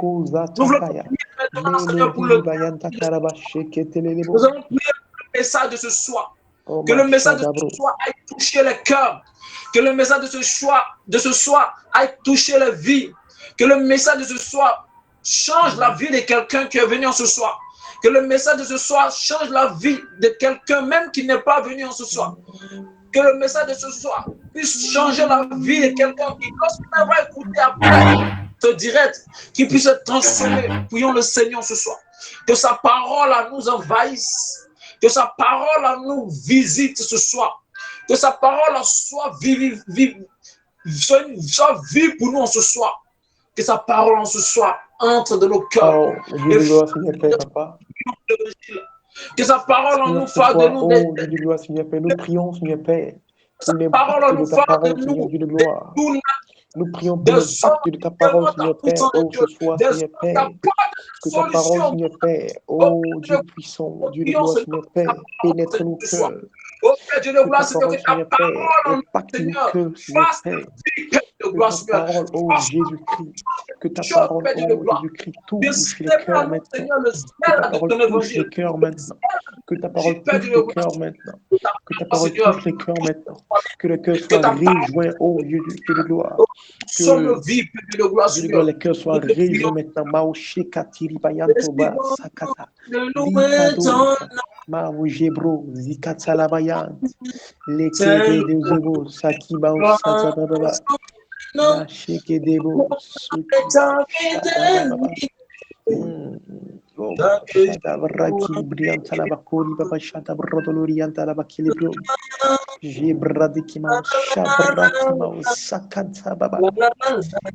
Nous voulons prier maintenant, Seigneur, pour le Nous allons prier pour le message de ce soir. Que le message de ce soir aille toucher les cœurs. Que le message de ce soir aille toucher les vies. Que le message de ce soir change la vie de quelqu'un qui est venu en ce soir. Que le message de ce soir change la vie de quelqu'un même qui n'est pas venu en ce soir. Que le message de ce soir puisse changer la vie de quelqu'un qui, lorsqu'il va écouter après ce direct, qui puisse être transformé. Prions le Seigneur ce soir. Que sa parole nous envahisse. Que sa parole nous visite ce soir. Que sa parole soit vive pour nous en ce soir. Que sa parole en ce soir entre dans nos cœurs. Que sa parole en nous fasse de nous des... Nous prions, Seigneur Père. Sa parole en nous fasse de nous nous prions pour l'impact de ta parole, Seigneur Père, ce soir, Seigneur Père. Que ta parole, Seigneur Père, Dieu puissant, Dieu de gloire, Seigneur Père, pénètre nos cœurs. Dieu de gloire, Seigneur Père, impacte nos cœurs, Seigneur Père. Que ta parole, Jésus-Christ, que ta parole, Jésus-Christ, touche les cœurs maintenant. Que ta parole touche les cœurs maintenant. Que ta parole touche les cœurs maintenant. Que ta parole touche les cœurs maintenant. Que le cœur soit rejoint, Dieu de gloire. Que les cœurs soient rejoints maintenant. Maouché Katiri Bayantoba Sakata. Maoujebro Zikatsalabayant. Lekede de Zebo Sakiba Satababa. Macheke Debo Shadabraki Brianta la Bacori Baba Shadabrodolorianta la Bakilibro. Jibradikima Shabrakima Sakata Baba.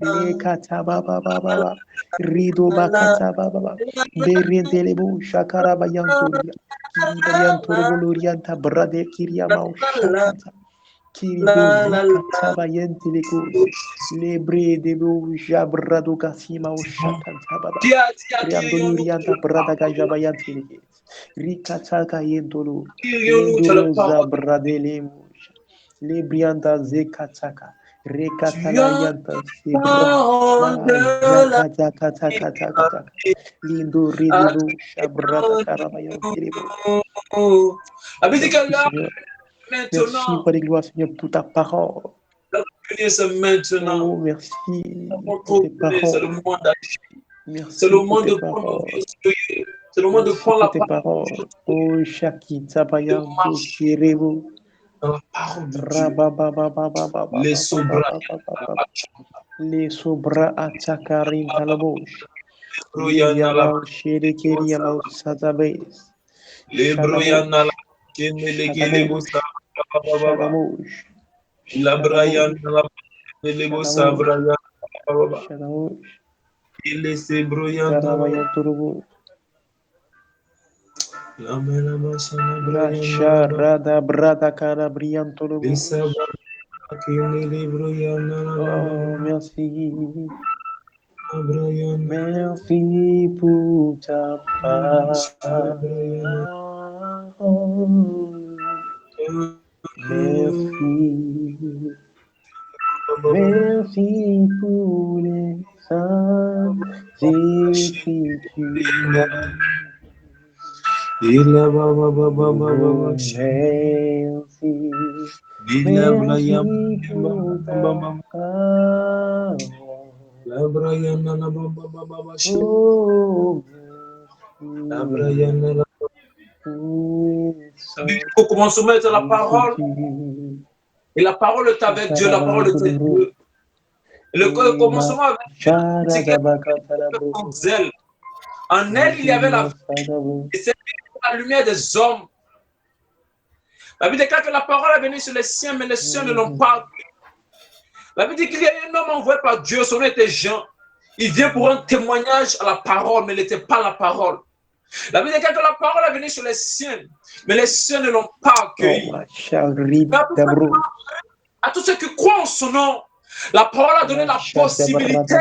Lekata Baba Baba. Rido Bakata Baba. Berindelebo Shakarabayantoria. Kiribayantorbolorianta Brade Kiriama Shakata. Lebre de Jabrado Gassima o Shatantababa. Triandolurianta Bradaga Jabayantili. Ricataka Yentolo. Indoloza Bradelemos. Lebrianta Zekataka. Recatalayanta Sebra. Zakataka. Lindo Ridibo Shabrata Karabayantili. Merci pour les gloires, Seigneur, pour ta parole. Maintenant. Oh, merci pour tes paroles. C'est le moment de prendre C'est le moment de prendre la parole. Oh, Shaki, Tabayan, Kirebo. Les sobra atakarin talabosh. Yamao Shirikiri Yamao Satabes. Les Broyana Shadamouche. La Brian les Sabraya il est ses Broyan Rada Brada Cara Briantolo. Merci. Merci pour ta parole. Merci pour les saintes écritures. Au commencement était la parole. Et la parole est avec Dieu, la parole est avec Dieu. Et le commencement avec Dieu, c'est zèle. En elle, il y avait la vie. Et c'est la lumière des hommes. La Bible déclare que la parole est venue sur les siens, mais les siens ne l'ont pas vu. La Bible dit qu'il y a un homme envoyé par Dieu, son nom était Jean. Il vient pour un témoignage à la parole, mais il n'était pas la parole. La Bible déclare que la parole est venue sur les siens, mais les siens ne l'ont pas accueilli. À tous ceux qui croient en son nom, la parole a donné la possibilité.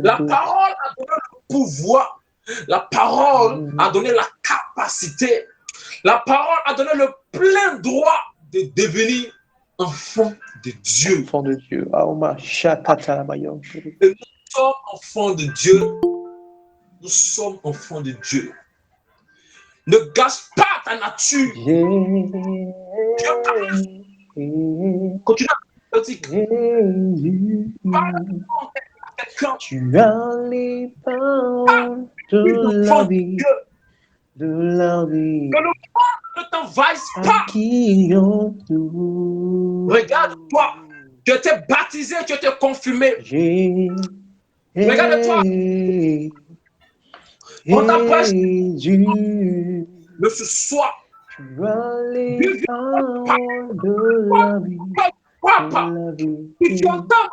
La parole a donné le pouvoir. La parole a donné la capacité. La parole a donné le plein droit de devenir enfant de Dieu. Enfant de Dieu. Et nous sommes enfants de Dieu. nous sommes enfants de Dieu. Ne gâche pas ta nature. Continue à dire. Tu as les paroles de la vie. De la vie. Que le monde ne t'envahisse pas. Regarde-toi. Tu étais baptisé, tu étais confirmé. Regarde-toi. On t'a prêché. Mais ce soir, tu as les paroles de la vie. Si tu entends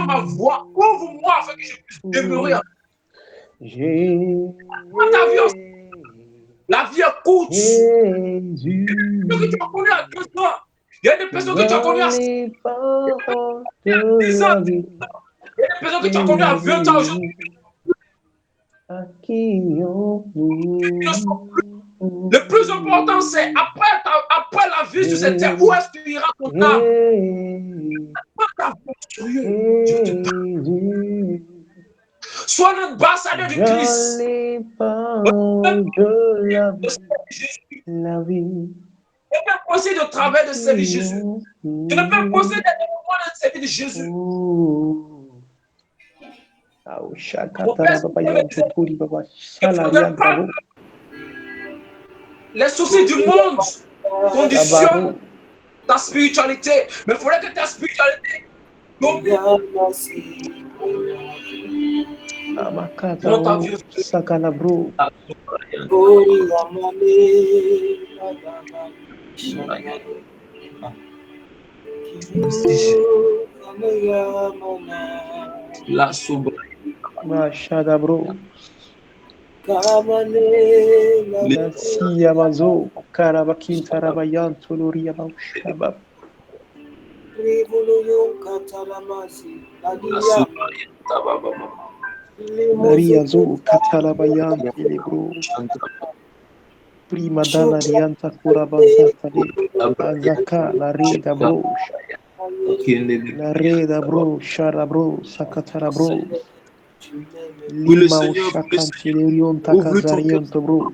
ma voix, ouvre-moi afin que je puisse demeurer. La vie est courte. Il y a des personnes que tu as connues à 2 ans. Il y a des personnes que tu as connues à 10 ans. Il y a des personnes que tu as connues à 20 ans aujourd'hui. Le plus important, c'est après la vie sur cette terre, où est-ce que tu iras ton âme? Dieu te parle. Sois un ambassadeur de Christ. La vie. Tu ne peux pas penser de travers de servir Jésus. Tu ne peux penser d'être le moment de servir de Jésus. Les soucis du monde conditionnent ta spiritualité. Mais il faudrait que ta spiritualité dans ta vie. La sobriété. Si Amazo, Karabakin Tarabayan, Toloria Shabab. Maria Zo, Katalabayan, Telebro. Prima Dana Rianta Kurabazatale, Azaka, la Reda Bro, la Reda Bro, Sharabro, Sakatara Bro. Lima Shakantilerion Takazarion Bro.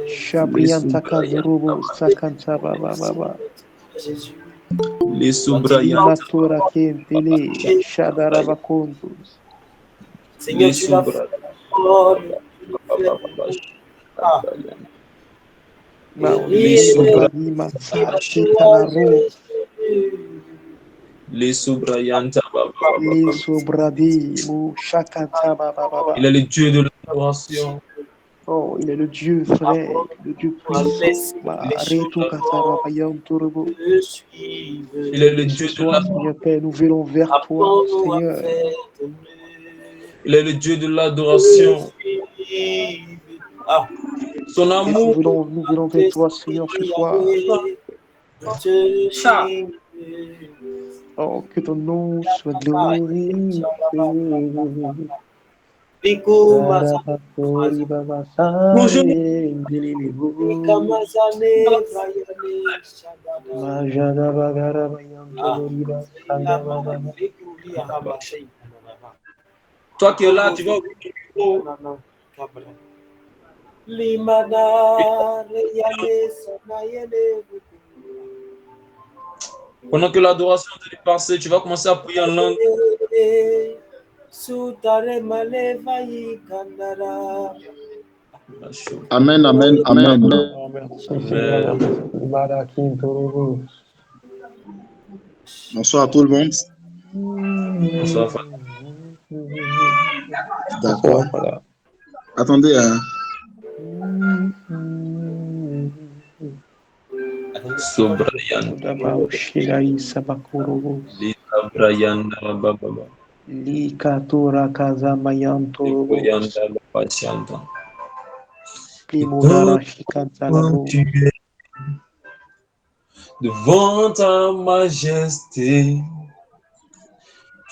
Shabrian Takazarobo, Sakanta Baba. Les Sobrayan. Matura Kentele, Shadaraba Kontos. Les Sobrayan. Les Sobrayan. Les Sobradi, il est le Dieu de l'adoration. Oh, il est le Dieu vrai, le Dieu puissant. Il est le Dieu de l'adoration. Nous venons vers toi, Seigneur. Il est le Dieu de l'adoration. Son amour. Nous venons vers toi, Seigneur, ce soir. Ça. Oh, que ton nom soit glorifié. Toi qui es là, tu vas pendant que l'adoration te dépasse, tu vas commencer à prier en langue. Amen, amen, amen. Bonsoir à tout le monde. Bonsoir. D'accord. Attendez. Sobrayan. Likatura Kazamayanto. Devant ta majesté,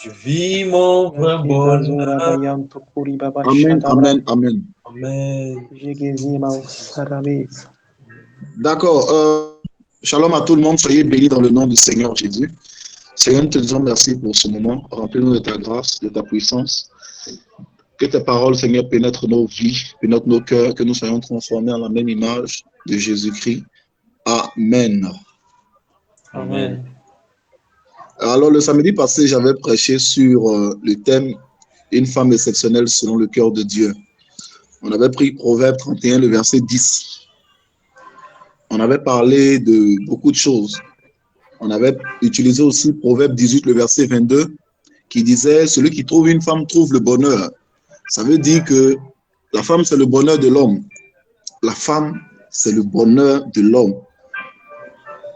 je vis mon vrai bonheur. Amen, amen, amen. Amen. D'accord. Shalom à tout le monde. Soyez bénis dans le nom du Seigneur Jésus. Seigneur, nous te disons merci pour ce moment. Remplis-nous de ta grâce, de ta puissance. Que tes paroles, Seigneur, pénètrent nos vies, pénètrent nos cœurs, que nous soyons transformés en la même image de Jésus-Christ. Amen. Amen. Alors, le samedi passé, j'avais prêché sur le thème « Une femme exceptionnelle selon le cœur de Dieu ». On avait pris Proverbe 31, le verset 10. On avait parlé de beaucoup de choses. On avait utilisé aussi Proverbe 18, le verset 22, qui disait « Celui qui trouve une femme trouve le bonheur ». Ça veut dire que la femme, c'est le bonheur de l'homme. La femme, c'est le bonheur de l'homme.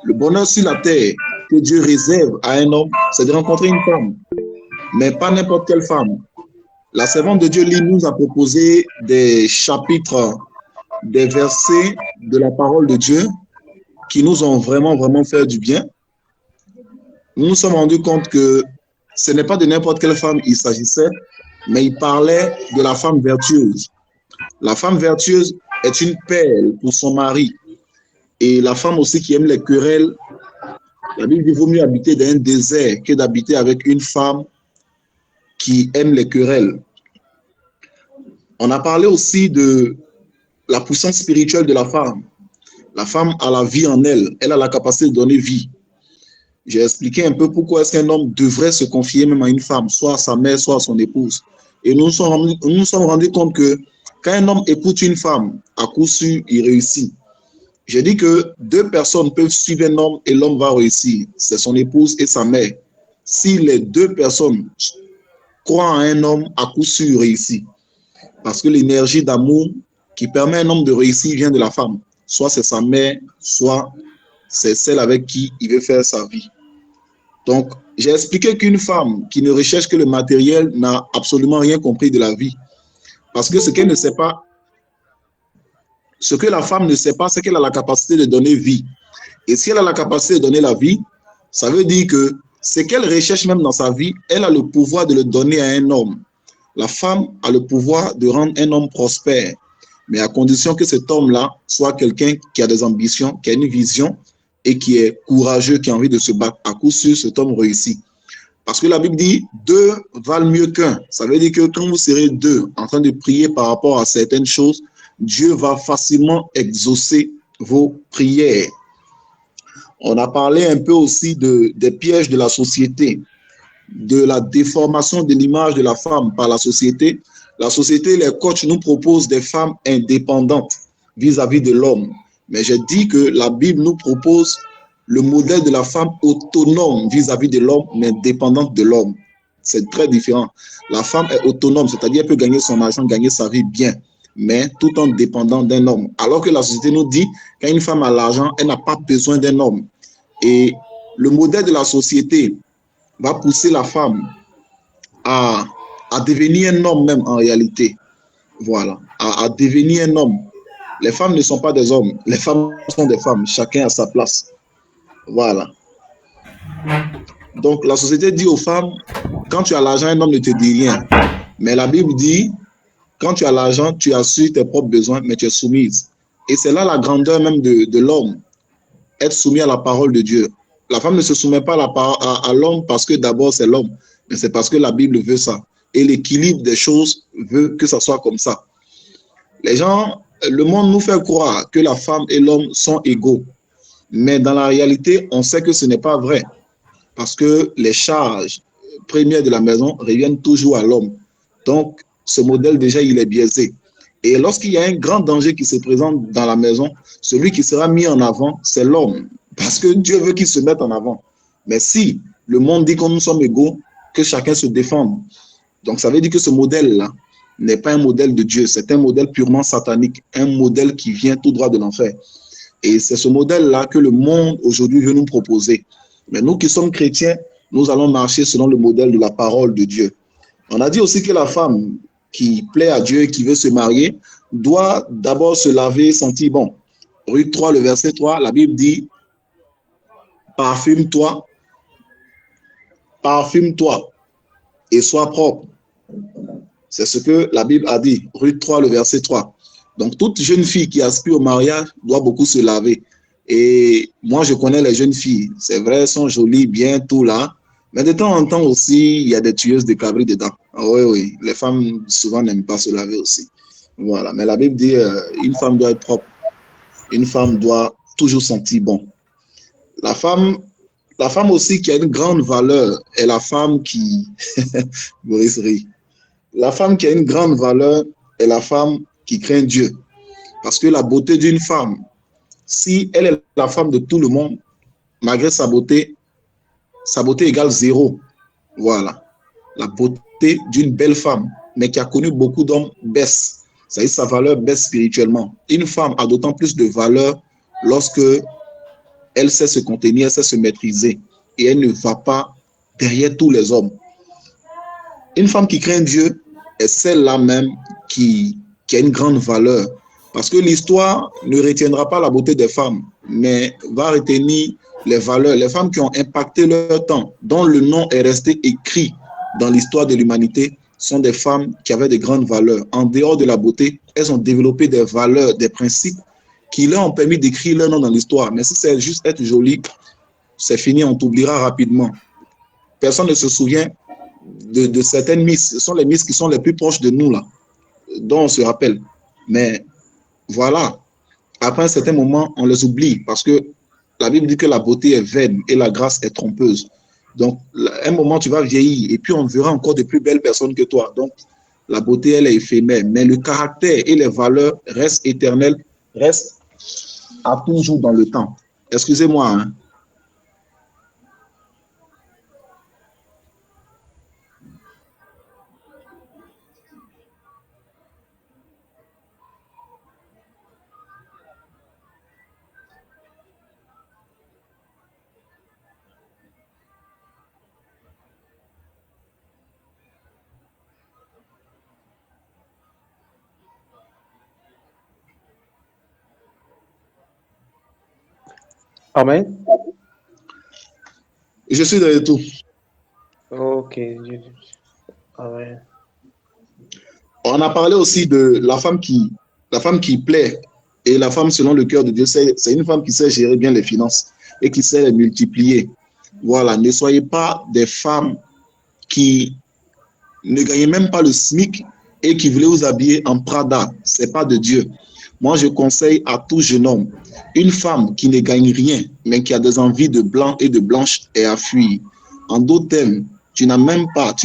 Le bonheur sur la terre que Dieu réserve à un homme, c'est de rencontrer une femme, mais pas n'importe quelle femme. La servante de Dieu nous a proposé des chapitres, des versets de la parole de Dieu qui nous ont vraiment fait du bien. Nous nous sommes rendus compte que ce n'est pas de n'importe quelle femme il s'agissait, mais il parlait de la femme vertueuse. La femme vertueuse est une perle pour son mari. Et la femme aussi qui aime les querelles, la Bible dit qu'il vaut mieux habiter dans un désert que d'habiter avec une femme qui aime les querelles. On a parlé aussi de la puissance spirituelle de la femme. La femme a la vie en elle. Elle a la capacité de donner vie. J'ai expliqué un peu pourquoi est-ce qu'un homme devrait se confier même à une femme, soit à sa mère, soit à son épouse. Et nous nous sommes rendus compte que quand un homme écoute une femme, à coup sûr, il réussit. J'ai dit que deux personnes peuvent suivre un homme et l'homme va réussir. C'est son épouse et sa mère. Si les deux personnes croient en un homme, à coup sûr, il réussit. Parce que l'énergie d'amour qui permet à un homme de réussir vient de la femme. Soit c'est sa mère, soit c'est celle avec qui il veut faire sa vie. Donc, j'ai expliqué qu'une femme qui ne recherche que le matériel n'a absolument rien compris de la vie. Parce que ce qu'elle ne sait pas, ce que la femme ne sait pas, c'est qu'elle a la capacité de donner vie. Et si elle a la capacité de donner la vie, ça veut dire que ce qu'elle recherche même dans sa vie, elle a le pouvoir de le donner à un homme. La femme a le pouvoir de rendre un homme prospère, mais à condition que cet homme-là soit quelqu'un qui a des ambitions, qui a une vision et qui est courageux, qui a envie de se battre. À coup sûr, cet homme réussit. Parce que la Bible dit « deux valent mieux qu'un ». Ça veut dire que quand vous serez deux en train de prier par rapport à certaines choses, Dieu va facilement exaucer vos prières. On a parlé un peu aussi des pièges de la société, de la déformation de l'image de la femme par la société. La société, les coachs nous proposent des femmes indépendantes vis-à-vis de l'homme. Mais j'ai dit que la Bible nous propose le modèle de la femme autonome vis-à-vis de l'homme, mais dépendante de l'homme. C'est très différent. La femme est autonome, c'est-à-dire qu'elle peut gagner son argent, gagner sa vie bien, mais tout en dépendant d'un homme. Alors que la société nous dit quand une femme a l'argent, elle n'a pas besoin d'un homme. Et le modèle de la société va pousser la femme à devenir un homme même en réalité. Voilà, à devenir un homme. Les femmes ne sont pas des hommes, les femmes sont des femmes, chacun à sa place. Voilà. Donc la société dit aux femmes, quand tu as l'argent, un homme ne te dit rien. Mais la Bible dit, quand tu as l'argent, tu assures tes propres besoins, mais tu es soumise. Et c'est là la grandeur même de l'homme, être soumis à la parole de Dieu. La femme ne se soumet pas à l'homme parce que d'abord c'est l'homme, mais c'est parce que la Bible veut ça. Et l'équilibre des choses veut que ça soit comme ça. Les gens, le monde nous fait croire que la femme et l'homme sont égaux. Mais dans la réalité, on sait que ce n'est pas vrai. Parce que les charges premières de la maison reviennent toujours à l'homme. Donc, ce modèle, déjà, il est biaisé. Et lorsqu'il y a un grand danger qui se présente dans la maison, celui qui sera mis en avant, c'est l'homme. Parce que Dieu veut qu'il se mette en avant. Mais si le monde dit que nous sommes égaux, que chacun se défende. Donc, ça veut dire que ce modèle-là n'est pas un modèle de Dieu. C'est un modèle purement satanique. Un modèle qui vient tout droit de l'enfer. Et c'est ce modèle-là que le monde aujourd'hui veut nous proposer. Mais nous qui sommes chrétiens, nous allons marcher selon le modèle de la parole de Dieu. On a dit aussi que la femme qui plaît à Dieu et qui veut se marier doit d'abord se laver et sentir bon. Ruth 3, le verset 3, la Bible dit « Parfume-toi et sois propre ». C'est ce que la Bible a dit, Ruth 3, le verset 3. Donc, toute jeune fille qui aspire au mariage doit beaucoup se laver. Et moi, je connais les jeunes filles. C'est vrai, elles sont jolies, bien, tout là. Mais de temps en temps aussi, il y a des tueuses de cabris dedans. Oui, oui. Les femmes souvent n'aiment pas se laver aussi. Voilà. Mais la Bible dit une femme doit être propre. Une femme doit toujours sentir bon. La femme aussi qui a une grande valeur est la femme qui... Boris rit. La femme qui a une grande valeur est la femme qui craint Dieu. Parce que la beauté d'une femme, si elle est la femme de tout le monde, malgré sa beauté égale 0. Voilà. La beauté d'une belle femme, mais qui a connu beaucoup d'hommes, baisse. C'est-à-dire sa valeur baisse spirituellement. Une femme a d'autant plus de valeur lorsque elle sait se contenir, elle sait se maîtriser et elle ne va pas derrière tous les hommes. Une femme qui craint Dieu est celle-là même qui a une grande valeur. Parce que l'histoire ne retiendra pas la beauté des femmes, mais va retenir les valeurs, les femmes qui ont impacté leur temps, dont le nom est resté écrit dans l'histoire de l'humanité, sont des femmes qui avaient de grandes valeurs. En dehors de la beauté, elles ont développé des valeurs, des principes qui leur ont permis d'écrire leur nom dans l'histoire. Mais si c'est juste être jolie, c'est fini, on t'oubliera rapidement. Personne ne se souvient de certaines misses. Ce sont les misses qui sont les plus proches de nous, là, dont on se rappelle. Mais voilà, après un certain moment, on les oublie parce que la Bible dit que la beauté est vaine et la grâce est trompeuse. Donc, à un moment, tu vas vieillir et puis on verra encore de plus belles personnes que toi. Donc, la beauté, elle est éphémère, mais le caractère et les valeurs restent éternels, restent à toujours dans le temps. Excusez-moi, hein. Amen. Je suis de retour. Ok. Amen. On a parlé aussi de la femme qui plaît et la femme selon le cœur de Dieu. C'est une femme qui sait gérer bien les finances et qui sait les multiplier. Voilà, ne soyez pas des femmes qui ne gagnez même pas le SMIC et qui voulaient vous habiller en Prada. Ce n'est pas de Dieu. Moi, je conseille à tout jeune homme, une femme qui ne gagne rien, mais qui a des envies de blanc et de blanche, est à fuir. En d'autres termes, tu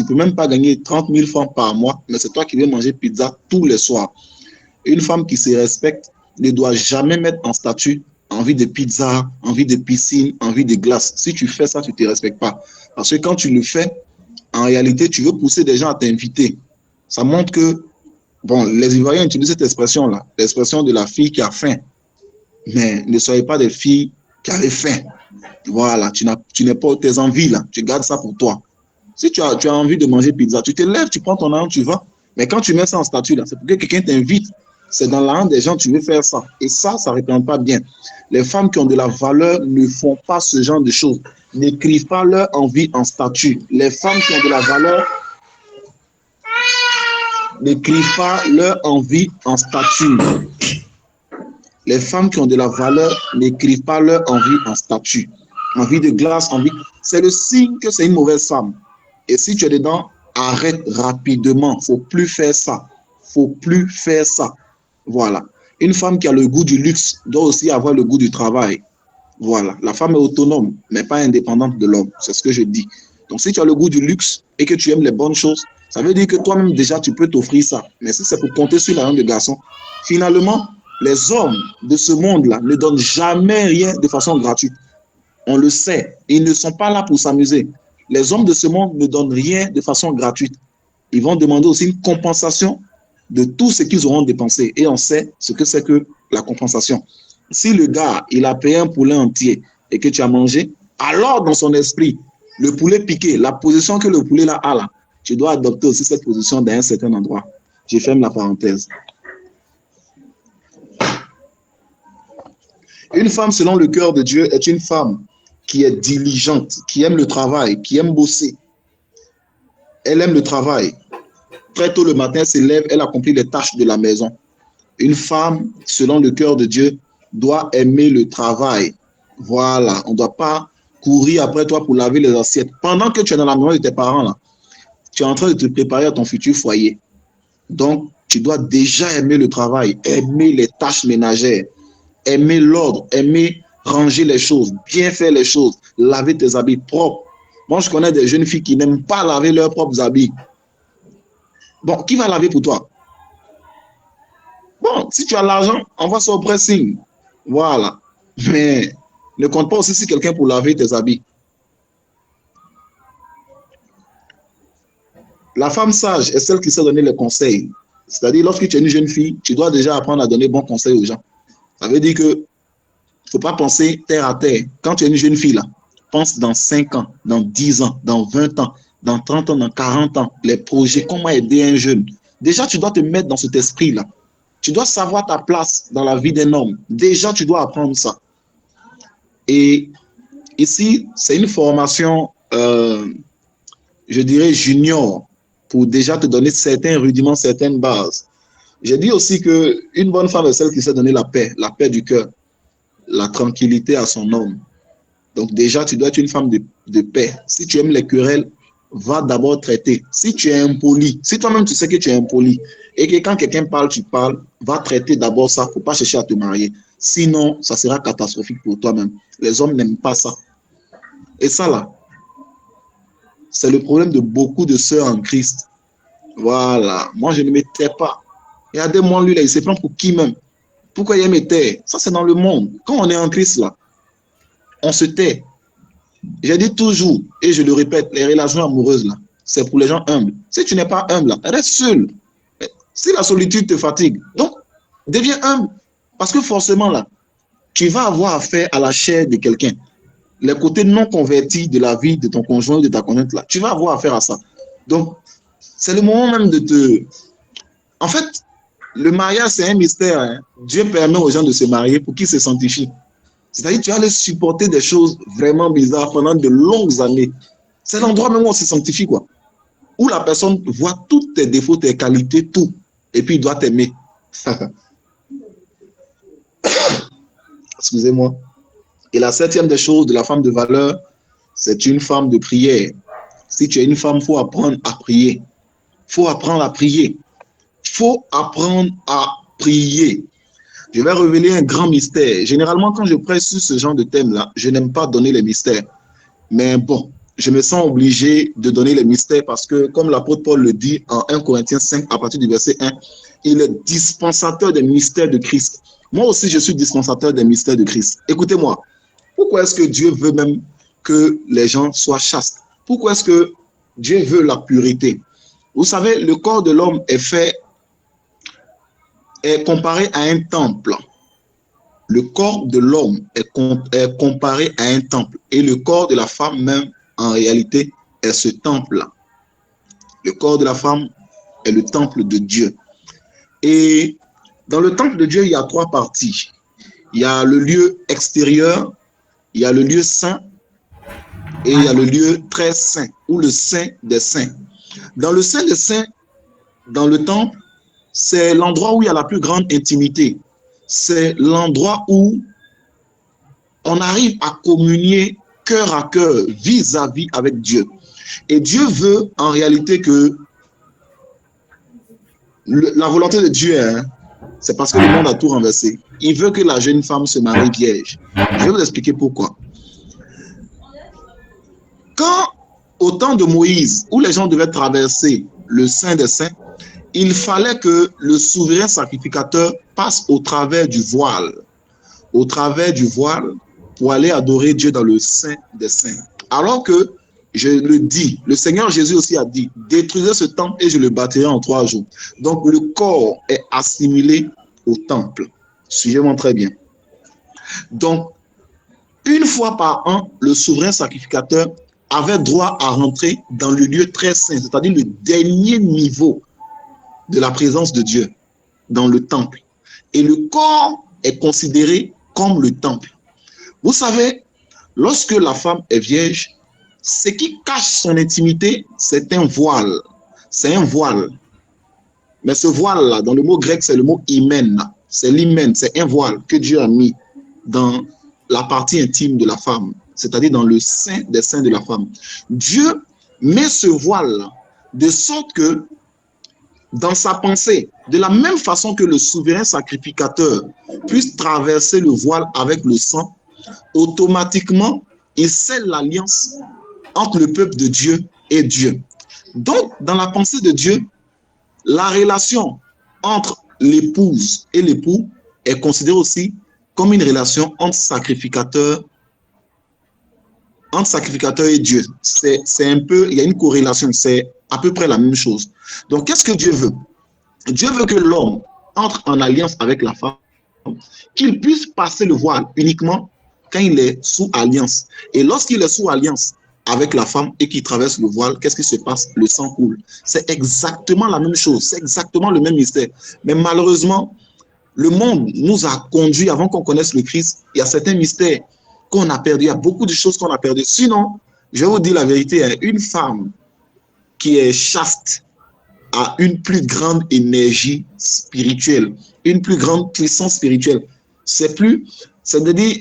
peux même pas gagner 30 000 francs par mois, mais c'est toi qui viens manger pizza tous les soirs. Une femme qui se respecte ne doit jamais mettre en statut envie de pizza, envie de piscine, envie de glace. Si tu fais ça, tu ne te respectes pas. Parce que quand tu le fais, en réalité, tu veux pousser des gens à t'inviter. Ça montre que, bon, les Ivoiriens utilisent cette expression-là, l'expression de la fille qui a faim. Mais ne soyez pas des filles qui avaient faim. Voilà, tu n'es pas tes envies là, tu gardes ça pour toi. Si tu as envie de manger pizza, tu te lèves, tu prends ton argent, tu vas. Mais quand tu mets ça en statut là, c'est pour que quelqu'un t'invite. C'est dans l'argent des gens, tu veux faire ça. Et ça ne représente pas bien. Les femmes qui ont de la valeur ne font pas ce genre de choses. N'écrivent pas leur envie en statut. Les femmes qui ont de la valeur n'écrivent pas leur envie en statut. Les femmes qui ont de la valeur n'écrivent pas leur envie en statut. Envie de glace, envie. C'est le signe que c'est une mauvaise femme. Et si tu es dedans, arrête rapidement. Il ne faut plus faire ça. Il ne faut plus faire ça. Voilà. Une femme qui a le goût du luxe doit aussi avoir le goût du travail. Voilà. La femme est autonome, mais pas indépendante de l'homme. C'est ce que je dis. Donc, si tu as le goût du luxe et que tu aimes les bonnes choses, ça veut dire que toi-même, déjà, tu peux t'offrir ça. Mais si c'est pour compter sur l'argent de garçon, finalement, les hommes de ce monde-là ne donnent jamais rien de façon gratuite. On le sait. Ils ne sont pas là pour s'amuser. Les hommes de ce monde ne donnent rien de façon gratuite. Ils vont demander aussi une compensation de tout ce qu'ils auront dépensé. Et on sait ce que c'est que la compensation. Si le gars, il a payé un poulet entier et que tu as mangé, alors dans son esprit, le poulet piqué, la position que le poulet là a là, tu dois adopter aussi cette position dans un certain endroit. Je ferme la parenthèse. Une femme selon le cœur de Dieu est une femme qui est diligente, qui aime le travail, qui aime bosser. Elle aime le travail. Très tôt le matin, elle se lève, elle accomplit les tâches de la maison. Une femme, selon le cœur de Dieu, doit aimer le travail. Voilà, on ne doit pas courir après toi pour laver les assiettes. Pendant que tu es dans la maison de tes parents, là, tu es en train de te préparer à ton futur foyer. Donc, tu dois déjà aimer le travail, aimer les tâches ménagères, aimer l'ordre, aimer ranger les choses, bien faire les choses, laver tes habits propres. Moi, je connais des jeunes filles qui n'aiment pas laver leurs propres habits. Bon, qui va laver pour toi? Bon, si tu as l'argent, envoie ça au pressing. Voilà. Mais ne compte pas aussi sur quelqu'un pour laver tes habits. La femme sage est celle qui sait donner les conseils. C'est-à-dire, lorsque tu es une jeune fille, tu dois déjà apprendre à donner bons conseils aux gens. Ça veut dire que il ne faut pas penser terre à terre. Quand tu es une jeune fille, là, pense dans 5 ans, dans 10 ans, dans 20 ans, dans 30 ans, dans 40 ans, les projets, comment aider un jeune. Déjà, tu dois te mettre dans cet esprit-là. Tu dois savoir ta place dans la vie d'un homme. Déjà, tu dois apprendre ça. Et ici, c'est une formation, je dirais, junior, pour déjà te donner certains rudiments, certaines bases. J'ai dit aussi qu'une bonne femme est celle qui sait donner la paix du cœur, la tranquillité à son homme. Donc déjà, tu dois être une femme de paix. Si tu aimes les querelles, va d'abord traiter. Si tu es impoli, si toi-même tu sais que tu es impoli, et que quand quelqu'un parle, tu parles, va traiter d'abord ça. Il ne faut pas chercher à te marier. Sinon, ça sera catastrophique pour toi-même. Les hommes n'aiment pas ça. Et ça là, c'est le problème de beaucoup de sœurs en Christ. Voilà. Moi, je ne m'étais pas. Regardez-moi lui là, il se prend pour qui même? Pourquoi il me tait? Ça, c'est dans le monde. Quand on est en Christ là, on se tait. J'ai dit toujours, et je le répète, les relations amoureuses là, c'est pour les gens humbles. Si tu n'es pas humble là, reste seul. Si la solitude te fatigue, donc deviens humble. Parce que forcément là, tu vas avoir affaire à la chair de quelqu'un. Les côtés non convertis de la vie de ton conjoint ou de ta conjointe là, tu vas avoir affaire à ça. Donc, c'est le moment même de te... En fait, le mariage, c'est un mystère. Hein. Dieu permet aux gens de se marier pour qu'ils se sanctifient. C'est-à-dire que tu vas aller supporter des choses vraiment bizarres pendant de longues années. C'est l'endroit même où on se sanctifie, quoi. Où la personne voit tous tes défauts, tes qualités, tout. Et puis il doit t'aimer. Excusez-moi. Et la 7e des choses de la femme de valeur, c'est une femme de prière. Si tu es une femme, il faut apprendre à prier. Il faut apprendre à prier. Il faut apprendre à prier. Je vais révéler un grand mystère. Généralement, quand je prêche sur ce genre de thème-là, je n'aime pas donner les mystères. Mais bon, je me sens obligé de donner les mystères parce que, comme l'apôtre Paul le dit en 1 Corinthiens 5, à partir du verset 1, il est dispensateur des mystères de Christ. Moi aussi, je suis dispensateur des mystères de Christ. Écoutez-moi, pourquoi est-ce que Dieu veut même que les gens soient chastes? Pourquoi est-ce que Dieu veut la pureté? Vous savez, le corps de l'homme est comparé à un temple. Le corps de l'homme est comparé à un temple. Et le corps de la femme même, en réalité, est ce temple-là. Le corps de la femme est le temple de Dieu. Et dans le temple de Dieu, il y a 3 parties. Il y a le lieu extérieur, il y a le lieu saint, et il y a le lieu très saint, ou le saint des saints. Dans le saint des saints, dans le temple, c'est l'endroit où il y a la plus grande intimité. C'est l'endroit où on arrive à communier cœur à cœur, vis-à-vis avec Dieu. Et Dieu veut en réalité que la volonté de Dieu, hein, c'est parce que le monde a tout renversé. Il veut que la jeune femme se marie vierge. Je vais vous expliquer pourquoi. Quand, au temps de Moïse, où les gens devaient traverser le Saint des Saints, il fallait que le souverain sacrificateur passe au travers du voile. Au travers du voile pour aller adorer Dieu dans le Saint des Saints. Alors que, je le dis, le Seigneur Jésus aussi a dit, détruisez ce temple et je le bâtirai en 3 jours. Donc le corps est assimilé au temple. Suivez-moi très bien. Donc, une fois par an, le souverain sacrificateur avait droit à rentrer dans le lieu très saint, c'est-à-dire le dernier niveau de la présence de Dieu dans le temple. Et le corps est considéré comme le temple. Vous savez, lorsque la femme est vierge, ce qui cache son intimité, c'est un voile. C'est un voile. Mais ce voile-là, dans le mot grec, c'est le mot hymen. C'est l'hymen, c'est un voile que Dieu a mis dans la partie intime de la femme, c'est-à-dire dans le sein des seins de la femme. Dieu met ce voile-là De sorte que, dans sa pensée, de la même façon que le souverain sacrificateur puisse traverser le voile avec le sang, automatiquement, il scelle l'alliance entre le peuple de Dieu et Dieu. Donc, dans la pensée de Dieu, la relation entre l'épouse et l'époux est considérée aussi comme une relation entre sacrificateur et Dieu. C'est un peu, il y a une corrélation, c'est à peu près la même chose. Donc, qu'est-ce que Dieu veut? Dieu veut que l'homme entre en alliance avec la femme, qu'il puisse passer le voile uniquement quand il est sous alliance. Et lorsqu'il est sous alliance avec la femme et qu'il traverse le voile, qu'est-ce qui se passe? Le sang coule. C'est exactement la même chose, c'est exactement le même mystère. Mais malheureusement, le monde nous a conduits, avant qu'on connaisse le Christ, il y a certains mystères qu'on a perdus, il y a beaucoup de choses qu'on a perdues. Sinon, je vais vous dire la vérité, une femme qui est chaste a une plus grande énergie spirituelle, une plus grande puissance spirituelle. C'est-à-dire,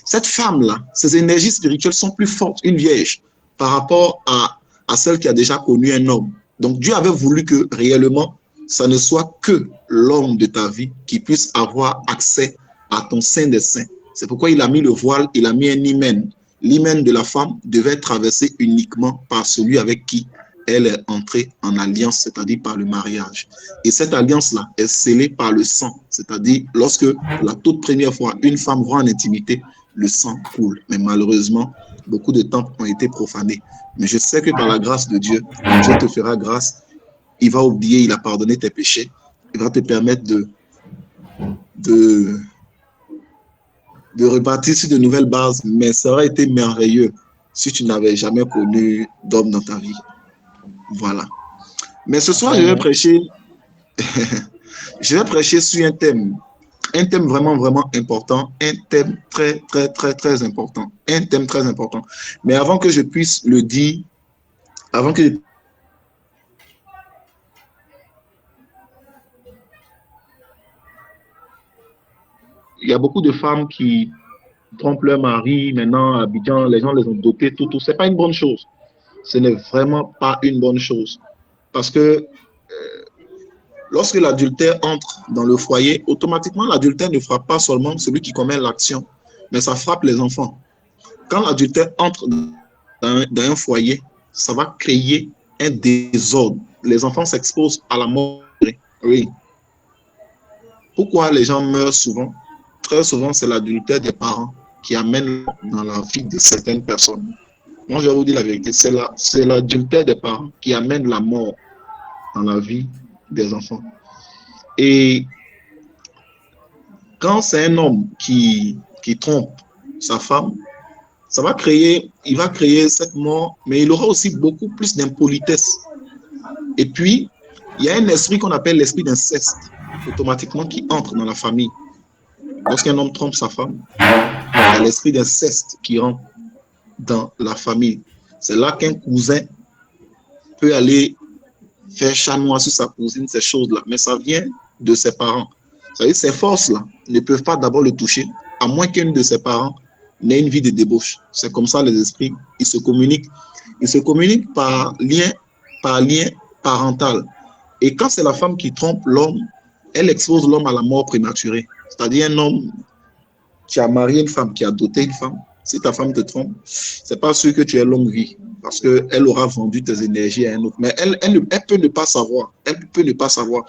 cette femme-là, ses énergies spirituelles sont plus fortes, une vierge, par rapport à celle qui a déjà connu un homme. Donc, Dieu avait voulu que réellement, ça ne soit que l'homme de ta vie qui puisse avoir accès à ton sein des saints. C'est pourquoi il a mis le voile, il a mis un hymen. L'hymen de la femme devait être traversé uniquement par celui avec qui elle est entrée en alliance, c'est-à-dire par le mariage. Et cette alliance-là est scellée par le sang, c'est-à-dire lorsque la toute première fois une femme va en intimité, le sang coule. Mais malheureusement, beaucoup de temples ont été profanés. Mais je sais que par la grâce de Dieu, Dieu te fera grâce. Il va oublier, il a pardonné tes péchés. Il va te permettre de repartir sur de nouvelles bases. Mais ça aurait été merveilleux si tu n'avais jamais connu d'homme dans ta vie. Voilà. Mais ce soir, je vais prêcher sur un thème vraiment, vraiment important, un thème très, très, très, très important, un thème très important. Mais avant que je puisse le dire, il y a beaucoup de femmes qui trompent leur mari, maintenant, à Abidjan, les gens les ont dotés, tout. C'est pas une bonne chose. Ce n'est vraiment pas une bonne chose. Parce que lorsque l'adultère entre dans le foyer, automatiquement, l'adultère ne frappe pas seulement celui qui commet l'action, mais ça frappe les enfants. Quand l'adultère entre dans un foyer, ça va créer un désordre. Les enfants s'exposent à la mort. Oui. Pourquoi les gens meurent souvent? Très souvent, c'est l'adultère des parents qui amène dans la vie de certaines personnes. Moi, je vais vous dire la vérité, c'est l'adultère des parents qui amène la mort dans la vie des enfants. Et quand c'est un homme qui trompe sa femme, il va créer cette mort, mais il aura aussi beaucoup plus d'impolitesse. Et puis, il y a un esprit qu'on appelle l'esprit d'inceste, automatiquement qui entre dans la famille. Lorsqu'un homme trompe sa femme, il y a l'esprit d'inceste qui entre dans la famille. C'est là qu'un cousin peut aller faire chanois sur sa cousine, ces choses-là. Mais ça vient de ses parents. Ça veut dire ces forces-là ne peuvent pas d'abord le toucher, à moins qu'un de ses parents n'ait une vie de débauche. C'est comme ça les esprits, ils se communiquent. Ils se communiquent par lien parental. Et quand c'est la femme qui trompe l'homme, elle expose l'homme à la mort prématurée. C'est-à-dire un homme qui a marié une femme, qui a doté une femme, si ta femme te trompe, c'est pas sûr que tu aies longue vie, parce qu'elle aura vendu tes énergies à un autre. Mais elle peut ne pas savoir. Elle peut ne pas savoir.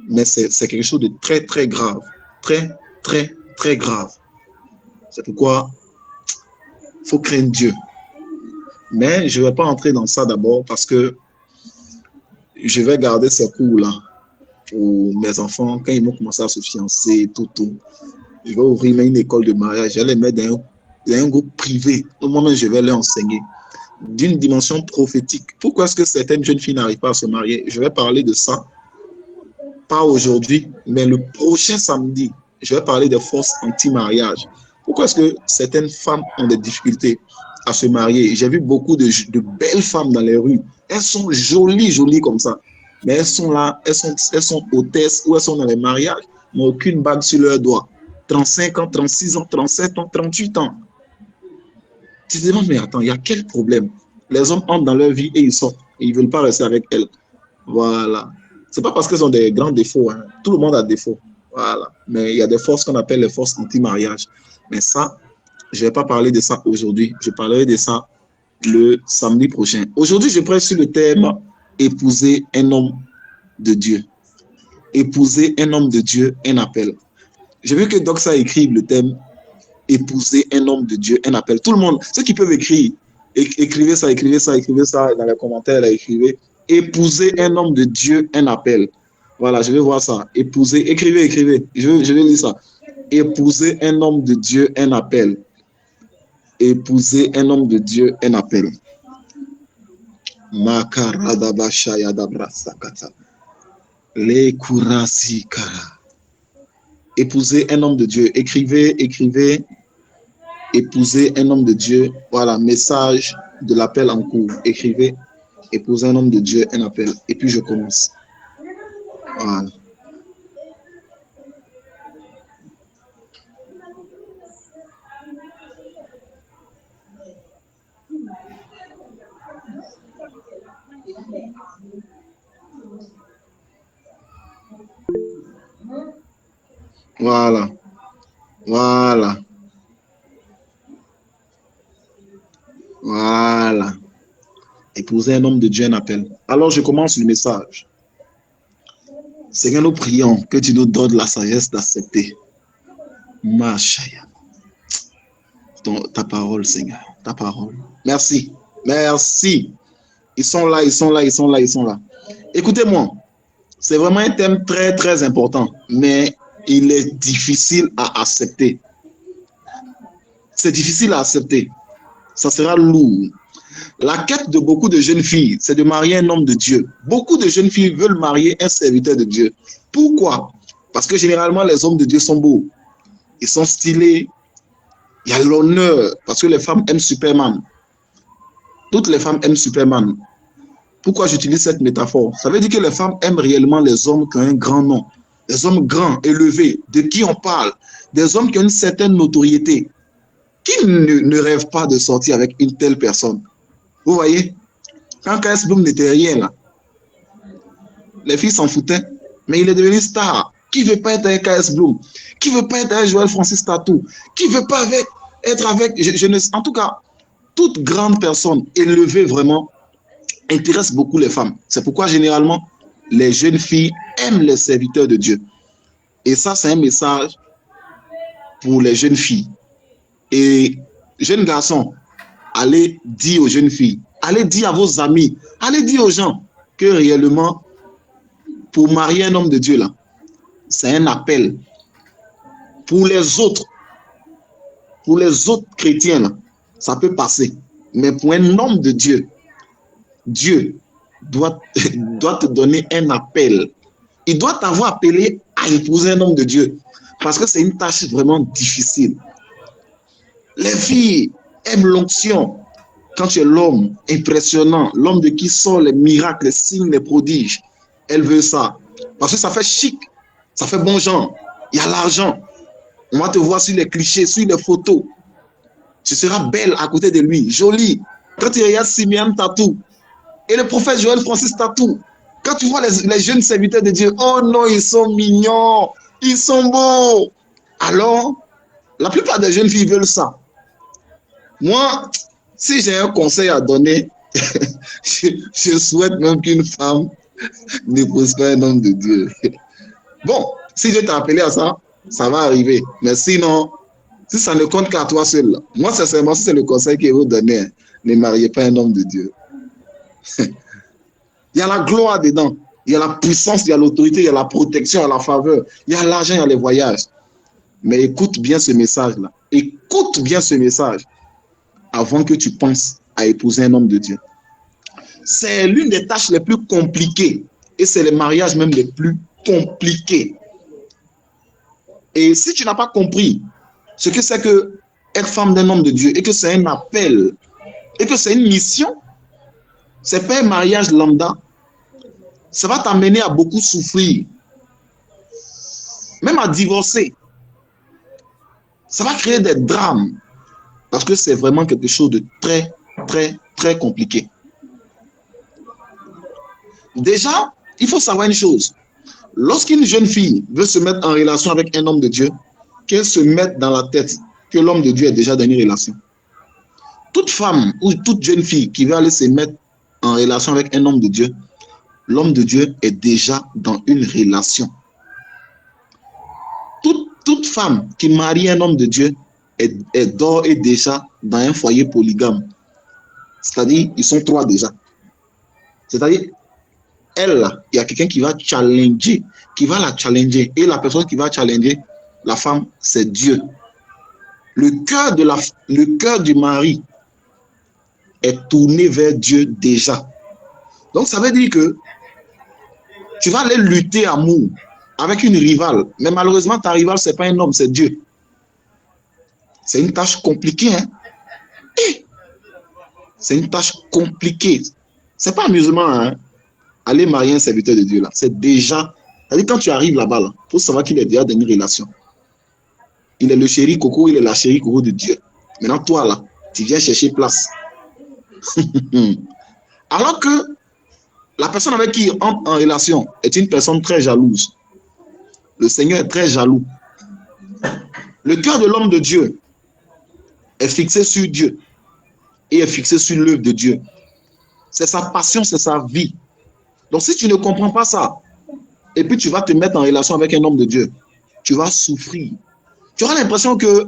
Mais c'est quelque chose de très, très grave. Très, très, très grave. C'est pourquoi il faut craindre Dieu. Mais je ne vais pas entrer dans ça d'abord, parce que je vais garder ces cours-là pour mes enfants, quand ils vont commencer à se fiancer, tout. Je vais ouvrir une école de mariage, je vais les mettre dans un groupe privé. Moi-même, je vais leur enseigner d'une dimension prophétique. Pourquoi est-ce que certaines jeunes filles n'arrivent pas à se marier? Je vais parler de ça, pas aujourd'hui, mais le prochain samedi, je vais parler des forces anti-mariage. Pourquoi est-ce que certaines femmes ont des difficultés à se marier? J'ai vu beaucoup de belles femmes dans les rues. Elles sont jolies comme ça. Mais elles sont là, elles sont hôtesses ou elles sont dans les mariages, mais aucune bague sur leurs doigts. 35 ans, 36 ans, 37 ans, 38 ans. Tu te demandes, mais attends, il y a quel problème? Les hommes entrent dans leur vie et ils sortent. Ils ne veulent pas rester avec elles. Voilà. Ce n'est pas parce qu'elles ont des grands défauts. Hein. Tout le monde a des défauts. Voilà. Mais il y a des forces qu'on appelle les forces anti-mariage. Mais ça, je ne vais pas parler de ça aujourd'hui. Je parlerai de ça le samedi prochain. Aujourd'hui, je prêche sur le thème épouser un homme de Dieu. Épouser un homme de Dieu, un appel. Je veux que Doxa écrive le thème épouser un homme de Dieu, un appel. Tout le monde, ceux qui peuvent écrire, écrivez ça dans les commentaires, écrivez épouser un homme de Dieu, un appel. Voilà, je vais voir ça. Épouser, écrivez. Je vais lire ça. Épouser un homme de Dieu, un appel. Épouser un homme de Dieu, un appel. Épouser un homme de Dieu. Écrivez. Épouser un homme de Dieu. Voilà, message de l'appel en cours. Écrivez. Épouser un homme de Dieu, un appel. Et puis je commence. Voilà. Voilà. Voilà. Voilà. Épouser un homme de Dieu, un appel. Alors je commence le message. Seigneur, nous prions que tu nous donnes la sagesse d'accepter. Machaya. Ta parole, Seigneur. Ta parole. Merci. Merci. Ils sont là. Écoutez-moi. C'est vraiment un thème très, très important. Mais il est difficile à accepter. C'est difficile à accepter. Ça sera lourd. La quête de beaucoup de jeunes filles, c'est de marier un homme de Dieu. Beaucoup de jeunes filles veulent marier un serviteur de Dieu. Pourquoi? Parce que généralement, les hommes de Dieu sont beaux. Ils sont stylés. Il y a l'honneur. Parce que les femmes aiment Superman. Toutes les femmes aiment Superman. Pourquoi j'utilise cette métaphore? Ça veut dire que les femmes aiment réellement les hommes qui ont un grand nom. Des hommes grands, élevés, de qui on parle. Des hommes qui ont une certaine notoriété. Qui ne rêve pas de sortir avec une telle personne? Vous voyez? Quand KS Bloom n'était rien là, les filles s'en foutaient. Mais il est devenu star. Qui ne veut pas être avec KS Bloom? Qui ne veut pas être avec Joël Francis Tatou? Qui ne veut pas être avec... en tout cas, toute grande personne élevée vraiment intéresse beaucoup les femmes. C'est pourquoi généralement, les jeunes filles aiment les serviteurs de Dieu. Et ça, c'est un message pour les jeunes filles. Et jeunes garçons, allez dire aux jeunes filles, allez dire à vos amis, allez dire aux gens que réellement, pour marier un homme de Dieu, là, c'est un appel. Pour les autres chrétiens, là, ça peut passer. Mais pour un homme de Dieu, Dieu doit te donner un appel. Il doit t'avoir appelé à épouser un homme de Dieu. Parce que c'est une tâche vraiment difficile. Les filles aiment l'onction. Quand tu es l'homme impressionnant, l'homme de qui sont les miracles, les signes, les prodiges, elle veut ça. Parce que ça fait chic, ça fait bon genre. Il y a l'argent. On va te voir sur les clichés, sur les photos. Tu seras belle à côté de lui, jolie. Quand tu regardes Simeon Tatou et le prophète Joël Francis Tatou, quand tu vois les jeunes serviteurs de Dieu, oh non, ils sont mignons, ils sont beaux. Alors, la plupart des jeunes filles veulent ça. Moi, si j'ai un conseil à donner, je souhaite même qu'une femme n'épouse pas un homme de Dieu. Bon, si Dieu t'a appelé à ça, ça va arriver. Mais sinon, si ça ne compte qu'à toi seul, moi, sincèrement, c'est le conseil que je vous donner. Ne mariez pas un homme de Dieu. Il y a la gloire dedans. Il y a la puissance, il y a l'autorité, il y a la protection, il y a la faveur. Il y a l'argent, il y a les voyages. Mais écoute bien ce message-là. Écoute bien ce message avant que tu penses à épouser un homme de Dieu. C'est l'une des tâches les plus compliquées. Et c'est les mariages même les plus compliqués. Et si tu n'as pas compris ce que c'est que être femme d'un homme de Dieu et que c'est un appel et que c'est une mission, c'est pas un mariage lambda. Ça va t'amener à beaucoup souffrir. Même à divorcer. Ça va créer des drames. Parce que c'est vraiment quelque chose de très, très, très compliqué. Déjà, il faut savoir une chose. Lorsqu'une jeune fille veut se mettre en relation avec un homme de Dieu, qu'elle se mette dans la tête que l'homme de Dieu est déjà dans une relation. Toute femme ou toute jeune fille qui veut aller se mettre en relation avec un homme de Dieu, l'homme de Dieu est déjà dans une relation. Toute femme qui marie un homme de Dieu est d'ores et déjà dans un foyer polygame. C'est-à-dire, ils sont 3 déjà. C'est-à-dire, elle, là, il y a quelqu'un qui va challenger, qui va la challenger. Et la personne qui va challenger la femme, c'est Dieu. Le cœur du mari est tourné vers Dieu déjà. Donc, ça veut dire que tu vas aller lutter amour avec une rivale. Mais malheureusement, ta rivale, ce n'est pas un homme, c'est Dieu. C'est une tâche compliquée. Hein? C'est une tâche compliquée. Ce n'est pas amusement, hein? Aller marier un serviteur de Dieu, là. C'est déjà... C'est-à-dire, quand tu arrives là-bas, il faut savoir qu'il est déjà dans une relation. Il est le chéri coco, il est la chérie coco de Dieu. Maintenant, toi, là, tu viens chercher place. Alors que la personne avec qui il entre en relation est une personne très jalouse. Le Seigneur est très jaloux. Le cœur de l'homme de Dieu est fixé sur Dieu et est fixé sur l'œuvre de Dieu. C'est sa passion, c'est sa vie. Donc, si tu ne comprends pas ça, et puis tu vas te mettre en relation avec un homme de Dieu, tu vas souffrir. Tu auras l'impression que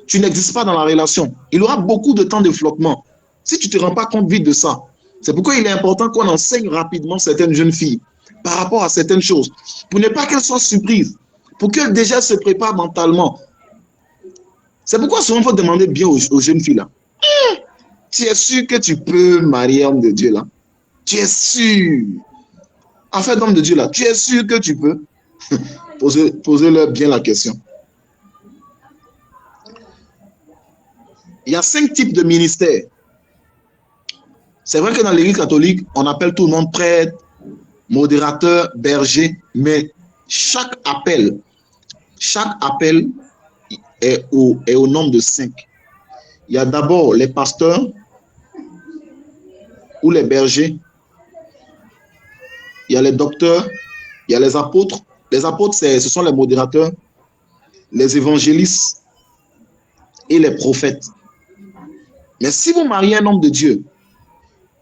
tu n'existes pas dans la relation. Il y aura beaucoup de temps de flottement. Si tu ne te rends pas compte vite de ça, c'est pourquoi il est important qu'on enseigne rapidement certaines jeunes filles par rapport à certaines choses, pour ne pas qu'elles soient surprises, pour qu'elles déjà se préparent mentalement. C'est pourquoi souvent il faut demander bien aux jeunes filles là. Tu es sûr que tu peux marier homme de Dieu là? Tu es sûr? En fait, homme de Dieu là, tu es sûr que tu peux? Posez-leur bien la question. Il y a 5 types de ministères. C'est vrai que dans l'Église catholique, on appelle tout le monde prêtre, modérateur, berger, mais chaque appel est au nombre de 5. Il y a d'abord les pasteurs ou les bergers. Il y a les docteurs, il y a les apôtres. Les apôtres, ce sont les modérateurs, les évangélistes et les prophètes. Mais si vous mariez un homme de Dieu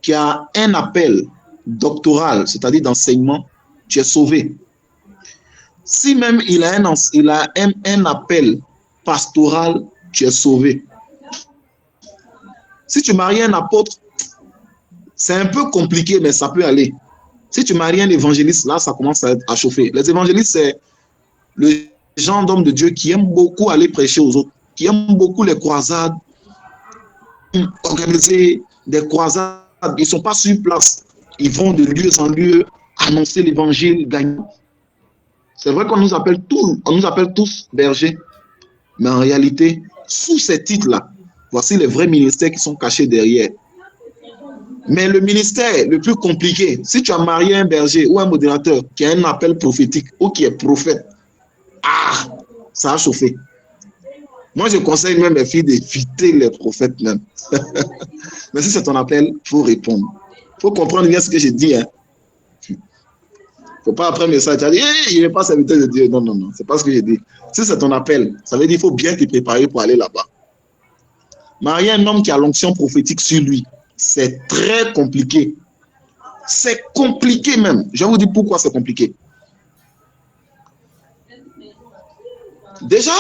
qui a un appel doctoral, c'est-à-dire d'enseignement, tu es sauvé. Si même il a un appel pastoral, tu es sauvé. Si tu maries un apôtre, c'est un peu compliqué, mais ça peut aller. Si tu maries un évangéliste, là, ça commence à chauffer. Les évangélistes, c'est le genre d'homme de Dieu qui aime beaucoup aller prêcher aux autres, qui aime beaucoup les croisades, organiser des croisades. Ils ne sont pas sur place. Ils vont de lieu en lieu annoncer l'évangile gagnant. C'est vrai qu'on nous appelle tous bergers, mais en réalité, sous ces titres-là, voici les vrais ministères qui sont cachés derrière. Mais le ministère le plus compliqué, si tu as marié un berger ou un modérateur qui a un appel prophétique ou qui est prophète, ça a chauffé. Moi, je conseille même mes filles d'éviter les prophètes même. Mais si c'est ton appel, il faut répondre. Il faut comprendre bien ce que j'ai dit. Hein. Il ne faut pas après me ça, tu as dit, il n'est pas serviteur de Dieu. Non, non, non, c'est pas ce que j'ai dit. Si c'est ton appel, ça veut dire qu'il faut bien te préparer pour aller là-bas. Marier un homme qui a l'onction prophétique sur lui, c'est très compliqué. C'est compliqué même. Je vais vous dire pourquoi c'est compliqué. Déjà,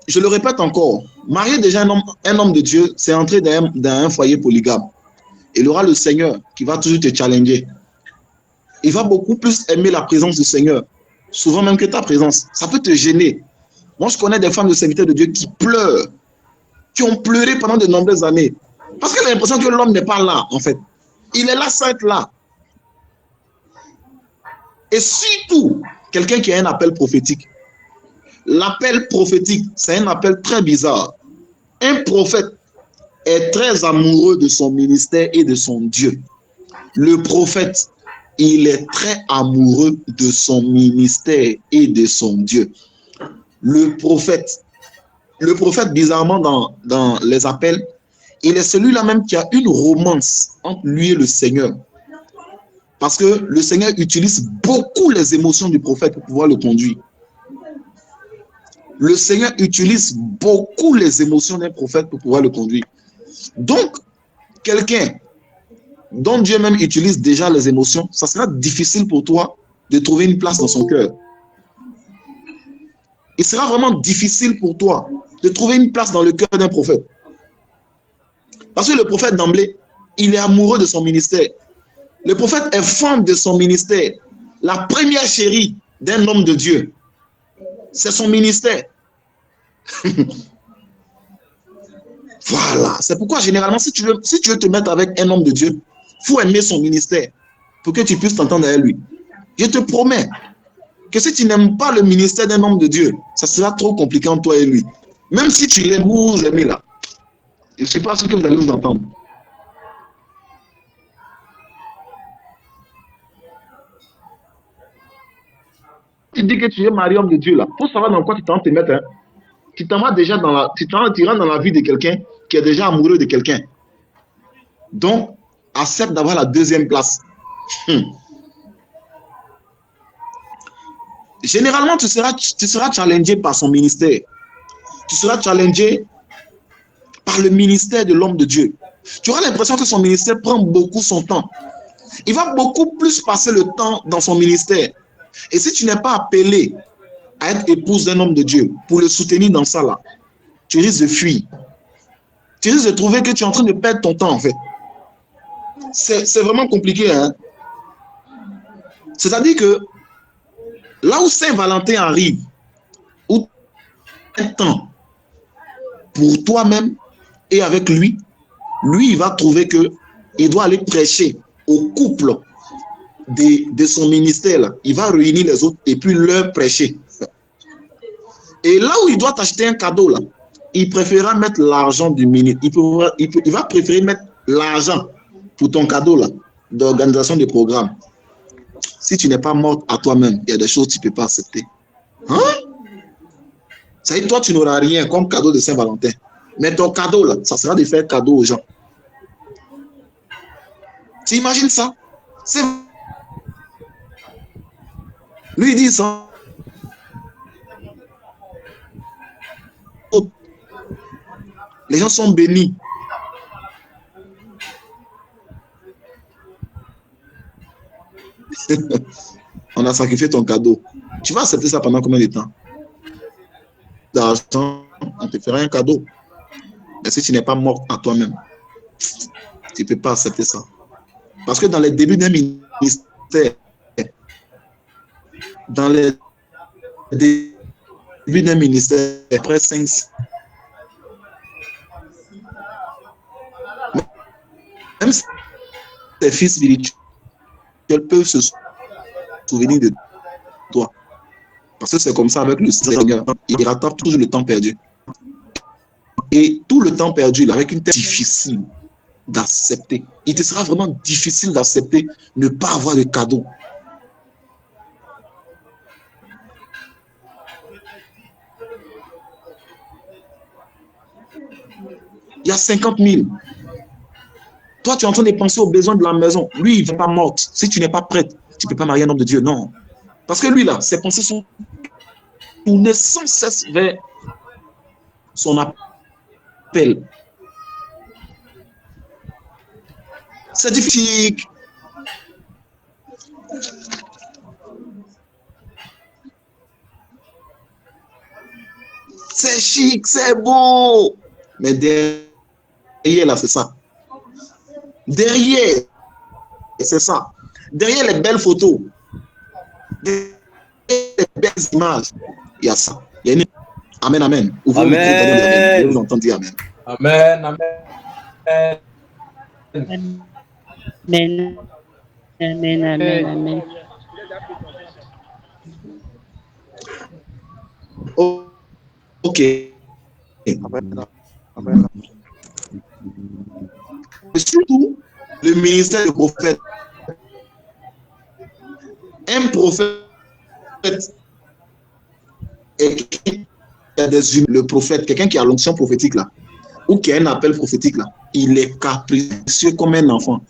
je le répète encore, marier déjà un homme de Dieu, c'est entrer dans un foyer polygame. Il aura le Seigneur qui va toujours te challenger. Il va beaucoup plus aimer la présence du Seigneur, souvent même que ta présence. Ça peut te gêner. Moi, je connais des femmes de serviteurs de Dieu qui pleurent, qui ont pleuré pendant de nombreuses années. Parce qu'elle a l'impression que l'homme n'est pas là, en fait. Il est là sans être là. Et surtout, quelqu'un qui a un appel prophétique. L'appel prophétique, c'est un appel très bizarre. Un prophète est très amoureux de son ministère et de son Dieu. Le prophète, il est très amoureux de son ministère et de son Dieu. Le prophète, bizarrement, dans les appels, il est celui-là même qui a une romance entre lui et le Seigneur. Parce que le Seigneur utilise beaucoup les émotions du prophète pour pouvoir le conduire. Le Seigneur utilise beaucoup les émotions d'un prophète pour pouvoir le conduire. Donc, quelqu'un dont Dieu même utilise déjà les émotions, ça sera difficile pour toi de trouver une place dans son cœur. Il sera vraiment difficile pour toi de trouver une place dans le cœur d'un prophète. Parce que le prophète d'emblée, il est amoureux de son ministère. Le prophète est fan de son ministère. La première chérie d'un homme de Dieu, c'est son ministère. Voilà. C'est pourquoi, généralement, si tu veux te mettre avec un homme de Dieu, il faut aimer son ministère pour que tu puisses t'entendre avec lui. Je te promets que si tu n'aimes pas le ministère d'un homme de Dieu, ça sera trop compliqué entre toi et lui. Même si tu l'aimes, vous aimez là. Je ne sais pas ce que vous allez vous entendre. Tu dis que tu es marié homme de Dieu là. Il faut savoir dans quoi tu t'en te mettre. Hein. Tu t'en vas déjà dans la, tu rentres dans la vie de quelqu'un qui est déjà amoureux de quelqu'un. Donc, accepte d'avoir la deuxième place. Généralement, tu seras challengé par son ministère. Tu seras challengé par le ministère de l'homme de Dieu. Tu auras l'impression que son ministère prend beaucoup son temps. Il va beaucoup plus passer le temps dans son ministère. Et si tu n'es pas appelé à être épouse d'un homme de Dieu pour le soutenir dans ça là, tu risques de fuir. Tu risques de trouver que tu es en train de perdre ton temps en fait. C'est vraiment compliqué. Hein? C'est-à-dire que là où Saint-Valentin arrive, où tu as un temps pour toi-même et avec lui, il va trouver qu'il doit aller prêcher au couple de son ministère. Là. Il va réunir les autres et puis leur prêcher. Et là où il doit t'acheter un cadeau, là, il préférera mettre l'argent du ministre. Il va préférer mettre l'argent pour ton cadeau là, d'organisation des programmes. Si tu n'es pas morte à toi-même, il y a des choses que tu ne peux pas accepter. Hein? Ça veut dire, toi, tu n'auras rien comme cadeau de Saint-Valentin. Mais ton cadeau, là, ça sera de faire cadeau aux gens. Tu imagines ça? Lui, il dit ça. Les gens sont bénis. On a sacrifié ton cadeau. Tu vas accepter ça pendant combien de temps? D'argent, on te fera un cadeau. Mais si tu n'es pas mort à toi-même, tu ne peux pas accepter ça. Parce que dans les débuts d'un ministère, après 5, même si tes fils spirituels peuvent se souvenir de toi. Parce que c'est comme ça avec le Seigneur. Il rattrape toujours le temps perdu. Et tout le temps perdu, avec une tête difficile d'accepter. Il te sera vraiment difficile d'accepter ne pas avoir de cadeau. Il y a 50 000. Toi, tu es en train de penser aux besoins de la maison. Lui, il ne va pas mort. Si tu n'es pas prête, tu ne peux pas marier un homme de Dieu. Non. Parce que lui, là, ses pensées sont tournées sans cesse vers son appel. C'est difficile. C'est chic, c'est beau. Mais derrière, là, c'est ça. Derrière, c'est ça. Derrière les belles photos, derrière les belles images, il y a ça. Il y a une... Amen, amen. Ouvrez le micro, amen. Je vous entends dire amen. Amen, amen. Amen. Amen, amen, amen. Oh, ok. Amen. Amen. Et surtout, le ministère du prophète. Un prophète le prophète, quelqu'un qui a l'onction prophétique là, ou qui a un appel prophétique là, il est capricieux comme un enfant.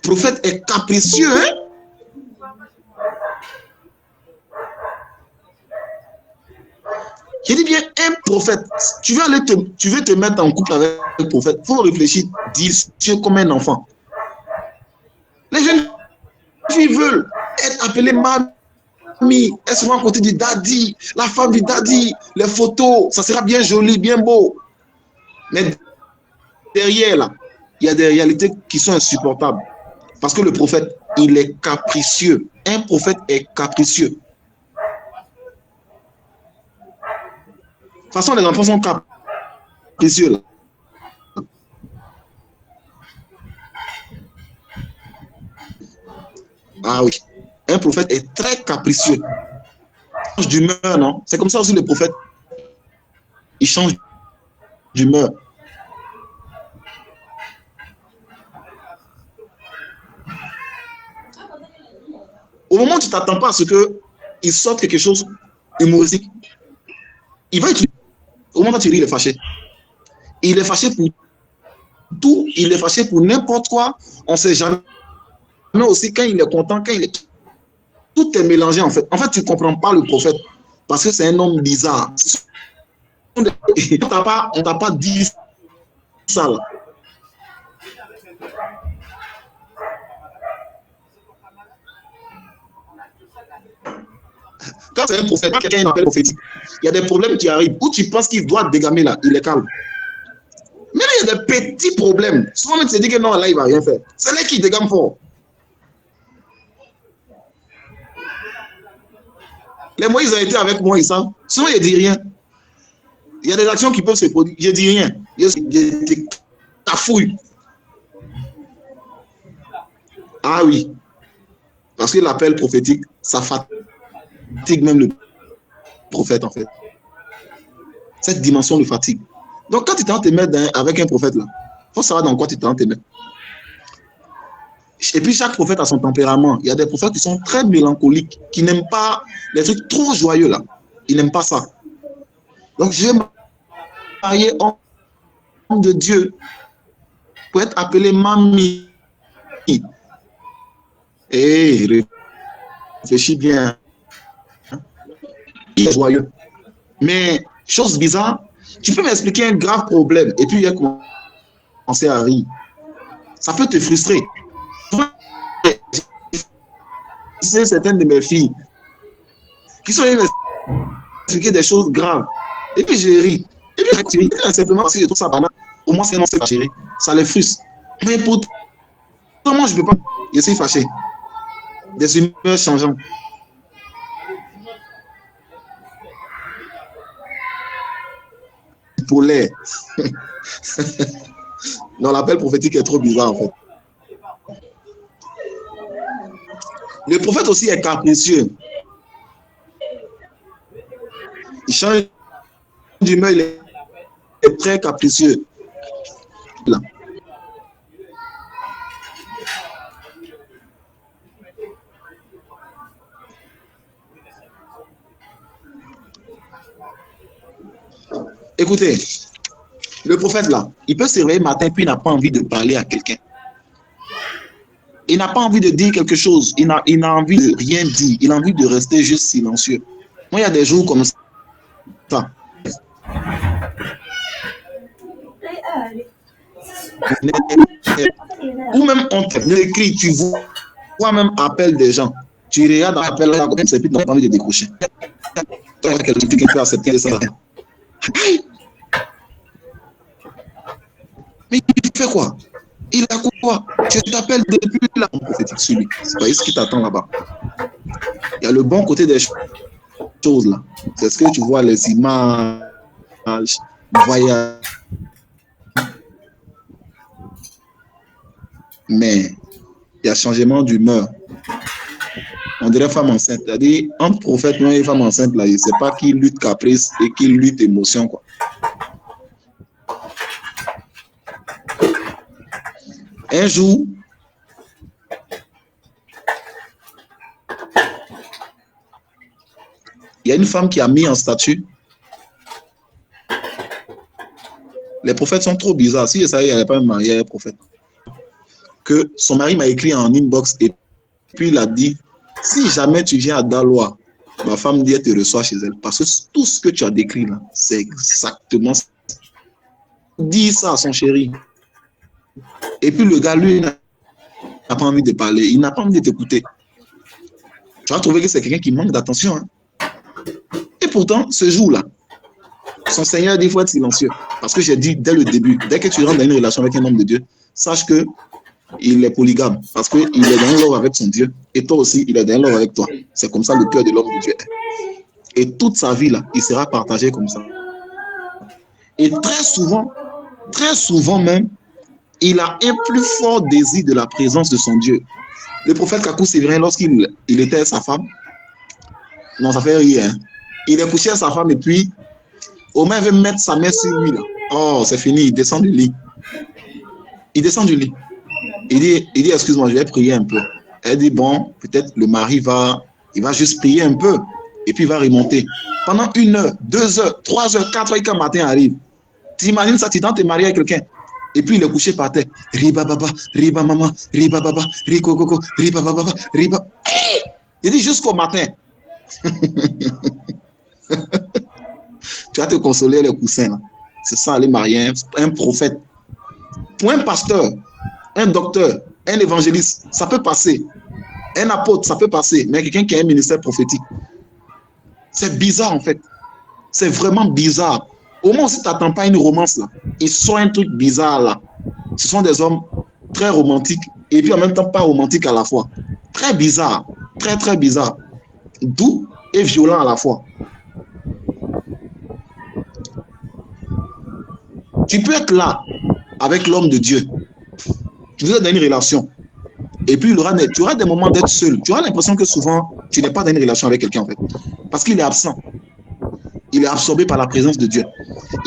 prophète est capricieux, hein? Je dis bien un prophète. Tu veux te mettre en couple avec un prophète. Il faut réfléchir, délicieux comme un enfant. Les jeunes filles veulent être appelées mamie. Elles sont à côté du daddy. La femme du daddy. Les photos, ça sera bien joli, bien beau. Mais derrière, là, il y a des réalités qui sont insupportables. Parce que le prophète, il est capricieux. Un prophète est capricieux. De toute façon, les enfants sont capricieux, là. Ah oui. Un prophète est très capricieux. Il change d'humeur, non? C'est comme ça aussi le prophète. Il change d'humeur. Au moment où tu ne t'attends pas à ce qu'il sorte quelque chose humoristique, il va être... Au moment où tu ris, il est fâché. Il est fâché pour tout, il est fâché pour n'importe quoi. On ne sait jamais aussi quand il est content, quand il est... Tout est mélangé en fait. En fait, tu ne comprends pas le prophète parce que c'est un homme bizarre. On ne t'a pas dit ça là. Quand c'est un prophète, quand quelqu'un appelle prophétique, il y a des problèmes qui arrivent. Où tu penses qu'il doit dégamer là, il est calme. Mais là, il y a des petits problèmes. Souvent, tu te dis que non, là, il ne va rien faire. C'est là qu'il dégame fort. Les Moïse ont été avec moi, ils savent. Souvent, il ne dit rien. Il y a des actions qui peuvent se produire. Je ne dis rien. Je cafouille. Ah oui. Parce que l'appel prophétique, ça fatigue même le prophète, en fait. Cette dimension le fatigue. Donc, quand tu t'en te mettre avec un prophète, là, il faut savoir dans quoi tu t'en te mettre. Et puis, chaque prophète a son tempérament. Il y a des prophètes qui sont très mélancoliques, qui n'aiment pas les trucs trop joyeux, là. Ils n'aiment pas ça. Donc, je vais me marier homme de Dieu pour être appelé mamie. Et réfléchis bien. Il est joyeux. Mais, chose bizarre, tu peux m'expliquer un grave problème et puis il a commencé à rire. Ça peut te frustrer. C'est certaines de mes filles qui sont venues m'expliquer des choses graves. Et puis j'ai ri. Et puis j'ai ri simplement parce que je trouve ça banal. Au moins c'est non, c'est fâché. Ça les frustre. Mais pourtant, moi je ne peux pas. Je suis fâché. Des humeurs changeantes. Polaire. Non, l'appel prophétique est trop bizarre en fait. Le prophète aussi est capricieux. Il change d'humeur, il est très capricieux. Là. Écoutez, le prophète là, il peut se réveiller le matin puis il n'a pas envie de parler à quelqu'un. Il n'a pas envie de dire quelque chose. Il n'a envie de rien dire. Il a envie de rester juste silencieux. Moi, il y a des jours comme ça. Ou même on t'écrit, tu vois même appel des gens. Tu regardes l'appel là, comme c'est plus tu n'as pas envie de décrocher. Tu as quelqu'un qui peut accepter ça. Mais il fait quoi? Il a quoi? Je t'appelle depuis là, mon prophétique, celui. C'est pas ce qui t'attend là-bas. Il y a le bon côté des choses là. C'est ce que tu vois, les images, voyages. Mais il y a changement d'humeur. On dirait femme enceinte. C'est-à-dire, entre prophète et femme enceinte, là, il ne sait pas qui lutte caprice et qui lutte émotion, quoi. Un jour, il y a une femme qui a mis en statut. Les prophètes sont trop bizarres. Si je savais, il n'y avait pas marié un prophète. que son mari m'a écrit en inbox et puis il a dit, si jamais tu viens à Daloa, ma femme dit, elle te reçoit chez elle. Parce que tout ce que tu as décrit là, c'est exactement ça. Dis ça à son chéri. Et puis le gars, lui, n'a pas envie de parler, il n'a pas envie de t'écouter. Tu vas trouver que c'est quelqu'un qui manque d'attention. Hein. Et pourtant, ce jour-là, son Seigneur dit, il faut être silencieux. Parce que j'ai dit dès le début, dès que tu rentres dans une relation avec un homme de Dieu, sache que il est polygame. Parce qu'il est dans un love avec son Dieu. Et toi aussi, il est dans un love avec toi. C'est comme ça le cœur de l'homme de Dieu. Et toute sa vie, là, il sera partagé comme ça. Et très souvent même, il a un plus fort désir de la présence de son Dieu. Le prophète Kakou Sévérin, lorsqu'il était avec sa femme, non, ça fait rien. Hein. Il est couché à sa femme et puis, au moins, il veut mettre sa main sur lui. Là. Oh, c'est fini, il descend du lit. Il descend du lit. Il dit, excuse-moi, je vais prier un peu. Elle dit, bon, peut-être le mari il va juste prier un peu et puis il va remonter. Pendant 1 heure, 2 heures, 3 heures, 4 heures, quand le matin arrive, tu imagines ça, tu tentes de te marier avec quelqu'un. Et puis il est couché par terre. Riba baba, riba maman, riba baba, rico coco, riba baba, riba. Il dit jusqu'au matin. Tu vas te consoler les coussins. Là. C'est ça, les mariés, un prophète. Pour un pasteur, un docteur, un évangéliste, ça peut passer. Un apôtre, ça peut passer. Mais quelqu'un qui a un ministère prophétique, c'est bizarre en fait. C'est vraiment bizarre. Au moins, si tu n'attends pas une romance, là, ils sont un truc bizarre là. Ce sont des hommes très romantiques et puis en même temps pas romantiques à la fois. Très bizarre. Très, très bizarre. Doux et violent à la fois. Tu peux être là avec l'homme de Dieu. Tu veux être dans une relation. Et puis, tu auras des moments d'être seul. Tu auras l'impression que souvent, tu n'es pas dans une relation avec quelqu'un en fait. Parce qu'il est absent. Il est absorbé par la présence de Dieu.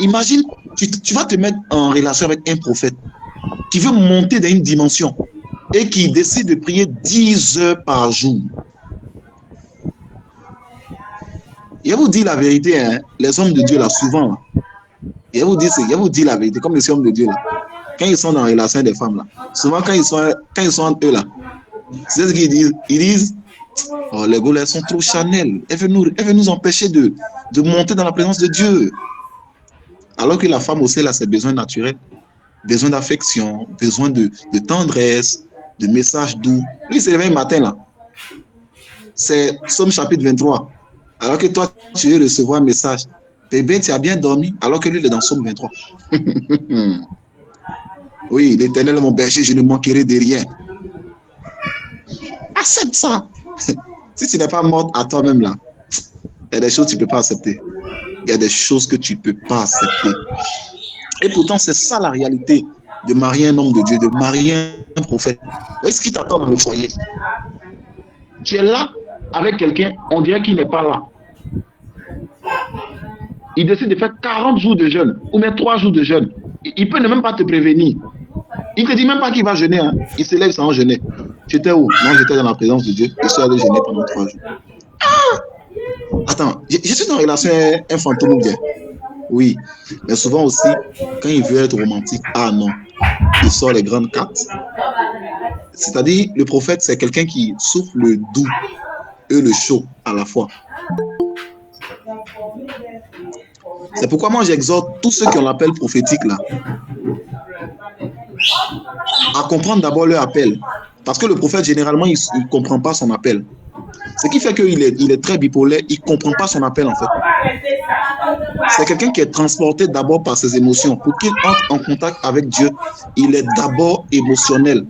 Imagine, tu vas te mettre en relation avec un prophète qui veut monter dans une dimension et qui décide de prier 10 heures par jour. Et je vous dis la vérité, hein, les hommes de Dieu là, souvent, là, je vous dis la vérité, comme les hommes de Dieu là, quand ils sont dans la relation des femmes là, souvent quand ils sont entre eux là, c'est ce qu'ils disent. Ils disent, oh, les gars, elles sont trop Chanel. Elles veulent nous empêcher de monter dans la présence de Dieu. Alors que la femme aussi, elle a ses besoins naturels, besoin d'affection, besoin de tendresse, de messages doux. Lui, il s'est réveillé le matin là. C'est Somme chapitre 23. Alors que toi, tu veux recevoir un message. Bébé, tu as bien dormi, alors que lui, il est dans Somme 23. Oui, l'Éternel est mon berger, je ne manquerai de rien. Accepte ça. Si tu n'es pas morte à toi-même là, il y a des choses que tu ne peux pas accepter. Il y a des choses que tu ne peux pas accepter. Et pourtant, c'est ça la réalité de marier un homme de Dieu, de marier un prophète. Est-ce qu'il t'attend dans le foyer? Tu es là avec quelqu'un, on dirait qu'il n'est pas là. Il décide de faire 40 jours de jeûne, ou même 3 jours de jeûne. Il peut ne même pas te prévenir. Il ne te dit même pas qu'il va jeûner. Hein. Il se lève sans jeûner. J'étais où? Non, j'étais dans la présence de Dieu. Je suis allé jeûner pendant 3 jours. Ah! Attends, je suis dans une relation avec un fantôme ou bien? Oui. Mais souvent aussi, quand il veut être romantique, ah non, il sort les grandes cartes. C'est-à-dire, le prophète, c'est quelqu'un qui souffle le doux et le chaud à la fois. C'est pourquoi moi j'exhorte tous ceux qui ont l'appel prophétique là à comprendre d'abord leur appel. Parce que le prophète, généralement, il ne comprend pas son appel. Ce qui fait qu'il est très bipolaire, il ne comprend pas son appel en fait. C'est quelqu'un qui est transporté d'abord par ses émotions. Pour qu'il entre en contact avec Dieu, il est d'abord émotionnel.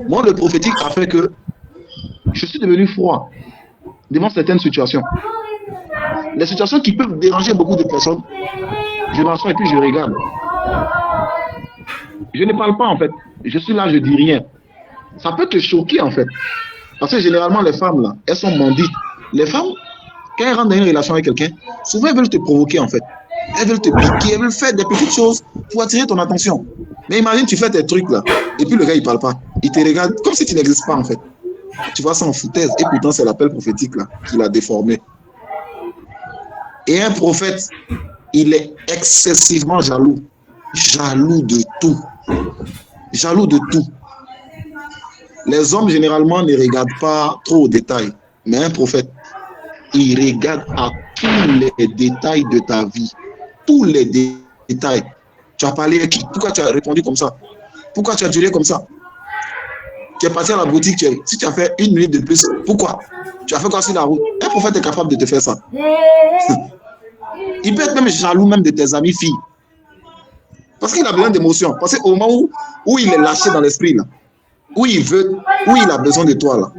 Moi, le prophétique a fait que je suis devenu froid devant certaines situations. Les situations qui peuvent déranger beaucoup de personnes, je m'assois et puis je regarde. Je ne parle pas en fait. Je suis là, je dis rien. Ça peut te choquer en fait. Parce que généralement les femmes là, elles sont bandites. Les femmes, quand elles rentrent dans une relation avec quelqu'un, souvent elles veulent te provoquer en fait. Elles veulent te piquer, elles veulent faire des petites choses pour attirer ton attention. Mais imagine tu fais tes trucs là, et puis le gars il parle pas. Il te regarde comme si tu n'existes pas en fait. Tu vois ça en foutaise. Et pourtant c'est l'appel prophétique là qui l'a déformé. Et un prophète, il est excessivement jaloux. Jaloux de tout. Jaloux de tout. Les hommes, généralement, ne regardent pas trop aux détails. Mais un prophète, il regarde à tous les détails de ta vie. Tous les détails. Tu as parlé à qui? Pourquoi tu as répondu comme ça? Pourquoi tu as duré comme ça? Tu es parti à la boutique, si tu as fait 1 minute de plus, pourquoi? Tu as fait quoi sur la route? Un prophète est capable de te faire ça. Il peut être même jaloux même de tes amis filles. Parce qu'il a besoin d'émotions. Parce qu'au moment où il est lâché dans l'esprit, là, où il a besoin de toi, là,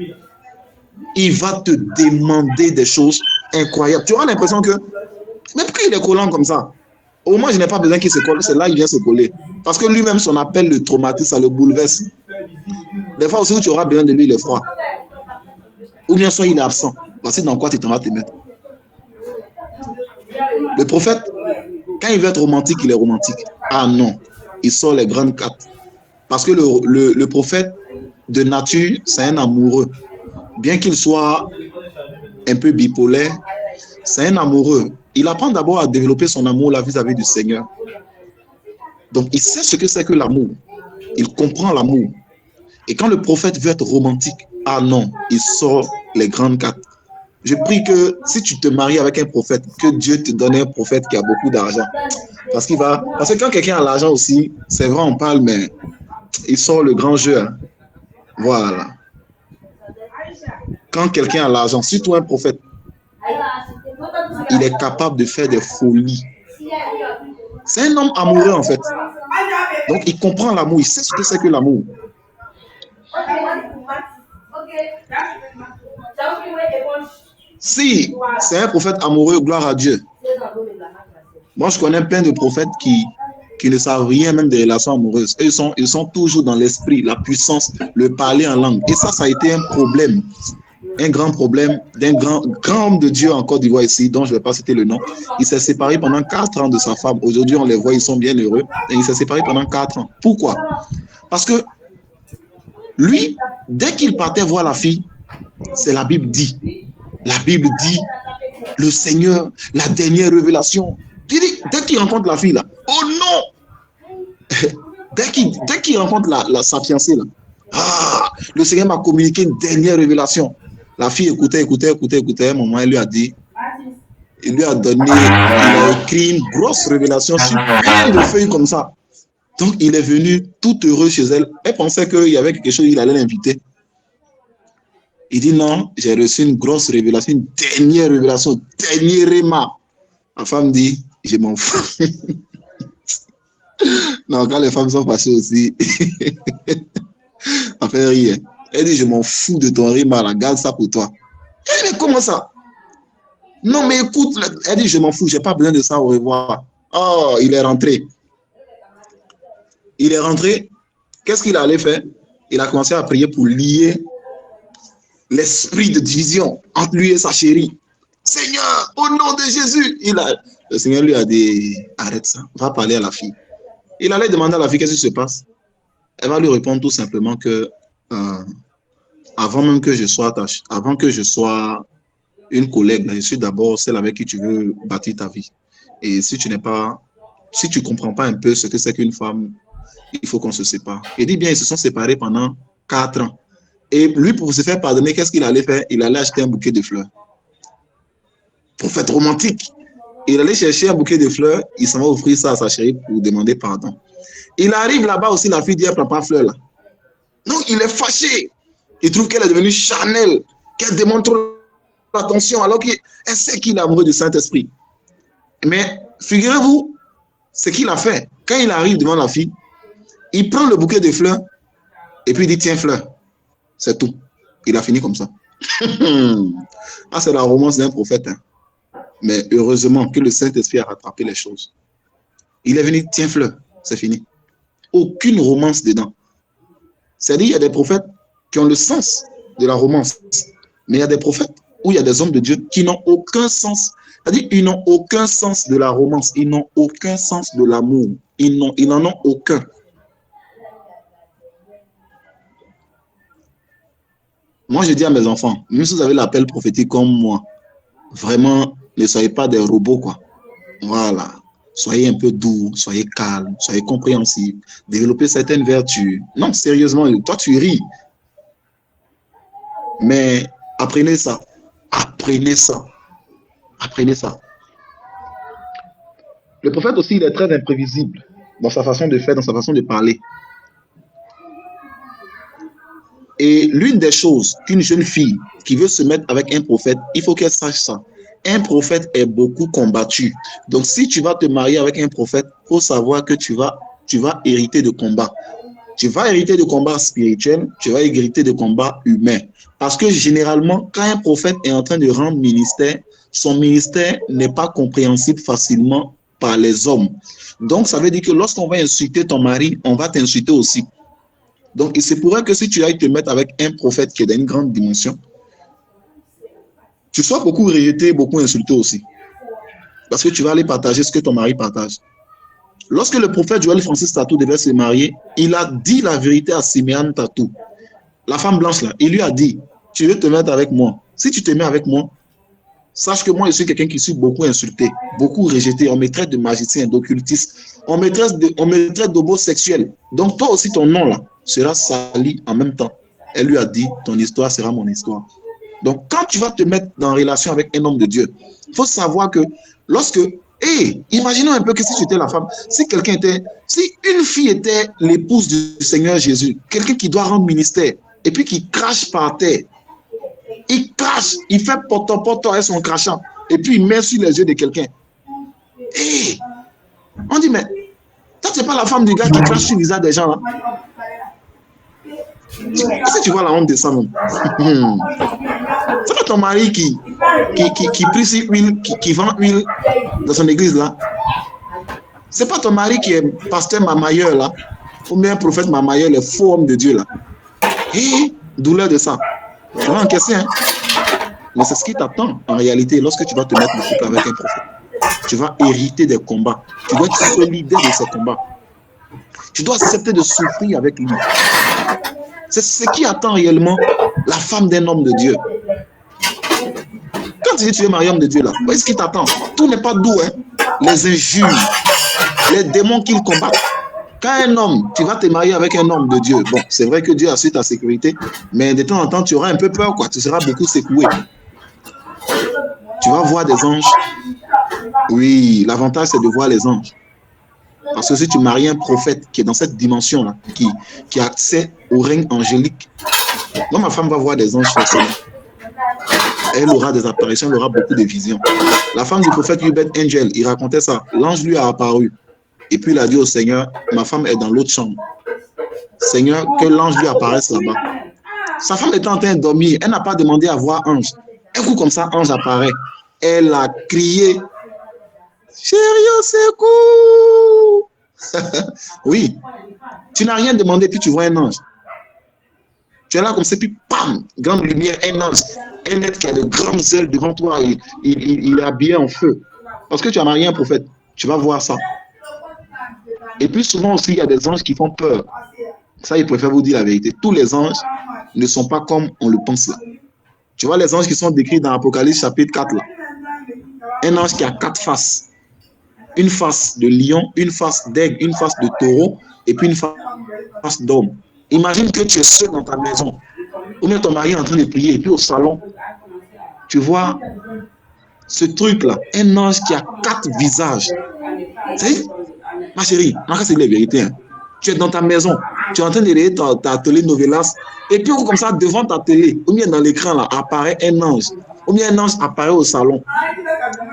il va te demander des choses incroyables. Tu auras l'impression que, même qu'il est collant comme ça, au moins je n'ai pas besoin qu'il se colle, c'est là qu'il vient se coller. Parce que lui-même, son appel, le traumatisme, ça le bouleverse. Des fois aussi où tu auras besoin de lui, il est froid. Ou bien soit il est absent. Voici dans quoi tu t'en vas te mettre. Le prophète, quand il veut être romantique, il est romantique. Ah non, il sort les grandes cartes. Parce que le prophète, de nature, c'est un amoureux. Bien qu'il soit un peu bipolaire, c'est un amoureux. Il apprend d'abord à développer son amour là vis-à-vis du Seigneur. Donc, il sait ce que c'est que l'amour. Il comprend l'amour. Et quand le prophète veut être romantique, ah non, il sort les grandes cartes. Je prie que si tu te maries avec un prophète, que Dieu te donne un prophète qui a beaucoup d'argent. Parce que quand quelqu'un a l'argent aussi, c'est vrai, on parle, mais il sort le grand jeu. Hein. Voilà. Quand quelqu'un a l'argent, surtout un prophète, il est capable de faire des folies. C'est un homme amoureux en fait. Donc il comprend l'amour, il sait ce que c'est que l'amour. Si c'est un prophète amoureux, gloire à Dieu. Moi, je connais plein de prophètes qui ne savent rien même des relations amoureuses. Ils sont toujours dans l'esprit, la puissance, le parler en langue. Et ça a été un problème, un grand problème d'un grand homme de Dieu en Côte d'Ivoire ici, dont je ne vais pas citer le nom. Il s'est séparé pendant 4 ans de sa femme. Aujourd'hui, on les voit, ils sont bien heureux. Et il s'est séparé pendant 4 ans. Pourquoi? Parce que lui, dès qu'il partait voir la fille, c'est la Bible dit. La Bible dit, le Seigneur, la dernière révélation. Il dit, dès qu'il rencontre la fille là, oh non! Dès qu'il rencontre sa fiancée là, ah, le Seigneur m'a communiqué une dernière révélation. La fille écoutait. Un moment, elle lui a dit, il lui a donné, il a écrit une grosse révélation sur plein de feuilles comme ça. Donc, il est venu tout heureux chez elle. Elle pensait qu'il y avait quelque chose, il allait l'inviter. Il dit non, j'ai reçu une grosse révélation, une dernière révélation, dernier réma. La femme dit, je m'en fous. Non, quand les femmes sont passées aussi, elle fait rire. Elle dit, je m'en fous de ton réma, la garde ça pour toi. Elle dit, mais comment ça? Non, mais écoute, elle dit, je m'en fous, je n'ai pas besoin de ça, au revoir. Oh, il est rentré. Il est rentré. Qu'est-ce qu'il allait faire? Il a commencé à prier pour lier l'esprit de division entre lui et sa chérie. Seigneur, au nom de Jésus, le Seigneur lui a dit, arrête ça, va parler à la fille. Il allait demander à la fille qu'est-ce qui se passe. Elle va lui répondre tout simplement que avant que je sois une collègue, je suis d'abord celle avec qui tu veux bâtir ta vie. Et si tu comprends pas un peu ce que c'est qu'une femme, il faut qu'on se sépare. Il dit bien, ils se sont séparés pendant 4 ans. Et lui, pour se faire pardonner, qu'est-ce qu'il allait faire? Il allait acheter un bouquet de fleurs. Prophète romantique. Il allait chercher un bouquet de fleurs, il s'en va offrir ça à sa chérie pour demander pardon. Il arrive là-bas aussi, la fille dit, elle ne prend pas fleur là. Non, il est fâché. Il trouve qu'elle est devenue charnelle, qu'elle démontre l'attention, alors qu'elle sait qu'il est amoureux du Saint-Esprit. Mais figurez-vous, ce qu'il a fait, quand il arrive devant la fille, il prend le bouquet de fleurs et puis il dit, tiens, fleur. C'est tout. Il a fini comme ça. Ah, c'est la romance d'un prophète. Hein. Mais heureusement que le Saint-Esprit a rattrapé les choses. Il est venu, tiens, fleur, c'est fini. Aucune romance dedans. C'est-à-dire, il y a des prophètes qui ont le sens de la romance. Mais il y a des prophètes où il y a des hommes de Dieu qui n'ont aucun sens. C'est-à-dire, ils n'ont aucun sens de la romance. Ils n'ont aucun sens de l'amour. Ils n'en ont aucun. Moi, je dis à mes enfants, même si vous avez l'appel prophétique comme moi, vraiment, ne soyez pas des robots, quoi. Voilà. soyez un peu doux, soyez calme, soyez compréhensif, développez certaines vertus. Non, sérieusement, toi tu ris. Mais apprenez ça. Apprenez ça. Apprenez ça. Le prophète aussi, il est très imprévisible dans sa façon de faire, dans sa façon de parler. Et l'une des choses qu'une jeune fille qui veut se mettre avec un prophète, il faut qu'elle sache ça. Un prophète est beaucoup combattu. Donc, si tu vas te marier avec un prophète, il faut savoir que tu vas hériter de combats. Tu vas hériter de combats spirituels, tu vas hériter de combats humains. Parce que généralement, quand un prophète est en train de rendre ministère, son ministère n'est pas compréhensible facilement par les hommes. Donc, ça veut dire que lorsqu'on va insulter ton mari, on va t'insulter aussi. Donc, il se pourrait que si tu ailles te mettre avec un prophète qui est d'une grande dimension, tu sois beaucoup rejeté, beaucoup insulté aussi. Parce que tu vas aller partager ce que ton mari partage. Lorsque le prophète Joël Francis Tatou devait se marier, il a dit la vérité à Siméane Tatou. La femme blanche là, il lui a dit, tu veux te mettre avec moi. Si tu te mets avec moi, sache que moi je suis quelqu'un qui suis beaucoup insulté, beaucoup rejeté. On me traite de magicien, d'occultiste. On me traite d'homosexuel. Donc toi aussi ton nom là sera sali en même temps. Elle lui a dit, ton histoire sera mon histoire. Donc quand tu vas te mettre en relation avec un homme de Dieu, il faut savoir que lorsque, imaginons un peu que si tu étais la femme, si une fille était l'épouse du Seigneur Jésus, quelqu'un qui doit rendre ministère, et puis qui crache par terre, il crache, il fait poto avec son crachant, et puis il met sur les yeux de quelqu'un. On dit, mais toi, tu n'es pas la femme du gars qui crache sur le visage des gens, là. Est-ce que tu vois la honte de ça, non? C'est pas ton mari qui prie sur huile, qui vend huile dans son église, là. C'est pas ton mari qui est pasteur mamailleur, là, ou bien prophète mamailleur, le faux homme de Dieu, là. Douleur de ça. Tu vas encaisser, hein. Mais c'est ce qui t'attend, en réalité, lorsque tu vas te mettre en couple avec un prophète. Tu vas hériter des combats. Tu dois être solidaire de ces combats. Tu dois accepter de souffrir avec lui. C'est ce qui attend réellement la femme d'un homme de Dieu. Quand tu dis que tu es marié homme de Dieu, là, où est-ce qui t'attend? Tout n'est pas doux, hein. Les injures, les démons qu'il combat. Quand un homme, tu vas te marier avec un homme de Dieu, bon, c'est vrai que Dieu assure ta sécurité, mais de temps en temps, tu auras un peu peur, quoi. Tu seras beaucoup secoué. Tu vas voir des anges. Oui, l'avantage, c'est de voir les anges. Parce que si tu maries un prophète qui est dans cette dimension-là, qui a accès au règne angélique, moi, ma femme va voir des anges forcément. Elle aura des apparitions, elle aura beaucoup de visions. La femme du prophète Hubert Angel, il racontait ça. L'ange lui a apparu. Et puis il a dit au Seigneur, ma femme est dans l'autre chambre. Seigneur, que l'ange lui apparaisse là-bas. Sa femme était en train de dormir. Elle n'a pas demandé à voir ange. Un coup comme ça, ange apparaît. Elle a crié. Chérie, c'est cool. Oui. Tu n'as rien demandé, puis tu vois un ange. Tu es là comme ça, puis pam, grande lumière, un ange. Un être qui a de grandes ailes devant toi. Il est habillé en feu. Parce que tu as marié un prophète. Tu vas voir ça. Et puis souvent aussi, il y a des anges qui font peur. Ça, il préfère vous dire la vérité. Tous les anges ne sont pas comme on le pense là. Tu vois les anges qui sont décrits dans Apocalypse chapitre 4 là. Un ange qui a 4 faces. Une face de lion, une face d'aigle, une face de taureau, et puis une face d'homme. Imagine que tu es seul dans ta maison. Ou bien ton mari est en train de prier, et puis au salon, tu vois ce truc-là, un ange qui a 4 visages. Tu sais, ma chérie, c'est la vérité. Hein. Tu es dans ta maison, tu es en train de lire ta télé Novelas, et puis comme ça, devant ta télé, ou bien dans l'écran, là, apparaît un ange. Ou bien un ange apparaît au salon.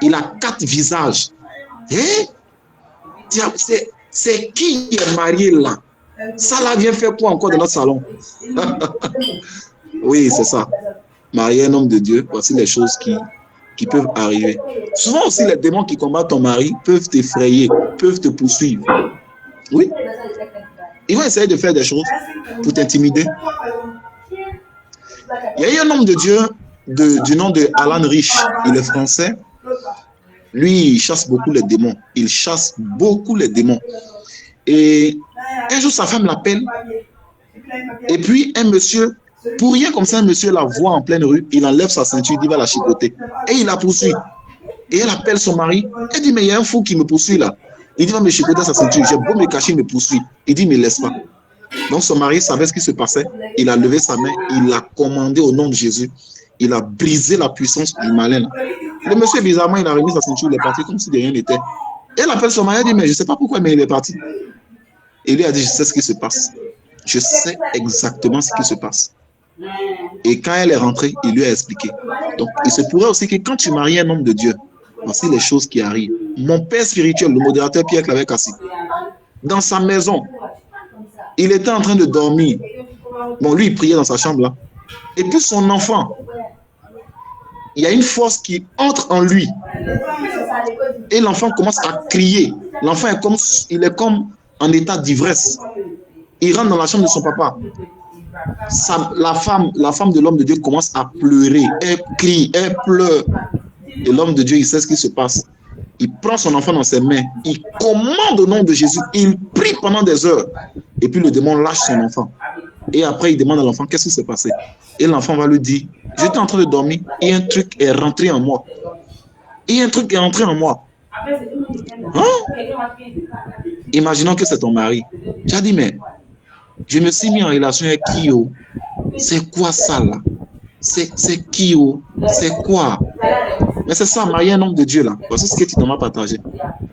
Il a 4 visages. C'est qui est marié là? Ça là vient faire quoi encore dans notre salon? Oui, c'est ça. Marier un homme de Dieu, voici les choses qui peuvent arriver. Souvent aussi, les démons qui combattent ton mari peuvent t'effrayer, peuvent te poursuivre. Oui. Ils vont essayer de faire des choses pour t'intimider. Il y a eu un homme de Dieu du nom de Alan Rich. Il est français. Lui, il chasse beaucoup les démons. Il chasse beaucoup les démons. Et un jour, sa femme l'appelle. Et puis, un monsieur, pour rien comme ça, un monsieur la voit en pleine rue. Il enlève sa ceinture, il va la chicoter. Et il la poursuit. Et elle appelle son mari. Elle dit, mais il y a un fou qui me poursuit là. Il dit, va me chicoter sa ceinture. J'ai beau me cacher, il me poursuit. Il dit, mais laisse pas. Donc son mari savait ce qui se passait. Il a levé sa main, il a commandé au nom de Jésus. Il a brisé la puissance du malin. Le monsieur, bizarrement, il a remis sa ceinture, il est parti comme si de rien n'était. Elle appelle son mari, elle dit, mais je ne sais pas pourquoi, mais il est parti. Et lui a dit, je sais ce qui se passe. Je sais exactement ce qui se passe. Et quand elle est rentrée, il lui a expliqué. Donc, il se pourrait aussi que quand tu maries un homme de Dieu, voici les choses qui arrivent. Mon père spirituel, le modérateur Pierre Claver Kassi, dans sa maison, il était en train de dormir. Bon, lui, il priait dans sa chambre là. Et puis son enfant, il y a une force qui entre en lui. Et l'enfant commence à crier. L'enfant il est comme en état d'ivresse. Il rentre dans la chambre de son papa. La femme de l'homme de Dieu commence à pleurer. Elle crie, elle pleure. Et l'homme de Dieu, il sait ce qui se passe. Il prend son enfant dans ses mains. Il commande au nom de Jésus. Il prie pendant des heures. Et puis le démon lâche son enfant. Et après, il demande à l'enfant, qu'est-ce qui s'est passé? Et l'enfant va lui dire, j'étais en train de dormir et un truc est rentré en moi. Hein? Imaginons que c'est ton mari. Tu as dit, mais je me suis mis en relation avec Kyo. C'est quoi ça là? C'est Kyo. C'est quoi? Mais c'est ça, marier un homme de Dieu là. Voici ce que tu vas partager.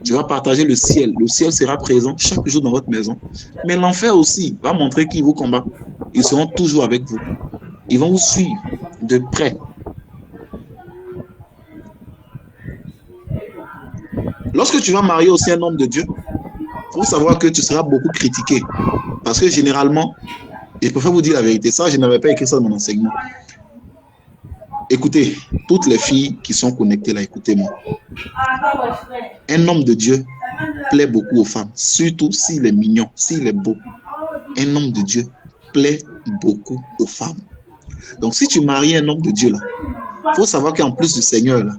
Tu vas partager le ciel. Le ciel sera présent chaque jour dans votre maison. Mais l'enfer aussi va montrer qui vous combat. Ils seront toujours avec vous. Ils vont vous suivre de près. Lorsque tu vas marier aussi un homme de Dieu, il faut savoir que tu seras beaucoup critiqué. Parce que généralement, je préfère vous dire la vérité, ça, je n'avais pas écrit ça dans mon enseignement. Écoutez, toutes les filles qui sont connectées là, écoutez-moi. Un homme de Dieu plaît beaucoup aux femmes, surtout s'il est mignon, s'il est beau. Un homme de Dieu plaît beaucoup aux femmes. Donc, si tu maries un homme de Dieu là, il faut savoir qu'en plus du Seigneur là,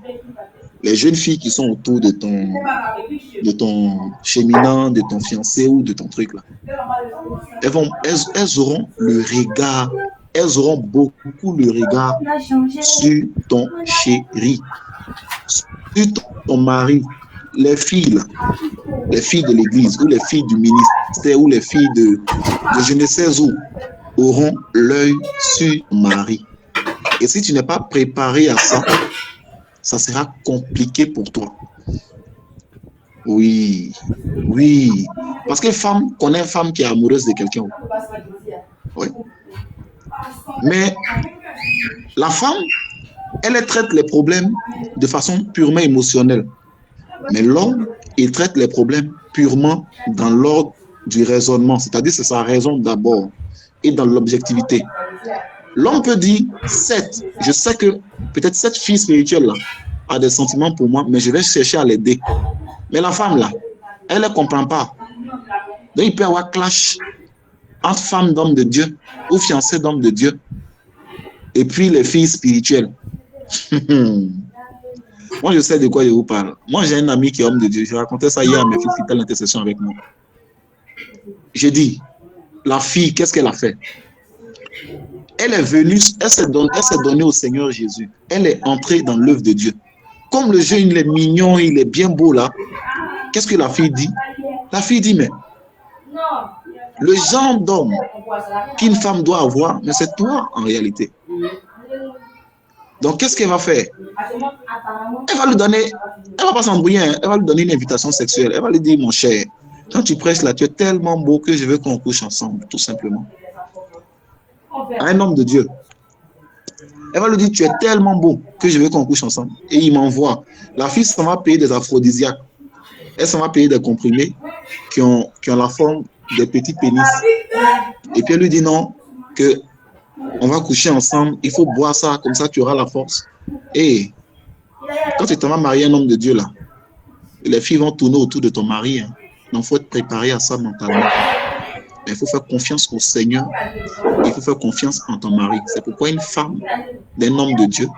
les jeunes filles qui sont autour de ton cheminant, de ton fiancé ou de ton truc là, elles auront le regard, elles auront beaucoup le regard sur ton chéri, sur ton mari. Les filles là, les filles de l'église ou les filles du ministère ou les filles de je ne sais où auront l'œil sur ton mari. Et si tu n'es pas préparé à ça, ça sera compliqué pour toi. Oui. Parce qu'une femme connaît une femme qui est amoureuse de quelqu'un. Oui. Mais la femme, elle traite les problèmes de façon purement émotionnelle. Mais l'homme, il traite les problèmes purement dans l'ordre du raisonnement. C'est-à-dire c'est sa raison d'abord et dans l'objectivité. L'homme peut dire, je sais que peut-être cette fille spirituelle là a des sentiments pour moi, mais je vais chercher à l'aider. Mais la femme là, elle ne comprend pas. Donc il peut y avoir clash entre femmes d'hommes de Dieu ou fiancées d'hommes de Dieu et puis les filles spirituelles. Moi, je sais de quoi je vous parle. Moi, j'ai un ami qui est homme de Dieu. Je racontais ça hier à mes filles qui étaient à l'intercession avec moi. J'ai dit, la fille, qu'est-ce qu'elle a fait? Elle est venue, elle s'est donnée au Seigneur Jésus. Elle est entrée dans l'œuvre de Dieu. Comme le jeune, il est mignon, il est bien beau là. Qu'est-ce que la fille dit? La fille dit, mais le genre d'homme qu'une femme doit avoir, mais c'est toi en réalité. Donc, qu'est-ce qu'elle va faire? Elle va lui donner, elle va pas s'embrouiller, elle va lui donner une invitation sexuelle. Elle va lui dire, mon cher, quand tu prêches là, tu es tellement beau que je veux qu'on couche ensemble, tout simplement. À un homme de Dieu. Elle va lui dire, tu es tellement beau que je veux qu'on couche ensemble. Et il m'envoie. La fille s'en va payer des aphrodisiaques. Elle s'en va payer des comprimés qui ont la forme des petits pénis. Et puis elle lui dit non, que on va coucher ensemble, il faut boire ça, comme ça tu auras la force. Et quand tu t'en vas marier un homme de Dieu là, les filles vont tourner autour de ton mari. Hein. Donc il faut être préparé à ça mentalement. Mais il faut faire confiance au Seigneur. Il faut faire confiance en ton mari. C'est pourquoi une femme d'un homme de Dieu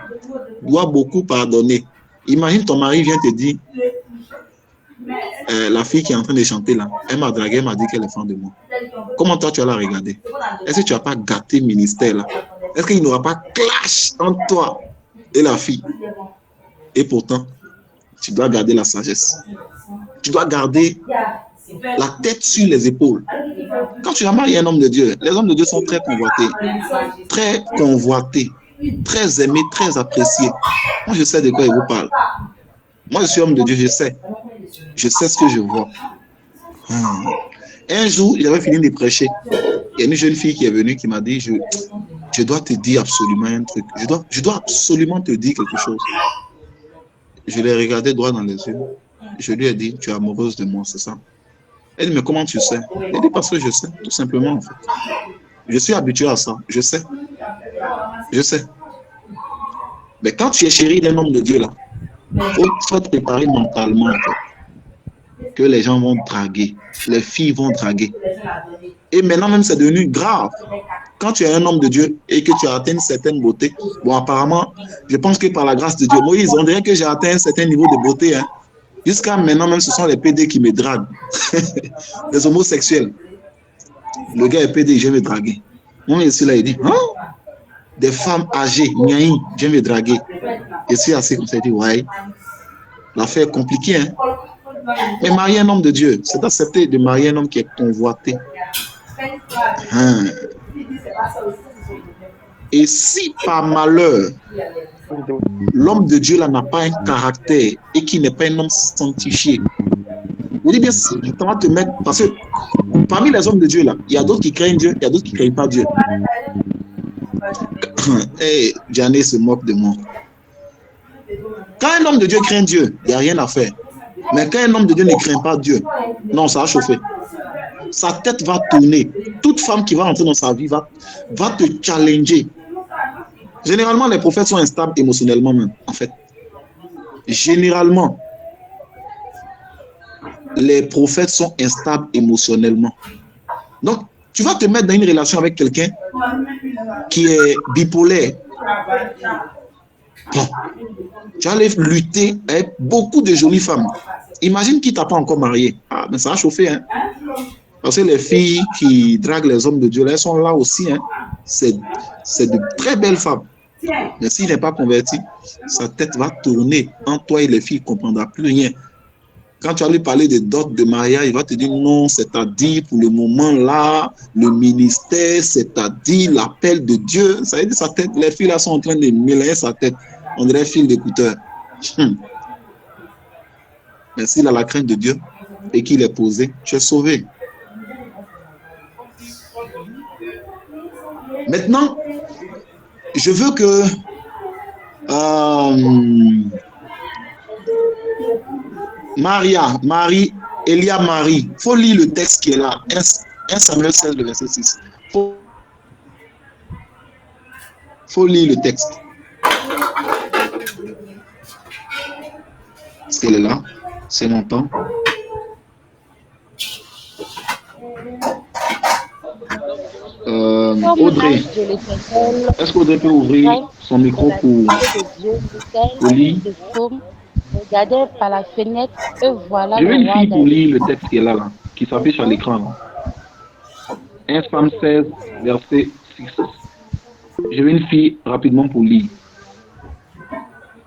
doit beaucoup pardonner. Imagine ton mari vient te dire, la fille qui est en train de chanter là, elle m'a dragué, elle m'a dit qu'elle est fan de moi. Comment toi tu vas la regarder? Est-ce que tu n'as pas gâté le ministère là? Est-ce qu'il n'y aura pas clash entre toi et la fille? Et pourtant, tu dois garder la sagesse. Tu dois garder la tête sur les épaules. Quand tu as marié un homme de Dieu, les hommes de Dieu sont très convoités, très aimés, très appréciés. Moi, je sais de quoi il vous parle. Moi, je suis homme de Dieu, je sais. Je sais ce que je vois. Un jour, j'avais fini de prêcher. Il y a une jeune fille qui est venue qui m'a dit, je dois te dire absolument un truc. Je dois absolument te dire quelque chose. Je l'ai regardé droit dans les yeux. Je lui ai dit, tu es amoureuse de moi, c'est ça? Elle dit, mais comment tu sais? Elle dit, parce que je sais, tout simplement, en fait. Je suis habitué à ça, je sais. Je sais. Mais quand tu es chéri d'un homme de Dieu, là, il faut te préparer mentalement, en fait, que les gens vont draguer, les filles vont draguer. Et maintenant, même, c'est devenu grave. Quand tu es un homme de Dieu et que tu as atteint une certaine beauté, bon, apparemment, je pense que par la grâce de Dieu, Moïse, on dirait que j'ai atteint un certain niveau de beauté, hein. Jusqu'à maintenant, même, ce sont les PD qui me draguent. Les homosexuels. Le gars est PD, je vais me draguer. Moi, ici, là, il dit, hein? Des femmes âgées, niaï, je vais me draguer. Je suis assez comme ça, il dit, ouais. L'affaire est compliquée, hein? Mais marier un homme de Dieu, c'est d'accepter de marier un homme qui est convoité. Hein? Et si par malheur, l'homme de Dieu là n'a pas un caractère et qui n'est pas un homme sanctifié, vous dites bien, je t'en te mettre, parce que parmi les hommes de Dieu là, il y a d'autres qui craignent Dieu, il y a d'autres qui ne craignent pas Dieu. Et Janet se moque de moi. Quand un homme de Dieu craint Dieu, il n'y a rien à faire. Mais quand un homme de Dieu ne craint pas Dieu, non, ça va chauffer. Sa tête va tourner. Toute femme qui va entrer dans sa vie va te challenger. Généralement, les prophètes sont instables émotionnellement même, en fait. Généralement, les prophètes sont instables émotionnellement. Donc, tu vas te mettre dans une relation avec quelqu'un qui est bipolaire. Bon, tu vas aller lutter avec beaucoup de jolies femmes. Imagine qui t'a pas encore marié. Ah, mais ça va chauffer, hein. Parce que les filles qui draguent les hommes de Dieu, elles sont là aussi, hein. C'est de très belles femmes. Mais s'il n'est pas converti, sa tête va tourner. Entre toi et les filles, il ne comprendra plus rien. Quand tu vas lui parler de dot de mariage, il va te dire non, c'est-à-dire pour le moment là, le ministère, c'est-à-dire l'appel de Dieu. Ça veut dire sa tête, les filles là sont en train de mélanger sa tête. On dirait fil d'écouteur. Mais s'il a la crainte de Dieu et qu'il est posé, tu es sauvé. Maintenant, je veux que Elia Marie, il faut lire le texte qui est là, 1 Samuel 16, le verset 6. Il faut lire le texte. Est-ce qu'elle est là? C'est mon temps. Audrey, est-ce qu'Audrey peut ouvrir son micro pour lire? Regardez par la fenêtre et voilà. Je veux une fille pour lire le texte qui est là, qui s'affiche à l'écran. 1 Samuel 16, verset 6. Je veux une fille rapidement pour lire.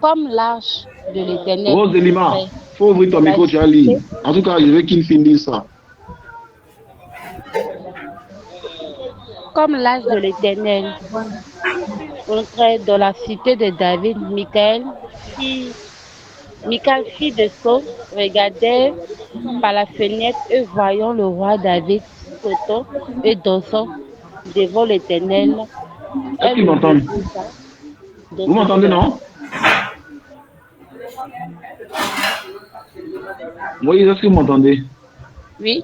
Comme l'arche de l'Éternel. Roselima, il faut ouvrir ton micro, tu vas lire. En tout cas, je veux qu'une fille lise ça. Comme l'arche de l'Éternel entrait dans la cité de David, Michal, fille de Saul, regardait par la fenêtre et voyant le roi David sautant et dansant devant l'Éternel. Est-ce qu'ils m'entendent? Vous m'entendez, non? Moïse, est-ce que vous m'entendez? Oui.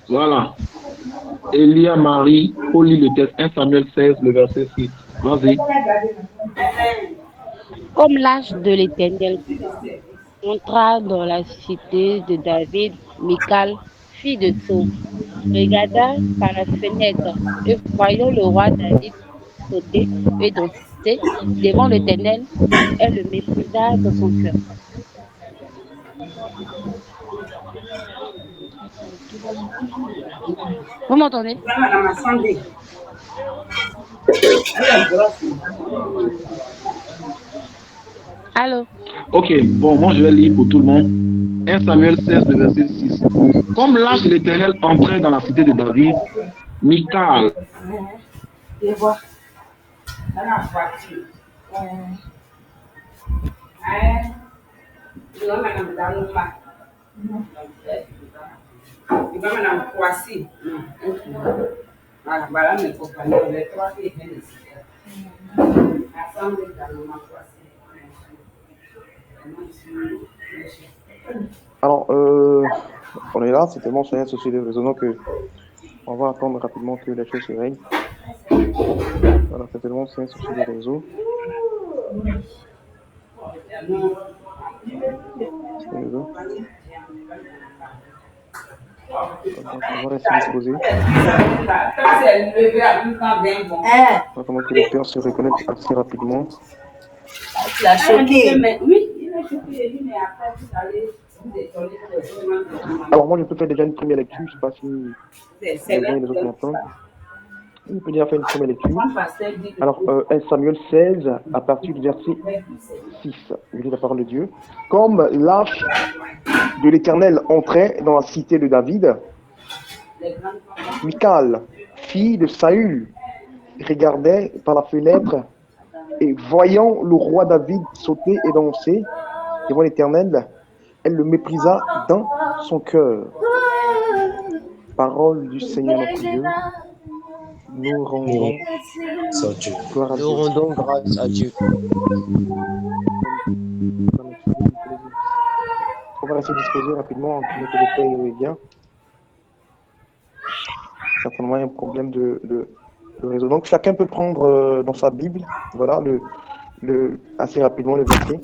Voilà. Elia Marie, faut lire le texte 1 Samuel 16, le verset 6. Vas-y. Comme l'arche de l'Éternel entra dans la cité de David, Michal, fille de Saul, regarda par la fenêtre et voyant le roi David sauter et danser devant l'Éternel, elle le méprisa dans son cœur. Vous m'entendez? Allô? Ok, bon, moi je vais lire pour tout le monde. 1 Samuel 16, le verset 6. Comme l'ange de l'Éternel entrait dans la cité de David, Michal. Alors, on est là, c'est tellement sur un souci de raisonnement que on va attendre rapidement que les choses se règlent. Voilà, c'est tellement sur un souci de réseau. On va rester disposé. Comment que le Père se reconnecte assez rapidement. Il a choqué. Alors moi je peux faire déjà une première lecture, je ne sais pas si les autres m'entendent. On peut déjà faire une première lecture. Alors 1 Samuel 16 à partir du verset 6. Je lis la parole de Dieu. Comme l'arche de l'Éternel entrait dans la cité de David, Michal, fille de Saül, regardait par la fenêtre et voyant le roi David sauter et danser devant l'Éternel, elle le méprisa dans son cœur. Parole du Seigneur notre Dieu. Nous rendons grâce à Dieu. On va rester disposé rapidement que le Père est bien. Certainement un problème de réseau. Donc chacun peut prendre dans sa Bible, voilà, assez rapidement le verset.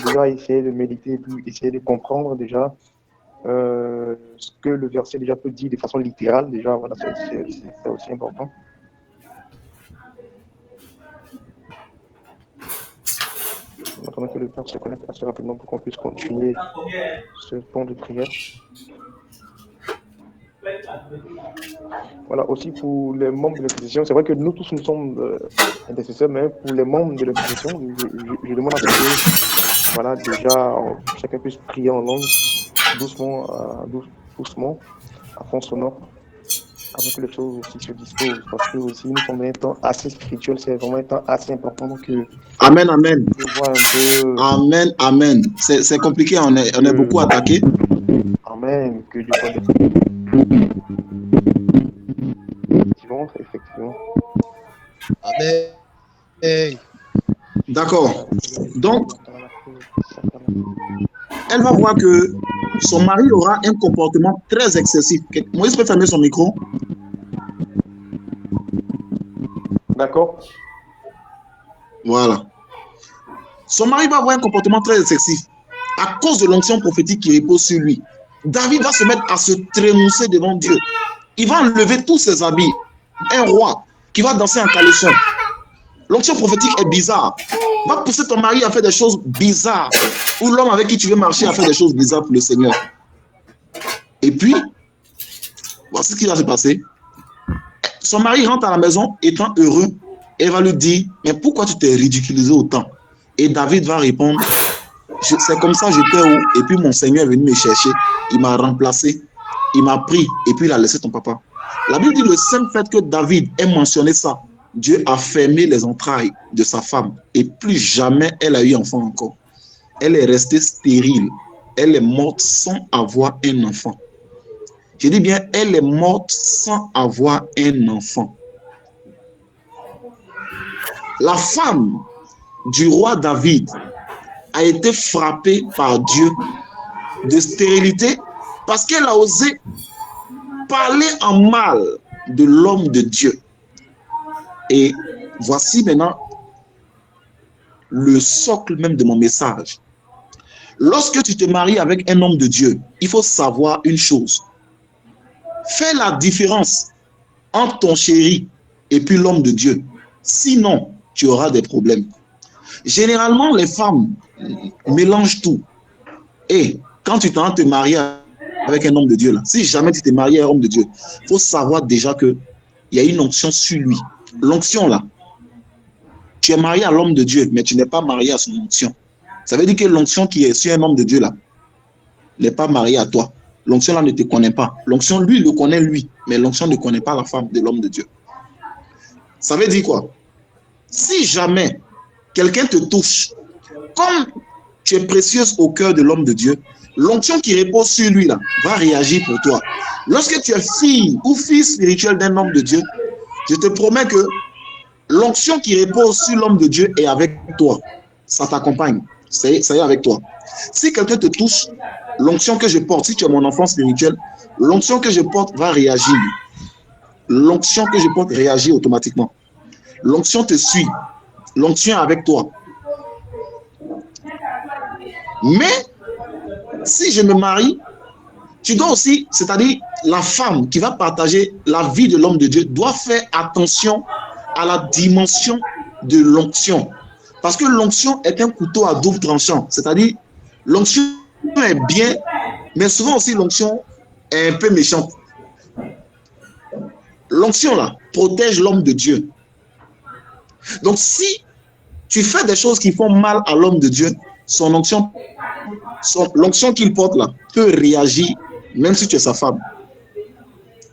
Déjà essayer de méditer, puis essayer de comprendre déjà ce que le verset déjà peut dire de façon littérale. Déjà, voilà, c'est aussi important. On attend que le Père se connecte assez rapidement pour qu'on puisse continuer ce temps de prière. Voilà, aussi pour les membres de l'exposition, c'est vrai que nous tous nous sommes intercesseurs, mais pour les membres de l'exposition, je demande à ce que, voilà, déjà, chacun puisse prier en langue, doucement, à fond sonore, avant que les choses aussi se disposent, parce que aussi nous sommes dans un temps assez spirituel, c'est vraiment un temps assez important, donc Amen, amen. Amen, amen. C'est compliqué, on est beaucoup attaqué. Amen, que Dieu soit effectivement. Amen. Hey. D'accord. Donc, elle va voir que son mari aura un comportement très excessif. Moïse peut fermer son micro. D'accord. Voilà. Son mari va avoir un comportement très excessif à cause de l'onction prophétique qui repose sur lui. David va se mettre à se trémousser devant Dieu. Il va enlever tous ses habits. Un roi qui va danser en caleçon. L'onction prophétique est bizarre. Va pousser ton mari à faire des choses bizarres. Ou l'homme avec qui tu veux marcher à faire des choses bizarres pour le Seigneur. Et puis, voici ce qui va se passer. Son mari rentre à la maison étant heureux et va lui dire, mais pourquoi tu t'es ridiculisé autant? Et David va répondre, c'est comme ça j'étais où? Et puis mon Seigneur est venu me chercher. Il m'a remplacé. Il m'a pris et puis il a laissé ton papa. La Bible dit le simple fait que David ait mentionné ça, Dieu a fermé les entrailles de sa femme et plus jamais elle a eu enfant encore. Elle est restée stérile. Elle est morte sans avoir un enfant. Je dis bien, elle est morte sans avoir un enfant. La femme du roi David a été frappée par Dieu de stérilité parce qu'elle a osé parler en mal de l'homme de Dieu. Et voici maintenant le socle même de mon message. Lorsque tu te maries avec un homme de Dieu, il faut savoir une chose. Fais la différence entre ton chéri et puis l'homme de Dieu. Sinon, tu auras des problèmes. Généralement, les femmes mélangent tout. Et quand tu t'en te marier avec un homme de Dieu, là, si jamais tu t'es marié à un homme de Dieu, il faut savoir déjà qu'il y a une onction sur lui. L'onction là, tu es marié à l'homme de Dieu, mais tu n'es pas marié à son onction. Ça veut dire que l'onction qui est sur un homme de Dieu là, n'est pas marié à toi. L'onction là ne te connaît pas. L'onction, lui, le connaît lui, mais l'onction ne connaît pas la femme de l'homme de Dieu. Ça veut dire quoi? Si jamais quelqu'un te touche, comme tu es précieuse au cœur de l'homme de Dieu, l'onction qui repose sur lui là va réagir pour toi. Lorsque tu es fille ou fils spirituel d'un homme de Dieu, je te promets que l'onction qui repose sur l'homme de Dieu est avec toi. Ça t'accompagne. Ça y est avec toi. Si quelqu'un te touche, l'onction que je porte, si tu es mon enfant spirituel, l'onction que je porte va réagir. L'onction que je porte réagit automatiquement. L'onction te suit. L'onction est avec toi. Mais, si je me marie, tu dois aussi, c'est-à-dire la femme qui va partager la vie de l'homme de Dieu, doit faire attention à la dimension de l'onction. Parce que l'onction est un couteau à double tranchant. C'est-à-dire, l'onction est bien, mais souvent aussi l'onction est un peu méchante. L'onction là protège l'homme de Dieu. Donc si tu fais des choses qui font mal à l'homme de Dieu, l'onction qu'il porte là peut réagir même si tu es sa femme.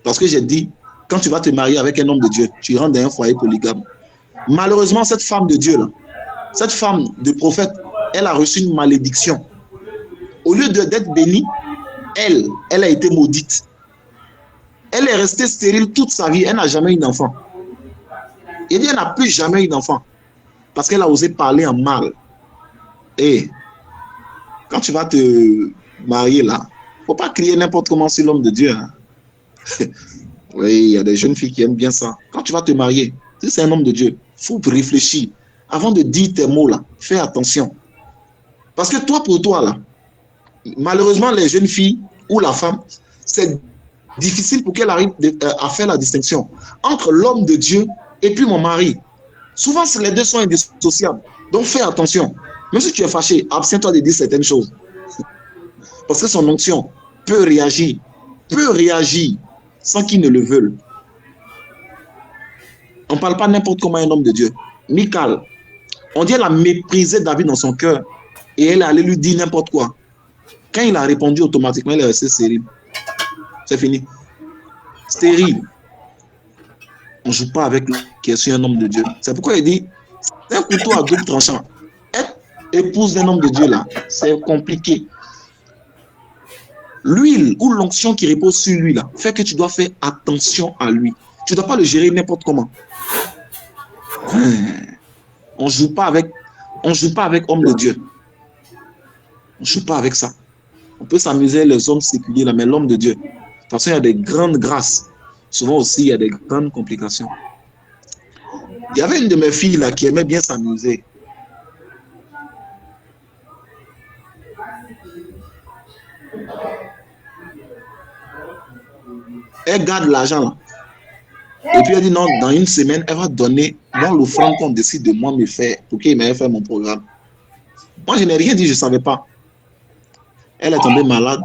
Parce que j'ai dit, quand tu vas te marier avec un homme de Dieu, tu rentres dans un foyer polygame. Malheureusement, cette femme de Dieu là, cette femme de prophète, elle a reçu une malédiction. Au lieu d'être bénie, elle a été maudite. Elle est restée stérile toute sa vie. Elle n'a jamais eu d'enfant. Et elle n'a plus jamais eu d'enfant. Parce qu'elle a osé parler en mal. Et quand tu vas te marier là, il ne faut pas crier n'importe comment sur l'homme de Dieu. Hein. Oui, il y a des jeunes filles qui aiment bien ça. Quand tu vas te marier, si c'est un homme de Dieu, il faut réfléchir. Avant de dire tes mots là, fais attention. Parce que toi, pour toi là, malheureusement, les jeunes filles ou la femme, c'est difficile pour qu'elle arrive à faire la distinction entre l'homme de Dieu et puis mon mari. Souvent, les deux sont indissociables. Donc, fais attention. Même si tu es fâché, abstiens-toi de dire certaines choses. Parce que son onction peut réagir sans qu'il ne le veuille. On ne parle pas n'importe comment un homme de Dieu. Michal, on dit qu'elle a méprisé David dans son cœur et elle est allée lui dire n'importe quoi. Quand il a répondu automatiquement, elle est restée stérile. C'est fini. Stérile. On ne joue pas avec qui est sur un homme de Dieu. C'est pourquoi il dit, c'est un couteau à double tranchant. Être épouse d'un homme de Dieu là, c'est compliqué. L'huile ou l'onction qui repose sur lui là, fait que tu dois faire attention à lui. Tu ne dois pas le gérer n'importe comment. On ne joue pas avec homme de Dieu. On ne joue pas avec ça. On peut s'amuser les hommes séculiers là, mais l'homme de Dieu. De toute façon, il y a des grandes grâces. Souvent aussi, il y a des grandes complications. Il y avait une de mes filles là qui aimait bien s'amuser. Elle garde l'argent là. Et puis elle dit non, dans une semaine, elle va donner dans l'offrande qu'on décide de moi me faire pour qu'il m'ait fait mon programme. Moi, je n'ai rien dit, je ne savais pas. Elle est tombée malade.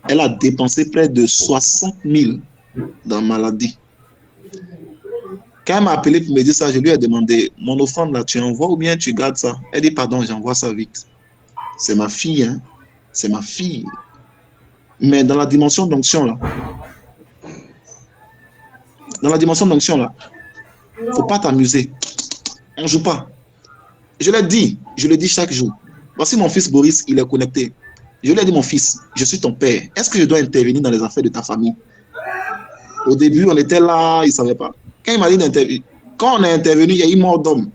Elle a dépensé près de 60 000 dans la maladie. Quand elle m'a appelé pour me dire ça, je lui ai demandé, mon offrande là, tu envoies ou bien tu gardes ça? Elle dit, pardon, j'envoie ça vite. C'est ma fille, hein. C'est ma fille. Mais dans la dimension d'onction là, il ne faut pas t'amuser. On ne joue pas. Je le dis chaque jour. Voici mon fils Boris, il est connecté. Je lui ai dit, mon fils, je suis ton père. Est-ce que je dois intervenir dans les affaires de ta famille? Au début, on était là, il ne savait pas. Quand il m'a dit d'intervenir, quand on est intervenu, il y a eu mort d'homme.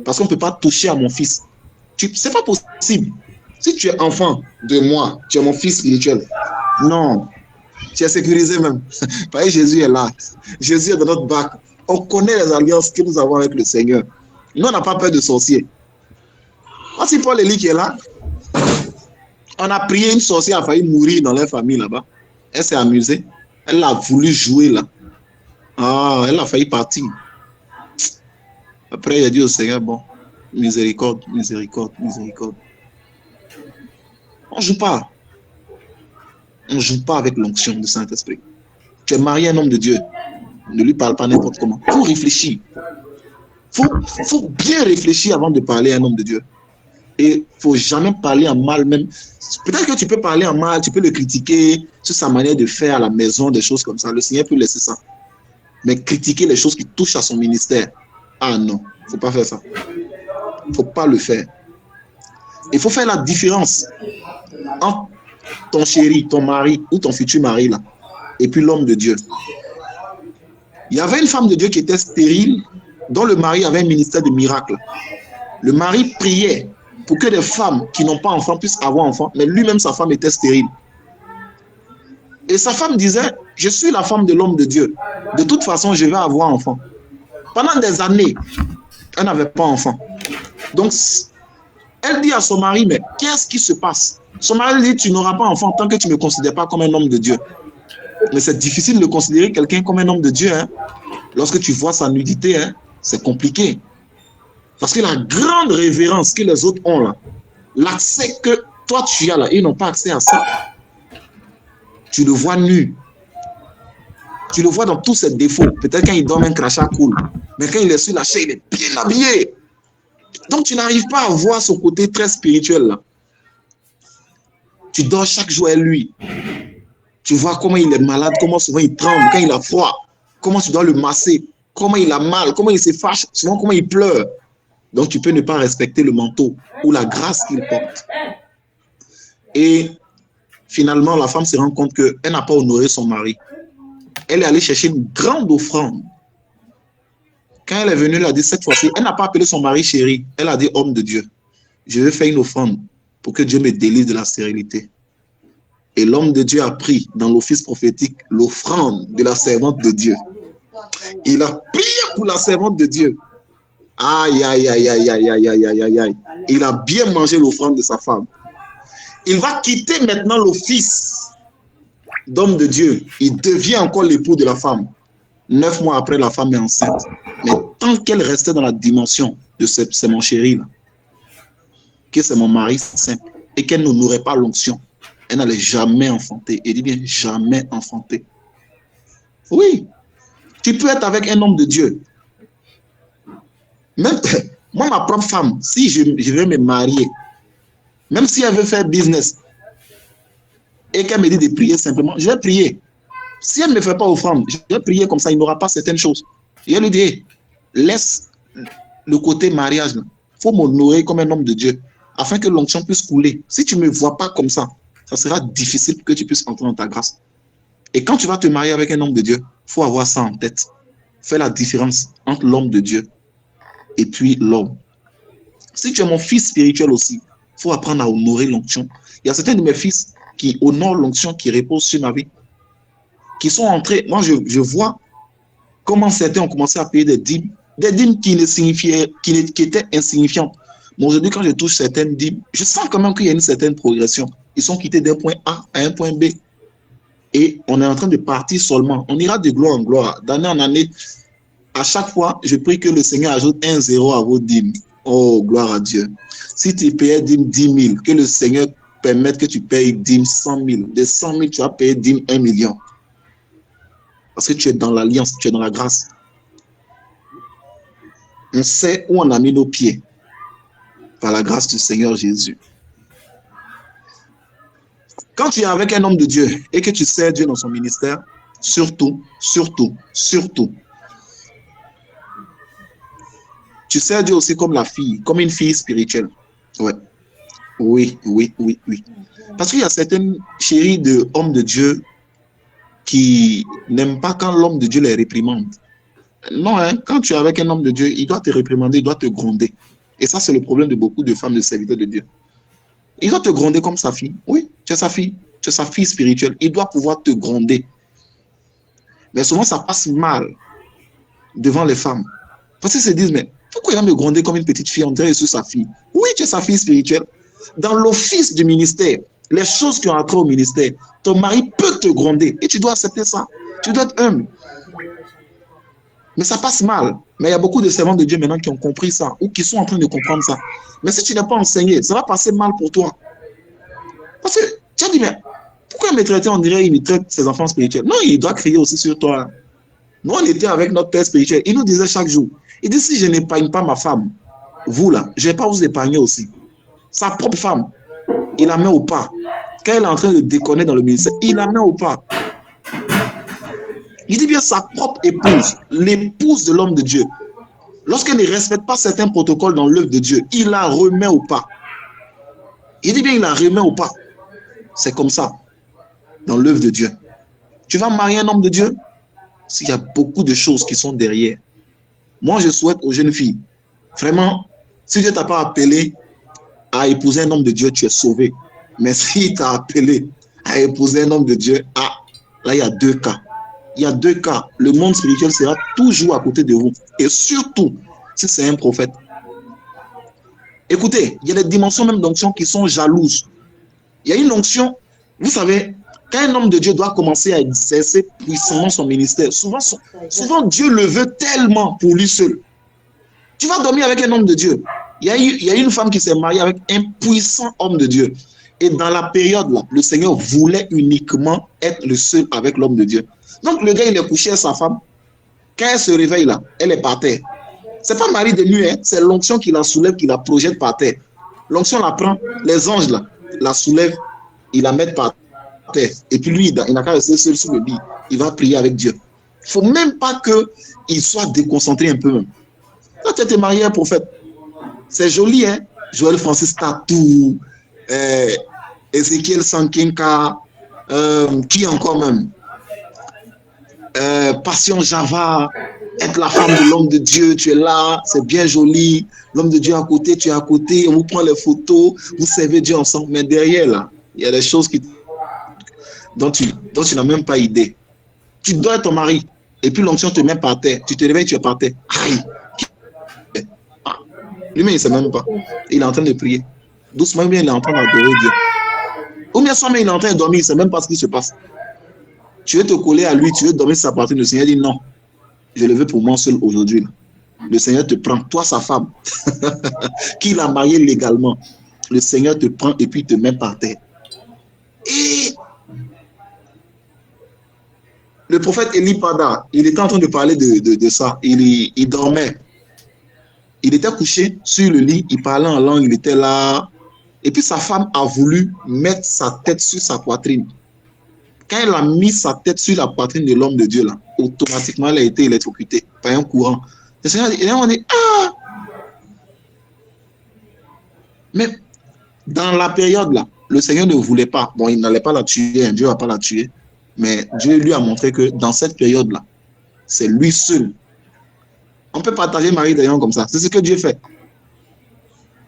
Parce qu'on ne peut pas toucher à mon fils. Ce n'est pas possible. Si tu es enfant de moi, tu es mon fils spirituel. Non. Tu es sécurisé même. Parce que Jésus est là. Jésus est dans notre bac. On connaît les alliances que nous avons avec le Seigneur. Nous, on n'a pas peur de sorciers. Voici Paul Élie qui est là. On a prié, une sorcière a failli mourir dans leur famille là-bas. Elle s'est amusée. Elle a voulu jouer là. Ah, elle a failli partir. Après, il a dit au Seigneur, bon, Miséricorde, miséricorde, miséricorde. On ne joue pas. On ne joue pas avec l'onction du Saint-Esprit. Tu es marié à un homme de Dieu. Ne lui parle pas n'importe comment. Il faut réfléchir. Il faut bien réfléchir avant de parler à un homme de Dieu. Et il ne faut jamais parler en mal même. Peut-être que tu peux parler en mal, tu peux le critiquer sur sa manière de faire à la maison, des choses comme ça. Le Seigneur peut laisser ça. Mais critiquer les choses qui touchent à son ministère, ah non, il ne faut pas faire ça. Il ne faut pas le faire. Il faut faire la différence entre ton chéri, ton mari ou ton futur mari là, et puis l'homme de Dieu. Il y avait une femme de Dieu qui était stérile, dont le mari avait un ministère de miracles. Le mari priait pour que des femmes qui n'ont pas enfant puissent avoir enfant, mais lui-même, sa femme était stérile. Et sa femme disait, je suis la femme de l'homme de Dieu. De toute façon, je vais avoir enfant. Pendant des années, elle n'avait pas enfant. Donc, elle dit à son mari, mais qu'est-ce qui se passe? Son mari dit, tu n'auras pas enfant tant que tu ne me considères pas comme un homme de Dieu. Mais c'est difficile de considérer quelqu'un comme un homme de Dieu. Hein. Lorsque tu vois sa nudité, hein, c'est compliqué. Parce que la grande révérence que les autres ont là, l'accès que toi tu as là, ils n'ont pas accès à ça. Tu le vois nu. Tu le vois dans tous ses défauts. Peut-être quand il donne un crachat cool. Mais quand il est sur la chaîne, il est bien habillé. Donc tu n'arrives pas à voir son côté très spirituel là. Tu dors chaque jour avec lui. Tu vois comment il est malade, comment souvent il tremble, quand il a froid, comment tu dois le masser, comment il a mal, comment il se fâche, souvent comment il pleure. Donc tu peux ne pas respecter le manteau ou la grâce qu'il porte. Et finalement, la femme se rend compte qu'elle n'a pas honoré son mari. Elle est allée chercher une grande offrande. Quand elle est venue, elle a dit cette fois-ci, elle n'a pas appelé son mari chéri, elle a dit homme de Dieu. Je vais faire une offrande pour que Dieu me délivre de la stérilité. Et l'homme de Dieu a pris dans l'office prophétique l'offrande de la servante de Dieu. Il a prié pour la servante de Dieu. Aïe, aïe, aïe, aïe, aïe, aïe, aïe, aïe, aïe, aïe. Il a bien mangé l'offrande de sa femme. Il va quitter maintenant l'office d'homme de Dieu. Il devient encore l'époux de la femme. 9 mois après, la femme est enceinte. Mais tant qu'elle restait dans la dimension de c'est mon chéri, là, que c'est mon mari simple, et qu'elle n'honorait pas l'onction, elle n'allait jamais enfanter. Et dit bien, jamais enfanter. Oui, tu peux être avec un homme de Dieu. Même moi, ma propre femme, si je vais me marier, même si elle veut faire business, et qu'elle me dit de prier simplement, je vais prier. Si elle ne me fait pas offrande, je vais prier comme ça, il n'aura pas certaines choses. Et elle lui dit, hey, laisse le côté mariage. Il faut m'honorer comme un homme de Dieu, afin que l'onction puisse couler. Si tu ne me vois pas comme ça sera difficile pour que tu puisses entrer dans ta grâce. Et quand tu vas te marier avec un homme de Dieu, il faut avoir ça en tête. Fais la différence entre l'homme de Dieu et puis l'homme. Si tu es mon fils spirituel aussi, il faut apprendre à honorer l'onction. Il y a certains de mes fils qui honorent l'onction qui repose sur ma vie, qui sont entrés. Moi, je vois comment certains ont commencé à payer des dîmes qui étaient insignifiantes. Mais aujourd'hui, quand je touche certaines dîmes, je sens quand même qu'il y a une certaine progression. Ils sont quittés d'un point A à un point B. Et on est en train de partir seulement. On ira de gloire en gloire, d'année en année. À chaque fois, je prie que le Seigneur ajoute 1 0 à vos dîmes. Oh, gloire à Dieu. Si tu payais dîmes 10 000, que le Seigneur permette que tu payes dîmes 100 000. De 100 000, tu vas payer dîmes 1 million. Parce que tu es dans l'alliance, tu es dans la grâce. On sait où on a mis nos pieds. Par la grâce du Seigneur Jésus. Quand tu es avec un homme de Dieu et que tu sers Dieu dans son ministère, surtout, tu sers Dieu aussi comme la fille, comme une fille spirituelle. Ouais. Oui. Parce qu'il y a certaines chéries de hommes de Dieu qui n'aiment pas quand l'homme de Dieu les réprimande. Non, hein, quand tu es avec un homme de Dieu, il doit te réprimander, il doit te gronder. Et ça, c'est le problème de beaucoup de femmes de serviteurs de Dieu. Il doit te gronder comme sa fille. Oui, tu es sa fille spirituelle. Il doit pouvoir te gronder. Mais souvent, ça passe mal devant les femmes. Parce qu'ils se disent, mais pourquoi il va me gronder comme une petite fille? On dirait que je suis sa fille. Oui, tu es sa fille spirituelle. Dans l'office du ministère, les choses qui ont attrait au ministère, ton mari peut te gronder. Et tu dois accepter ça. Tu dois être humble. Mais ça passe mal. Mais il y a beaucoup de servants de Dieu maintenant qui ont compris ça ou qui sont en train de comprendre ça. Mais si tu n'as pas enseigné, ça va passer mal pour toi. Parce que tu as dit, mais pourquoi me traiter, on dirait, il traite ses enfants spirituels? Non, il doit crier aussi sur toi. Nous, on était avec notre père spirituel. Il nous disait chaque jour, il dit, si je n'épargne pas ma femme, vous là, je ne vais pas vous épargner aussi. Sa propre femme, il la met au pas. Quand elle est en train de déconner dans le ministère, il la met au pas. Il dit bien sa propre épouse, l'épouse de l'homme de Dieu. Lorsqu'elle ne respecte pas certains protocoles dans l'œuvre de Dieu, il la remet au pas. Il dit bien, il la remet au pas. C'est comme ça, dans l'œuvre de Dieu. Tu vas marier un homme de Dieu, s'il y a beaucoup de choses qui sont derrière. Moi, je souhaite aux jeunes filles, vraiment, si Dieu ne t'a pas appelé à épouser un homme de Dieu, tu es sauvé. Mais s'il t'a appelé à épouser un homme de Dieu, là, il y a deux cas. Il y a deux cas. Le monde spirituel sera toujours à côté de vous. Et surtout, si c'est un prophète. Écoutez, il y a des dimensions même d'onction qui sont jalouses. Il y a une onction, vous savez, quand un homme de Dieu doit commencer à exercer puissamment son ministère, souvent Dieu le veut tellement pour lui seul. Tu vas dormir avec un homme de Dieu. Il y a une femme qui s'est mariée avec un puissant homme de Dieu. Et dans la période là, le Seigneur voulait uniquement être le seul avec l'homme de Dieu. Donc le gars, il est couché avec sa femme. Quand elle se réveille là, elle est par terre. C'est pas Marie de nuit, hein, c'est l'onction qui la soulève, qui la projette par terre. L'onction la prend, les anges là, la soulèvent, ils la mettent par terre. Et puis lui, il n'a qu'à rester seul sur le lit. Il va prier avec Dieu. Il ne faut même pas qu'il soit déconcentré un peu même. Quand tu étais marié à un prophète, c'est joli, hein? Joël Francis Tatou, Ezekiel Sankinka, qui encore même? Passion Java, être la femme de l'homme de Dieu, tu es là, c'est bien joli. L'homme de Dieu à côté, tu es à côté, on vous prend les photos, vous servez Dieu ensemble. Mais derrière, là, il y a des choses dont tu n'as même pas idée. Tu dois être ton mari, et puis l'onction te met par terre. Tu te réveilles, tu es par terre. Aïe! Lui-même, il ne sait même pas. Il est en train de prier. Doucement, ou bien il est en train d'adorer Dieu. Ou bien soit, mais il est en train de dormir, il ne sait même pas ce qui se passe. Tu veux te coller à lui, tu veux dormir sur sa partie. Le Seigneur dit non, je le veux pour moi seul aujourd'hui. Le Seigneur te prend, toi sa femme, qui l'a marié légalement. Le Seigneur te prend et puis te met par terre. Et le prophète Élie Pada, il était en train de parler de ça. Il dormait. Il était couché sur le lit, il parlait en langue, il était là. Et puis sa femme a voulu mettre sa tête sur sa poitrine. Quand elle a mis sa tête sur la poitrine de l'homme de Dieu, là, automatiquement, elle a été électrocutée par un courant. Le Seigneur dit, et là, on dit, ah! Mais dans la période, là, le Seigneur ne voulait pas. Bon, il n'allait pas la tuer, Dieu ne va pas la tuer. Mais Dieu lui a montré que dans cette période-là, c'est lui seul. On peut partager Marie d'ailleurs comme ça. C'est ce que Dieu fait.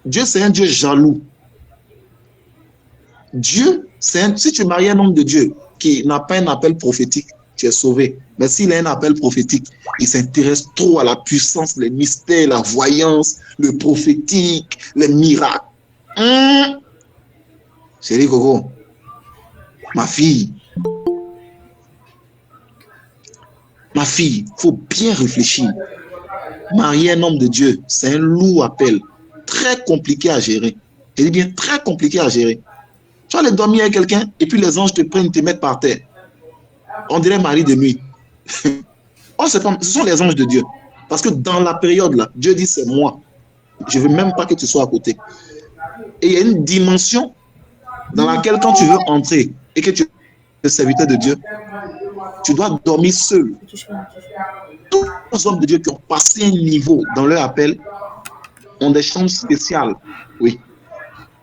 Dieu, c'est un Dieu jaloux. Dieu, si tu maries un homme de Dieu qui n'a pas un appel prophétique, tu es sauvé. Mais s'il a un appel prophétique, il s'intéresse trop à la puissance, les mystères, la voyance, le prophétique, les miracles. Chérie Coco, ma fille, il faut bien réfléchir. Marier un homme de Dieu, c'est un lourd appel, très compliqué à gérer. Je dis bien très compliqué à gérer. Tu vas aller dormir avec quelqu'un et puis les anges te prennent, te mettent par terre. On dirait Marie de nuit. Oh, ce sont les anges de Dieu. Parce que dans la période là, Dieu dit c'est moi. Je ne veux même pas que tu sois à côté. Et il y a une dimension dans laquelle quand tu veux entrer et que tu es serviteur de Dieu, tu dois dormir seul. Tous les hommes de Dieu qui ont passé un niveau dans leur appel ont des chambres spéciales. Oui.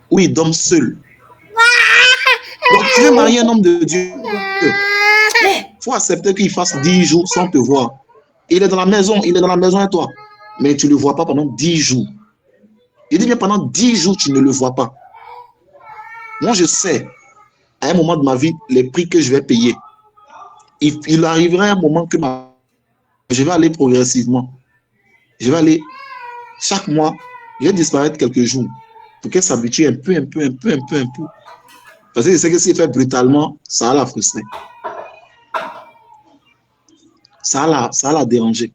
Où ils dorment seuls. Donc, tu veux marier un homme de Dieu, il faut accepter qu'il fasse 10 jours sans te voir. Il est dans la maison avec toi, mais tu ne le vois pas pendant 10 jours. Il dit bien pendant 10 jours, tu ne le vois pas. Moi, je sais, à un moment de ma vie, les prix que je vais payer. Il arrivera un moment que je vais aller progressivement. Je vais aller, chaque mois, je vais disparaître quelques jours pour qu'elle s'habitue un peu. Parce que je sais que s'il fait brutalement, ça va la frustrer. Ça va la déranger.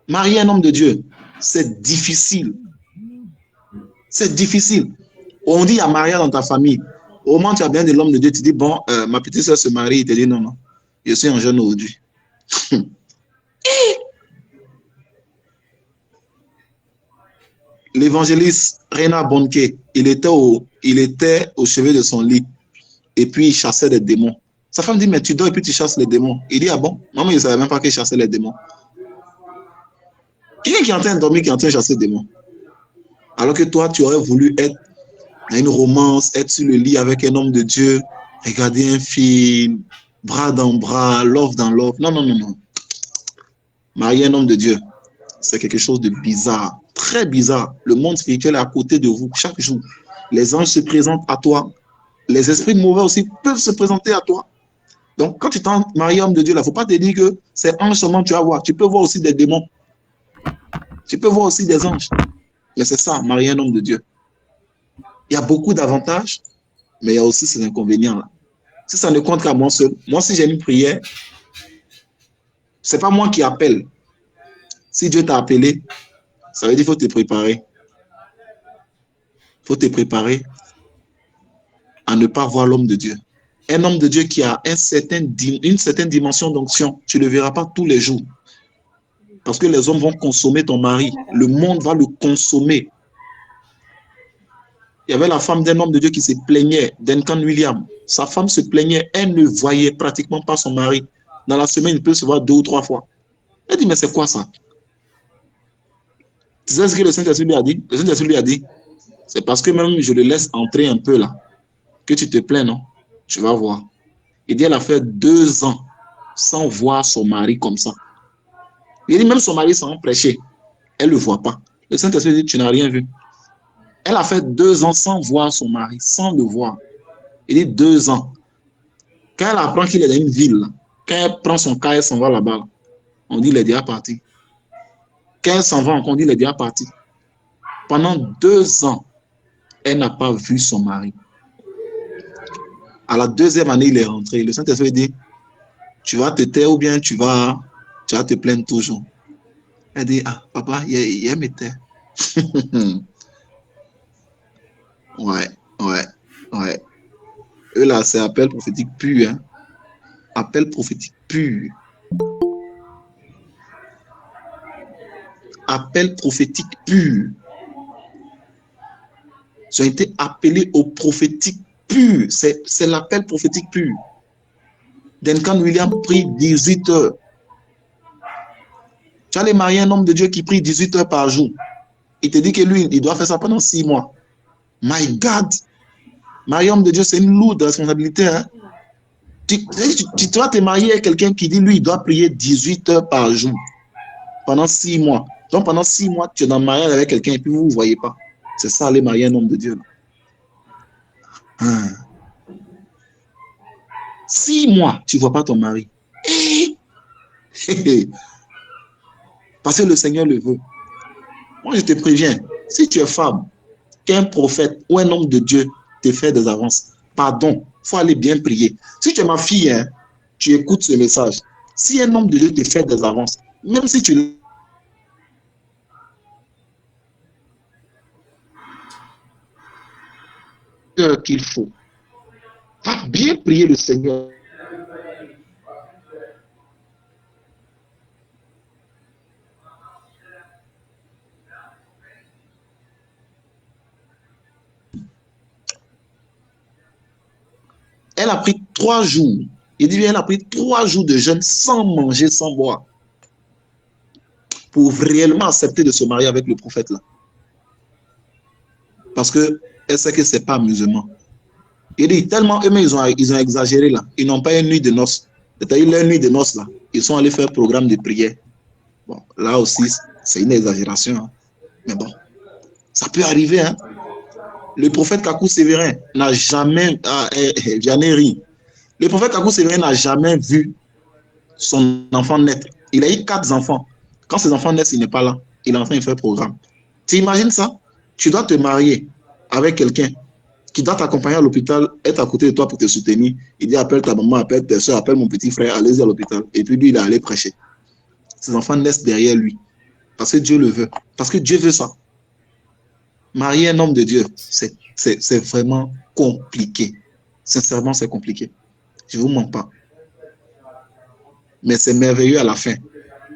Marier un homme de Dieu, c'est difficile. C'est difficile. On dit il y a mariage dans ta famille. Au moment où tu as bien de l'homme de Dieu, tu dis, bon, ma petite soeur se marie, il te dit, non, non, je suis un jeune aujourd'hui. L'évangéliste Reinhard Bonnke, il était au chevet de son lit et puis il chassait des démons. Sa femme dit, mais tu dors et puis tu chasses les démons. Il dit, ah bon? Maman, il ne savait même pas qu'il chassait les démons. Quelqu'un qui est en train de dormir, qui est en train de chasser des démons. Alors que toi, tu aurais voulu être dans une romance, être sur le lit avec un homme de Dieu, regarder un film, bras dans bras, love dans love. Non, non, non, non. Marier un homme de Dieu, c'est quelque chose de bizarre, très bizarre. Le monde spirituel est à côté de vous chaque jour. Les anges se présentent à toi. Les esprits mauvais aussi peuvent se présenter à toi. Donc, quand tu t'en maries homme de Dieu, il ne faut pas te dire que c'est ange seulement tu vas voir. Tu peux voir aussi des démons. Tu peux voir aussi des anges. Mais c'est ça, marier un homme de Dieu. Il y a beaucoup d'avantages, mais il y a aussi ces inconvénients-là. Si ça ne compte qu'à moi seul, moi, si j'ai une prière, ce n'est pas moi qui appelle. Si Dieu t'a appelé, ça veut dire qu'il faut te préparer. Il faut te préparer à ne pas voir l'homme de Dieu. Un homme de Dieu qui a une certaine dimension d'onction, tu ne le verras pas tous les jours. Parce que les hommes vont consommer ton mari. Le monde va le consommer. Il y avait la femme d'un homme de Dieu qui se plaignait, Duncan Williams. Sa femme se plaignait, elle ne voyait pratiquement pas son mari. Dans la semaine, il peut se voir 2 ou 3 fois. Elle dit, mais c'est quoi ça? Tu sais ce que le Saint-Esprit lui a dit? Le Saint-Esprit lui a dit, c'est parce que même je le laisse entrer un peu là, que tu te plains, non? Tu vas voir. Il dit, elle a fait 2 ans sans voir son mari comme ça. Il dit, même son mari sans prêcher, elle ne le voit pas. Le Saint-Esprit dit, tu n'as rien vu. Elle a fait 2 ans sans voir son mari, sans le voir. Il dit 2 ans. Quand elle apprend qu'il est dans une ville, quand elle prend son cas, elle s'en va là-bas. On dit, il est déjà parti. Quand elle s'en va, on dit, il est déjà parti. Pendant 2 ans, elle n'a pas vu son mari. À la 2e année, il est rentré. Le Saint-Esprit dit, tu vas te taire ou bien tu vas te plaindre toujours. Elle dit, ah, papa, il me taire. Ouais. Eux là, c'est appel prophétique pur. Hein? Appel prophétique pur. Appel prophétique pur. Ils ont été appelés au prophétique pur. C'est l'appel prophétique pur. Duncan Williams prie 18 heures. Tu allais marier un homme de Dieu qui prie 18 heures par jour. Il te dit que lui, il doit faire ça pendant 6 mois. My God! Marier homme de Dieu, c'est une lourde responsabilité. Hein? Tu dois te marier avec quelqu'un qui dit, lui, il doit prier 18 heures par jour pendant 6 mois. Donc, pendant 6 mois, tu es dans le mariage avec quelqu'un et puis vous ne voyez pas. C'est ça, aller marier un homme de Dieu. 6 mois, tu ne vois pas ton mari. Parce que le Seigneur le veut. Moi, je te préviens, si tu es femme, qu'un prophète ou un homme de Dieu te fait des avances, pardon, il faut aller bien prier. Si tu es ma fille, hein, tu écoutes ce message. Si un homme de Dieu te fait des avances, même si tu qu'il faut, va bien prier le Seigneur. Elle a pris 3 jours. Il dit bien, elle a pris 3 jours de jeûne sans manger, sans boire. Pour réellement accepter de se marier avec le prophète là. Parce qu'elle sait que ce n'est pas musulman. Il dit tellement eux-mêmes, ils ont exagéré là. Ils n'ont pas une nuit de noces. C'est-à-dire leur nuit de noces là. Ils sont allés faire programme de prière. Bon, là aussi, c'est une exagération. Hein. Mais bon, ça peut arriver. Hein. Le prophète Kakou Sévérin n'a jamais, j'en ai ri. Le prophète Kakou Sévérin n'a jamais vu son enfant naître. Il a eu 4 enfants. Quand ses enfants naissent, il n'est pas là. Il est en train de faire programme. Tu imagines ça? Tu dois te marier avec quelqu'un qui doit t'accompagner à l'hôpital, être à côté de toi pour te soutenir. Il dit, appelle ta maman, appelle tes soeurs, appelle mon petit frère, allez-y à l'hôpital. Et puis lui, il est allé prêcher. Ses enfants naissent derrière lui. Parce que Dieu le veut. Parce que Dieu veut ça. Marier un homme de Dieu, c'est vraiment compliqué. Sincèrement, c'est compliqué. Je ne vous mens pas. Mais c'est merveilleux à la fin.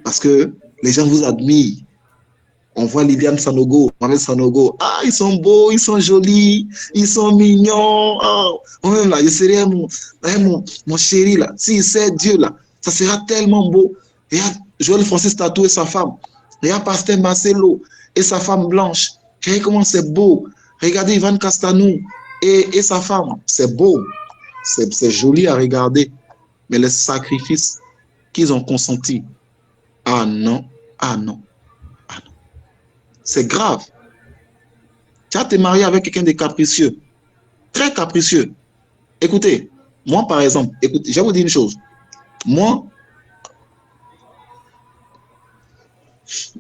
Parce que les gens vous admirent. On voit Liliane Sanogo, Mohamed Sanogo. Ah, ils sont beaux, ils sont jolis, ils sont mignons. Oh, moi-même là, je serais mon chéri là. Si c'est Dieu là, ça sera tellement beau. Regarde Joël Francis Tatou et sa femme. Regarde Pasteur Marcelo et sa femme Blanche. Regardez comment c'est beau. Regardez Ivan Castanou et sa femme. C'est beau. C'est joli à regarder. Mais les sacrifices qu'ils ont consentis. Ah non, ah non. C'est grave. Tu as été marié avec quelqu'un de capricieux, très capricieux. Écoutez, moi par exemple, écoutez, je vais vous dire une chose. Moi,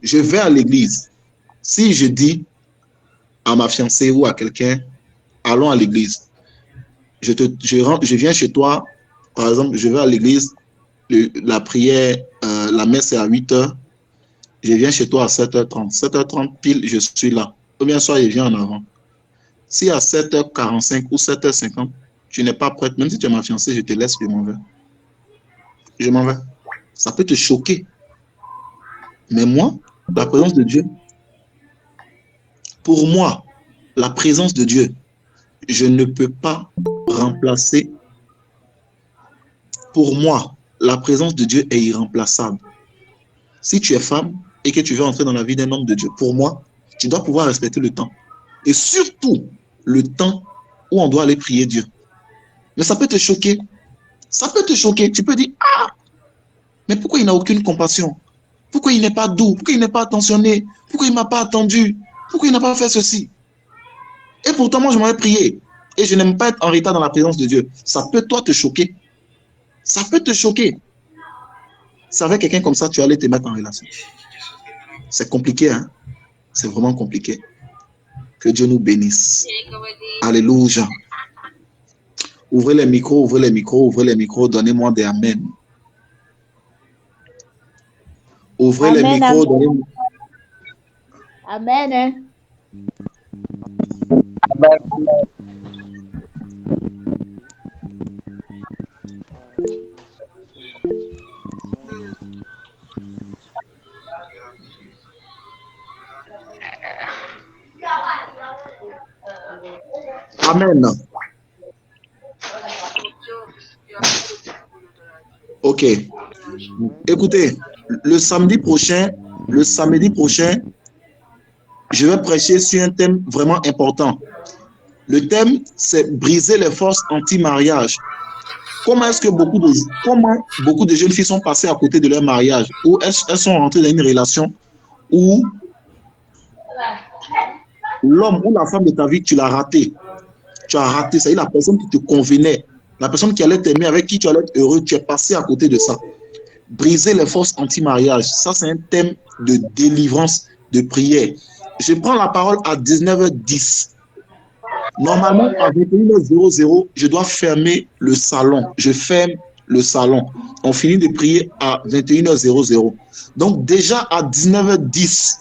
je vais à l'église. Si je dis à ma fiancée ou à quelqu'un, allons à l'église. Je viens chez toi, par exemple, je vais à l'église, la prière, la messe est à 8h. Je viens chez toi à 7h30. 7h30 pile, je suis là. Ou bien soit je viens en avant. Si à 7h45 ou 7h50, tu n'es pas prête, même si tu es ma fiancée, je te laisse, je m'en vais. Je m'en vais. Ça peut te choquer. Mais moi, la présence de Dieu, pour moi, la présence de Dieu, je ne peux pas remplacer. Pour moi, la présence de Dieu est irremplaçable. Si tu es femme et que tu veux entrer dans la vie d'un homme de Dieu, pour moi, tu dois pouvoir respecter le temps. Et surtout, le temps où on doit aller prier Dieu. Mais ça peut te choquer. Ça peut te choquer. Tu peux dire, ah, mais pourquoi il n'a aucune compassion? Pourquoi il n'est pas doux? Pourquoi il n'est pas attentionné? Pourquoi il ne m'a pas attendu? Pourquoi il n'a pas fait ceci? Et pourtant, moi, je m'avais prié. Et je n'aime pas être en retard dans la présence de Dieu. Ça peut, toi, te choquer. Ça peut te choquer. C'est avec quelqu'un comme ça, tu allais te mettre en relation. C'est compliqué, hein? C'est vraiment compliqué. Que Dieu nous bénisse. Alléluia. Ouvrez les micros, ouvrez les micros, ouvrez les micros. Donnez-moi des amen. Ouvrez Amen, les micros, donnez-moi. Amen. Amen. Ok. Écoutez, le samedi prochain, je vais prêcher sur un thème vraiment important. Le thème, c'est briser les forces anti-mariage. Comment est-ce que beaucoup de jeunes filles sont passées à côté de leur mariage, ou elles sont rentrées dans une relation où l'homme ou la femme de ta vie, tu l'as raté. Tu as raté, c'est la personne qui te convenait, la personne qui allait t'aimer, avec qui tu allais être heureux, tu es passé à côté de ça. Briser les forces anti-mariage, ça c'est un thème de délivrance, de prière. Je prends la parole à 19h10. Normalement, à 21h00, je dois fermer le salon. Je ferme le salon. On finit de prier à 21h00. Donc déjà à 19h10,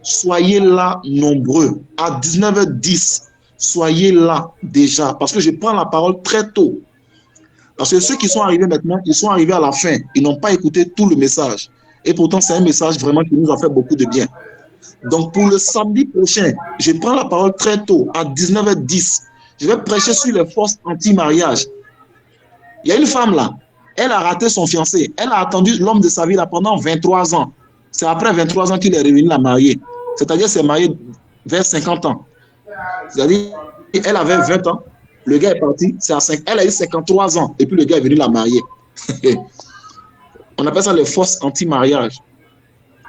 soyez là nombreux. À 19h10, soyez là déjà. Parce que je prends la parole très tôt. Parce que ceux qui sont arrivés maintenant, ils sont arrivés à la fin. Ils n'ont pas écouté tout le message. Et pourtant, c'est un message vraiment qui nous a fait beaucoup de bien. Donc, pour le samedi prochain, je prends la parole très tôt, à 19h10. Je vais prêcher sur les forces anti-mariage. Il y a une femme là, elle a raté son fiancé. Elle a attendu l'homme de sa vie là pendant 23 ans. C'est après 23 ans qu'il est revenu la marier. C'est-à-dire qu'elle s'est mariée vers 50 ans. C'est-à-dire qu'elle avait 20 ans, le gars est parti, elle a eu 53 ans, et puis le gars est venu la marier. On appelle ça les forces anti-mariage.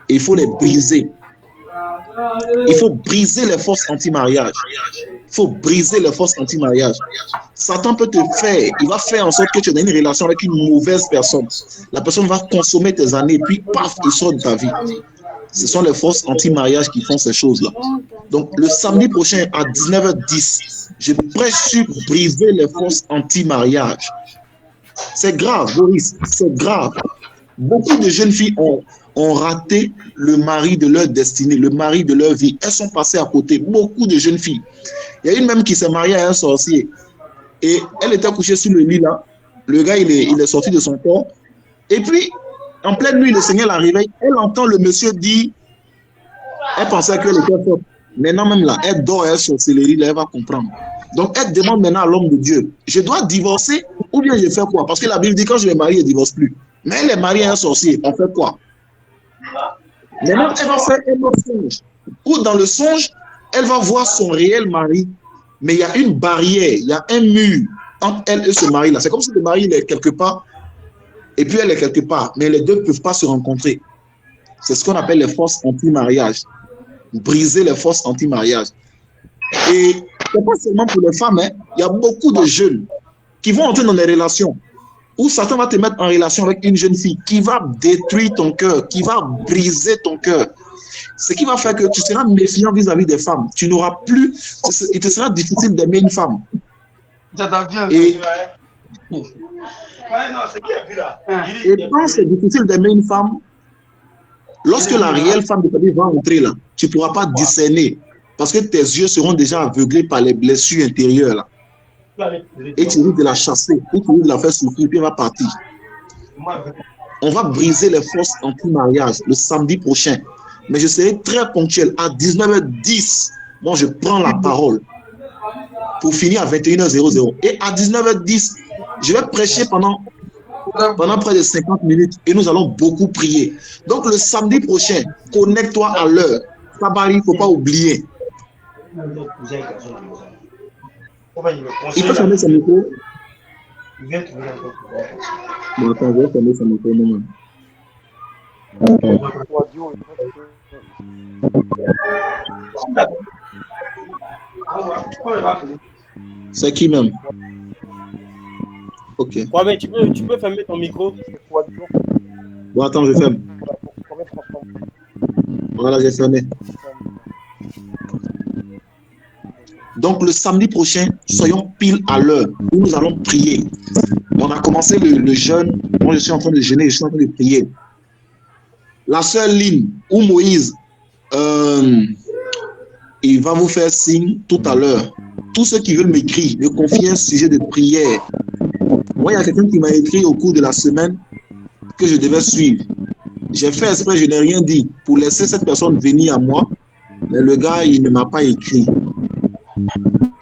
Et il faut les briser. Il faut briser les forces anti-mariage. Il faut briser les forces anti-mariage. Satan peut te faire, il va faire en sorte que tu aies une relation avec une mauvaise personne. La personne va consommer tes années, et puis paf, il sort de ta vie. Ce sont les forces anti-mariage qui font ces choses-là. Donc, le samedi prochain à 19h10, je prêche sur briser les forces anti-mariage. C'est grave, Boris, c'est grave. Beaucoup de jeunes filles ont raté le mari de leur destinée, le mari de leur vie. Elles sont passées à côté. Beaucoup de jeunes filles. Il y a une même qui s'est mariée à un sorcier. Et elle était couchée sur le lit là. Le gars, il est sorti de son corps. Et puis, en pleine nuit, le Seigneur la réveille. Elle entend le monsieur dire, elle pensait qu'elle était forte. Maintenant même là, elle dort, elle sorcellerie, là, elle va comprendre. Donc, elle demande maintenant à l'homme de Dieu, je dois divorcer ou bien je fais quoi? Parce que la Bible dit, quand je vais marier, je ne divorce plus. Mais elle est mariée à un sorcier, on fait quoi? Maintenant, elle va faire un autre songe. Ou dans le songe, elle va voir son réel mari, mais il y a une barrière, il y a un mur entre elle et ce mari-là. C'est comme si le mari il est quelque part, et puis elle est quelque part, mais les deux ne peuvent pas se rencontrer. C'est ce qu'on appelle les forces anti-mariage. Briser les forces anti-mariage. Et ce n'est pas seulement pour les femmes, hein. Il y a beaucoup de jeunes qui vont entrer dans des relations où Satan va te mettre en relation avec une jeune fille qui va détruire ton cœur, qui va briser ton cœur. Ce qui va faire que tu seras méfiant vis-à-vis des femmes. Tu n'auras plus, il te sera difficile d'aimer une femme. Et quand c'est difficile d'aimer une femme, lorsque la réelle femme de ta vie va entrer là, tu ne pourras pas discerner parce que tes yeux seront déjà aveuglés par les blessures intérieures là. Et tu risques de la chasser, ou tu risques de la faire souffrir, puis elle va partir. On va briser les forces anti-mariage le samedi prochain. Mais je serai très ponctuel. À 19h10, moi je prends la parole pour finir à 21h00. Et à 19h10, je vais prêcher pendant près de 50 minutes et nous allons beaucoup prier. Donc le samedi prochain, connecte-toi à l'heure. Tabari, il ne faut pas oublier. Il peut fermer son micro. Bon, attends, je vais fermer son micro. Non. C'est qui même? Ok. Ouais, mais tu peux fermer ton micro. Bon, attends, je ferme. Voilà, j'ai fermé. Donc, le samedi prochain, soyons pile à l'heure où nous allons prier. On a commencé le jeûne. Moi, je suis en train de jeûner, je suis en train de prier. La sœur Lynn ou Moïse, il va vous faire signe tout à l'heure. Tous ceux qui veulent m'écrire, me confier un sujet de prière. Moi, il y a quelqu'un qui m'a écrit au cours de la semaine que je devais suivre. J'ai fait exprès, je n'ai rien dit pour laisser cette personne venir à moi. Mais le gars, il ne m'a pas écrit.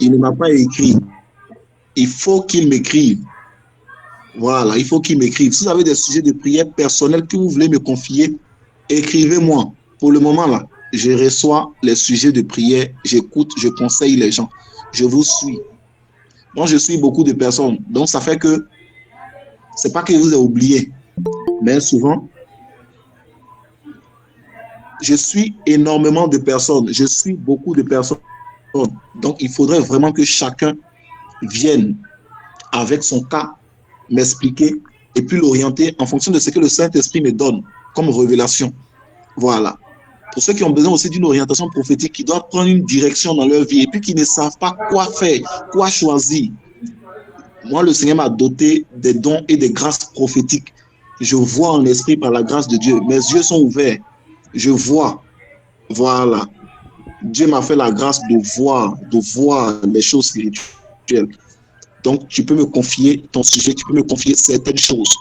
Il ne m'a pas écrit. Il faut qu'il m'écrive. Voilà, il faut qu'il m'écrive. Si vous avez des sujets de prière personnels que vous voulez me confier, écrivez-moi. Pour le moment, là, je reçois les sujets de prière, j'écoute, je conseille les gens. Je vous suis. Moi, je suis beaucoup de personnes. Donc, ça fait que c'est pas que je vous ai oublié, mais souvent, je suis énormément de personnes. Je suis beaucoup de personnes. Donc, il faudrait vraiment que chacun vienne avec son cas, m'expliquer et puis l'orienter en fonction de ce que le Saint-Esprit me donne comme révélation. Voilà. Pour ceux qui ont besoin aussi d'une orientation prophétique, qui doivent prendre une direction dans leur vie et puis qui ne savent pas quoi faire, quoi choisir. Moi, le Seigneur m'a doté des dons et des grâces prophétiques. Je vois en esprit par la grâce de Dieu. Mes yeux sont ouverts. Je vois. Voilà. Dieu m'a fait la grâce de voir les choses spirituelles. Donc, tu peux me confier ton sujet, tu peux me confier certaines choses.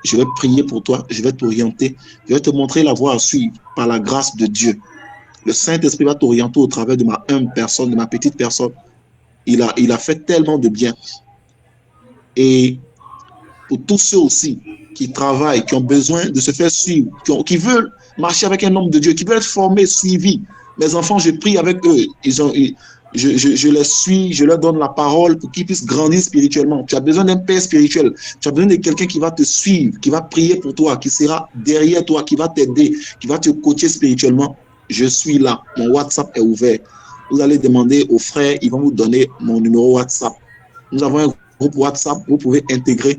Je vais prier pour toi, je vais t'orienter, je vais te montrer la voie à suivre par la grâce de Dieu. Le Saint-Esprit va t'orienter au travers de ma humble personne, de ma petite personne. Il a fait tellement de bien. Et pour tous ceux aussi qui travaillent, qui ont besoin de se faire suivre, qui veulent marcher avec un homme de Dieu, qui veulent être formés, suivis. Mes enfants, je prie avec eux. Je les suis, je leur donne la parole pour qu'ils puissent grandir spirituellement. Tu as besoin d'un père spirituel. Tu as besoin de quelqu'un qui va te suivre, qui va prier pour toi, qui sera derrière toi, qui va t'aider, qui va te coacher spirituellement. Je suis là. Mon WhatsApp est ouvert. Vous allez demander aux frères, ils vont vous donner mon numéro WhatsApp. Nous avons un groupe WhatsApp, vous pouvez intégrer.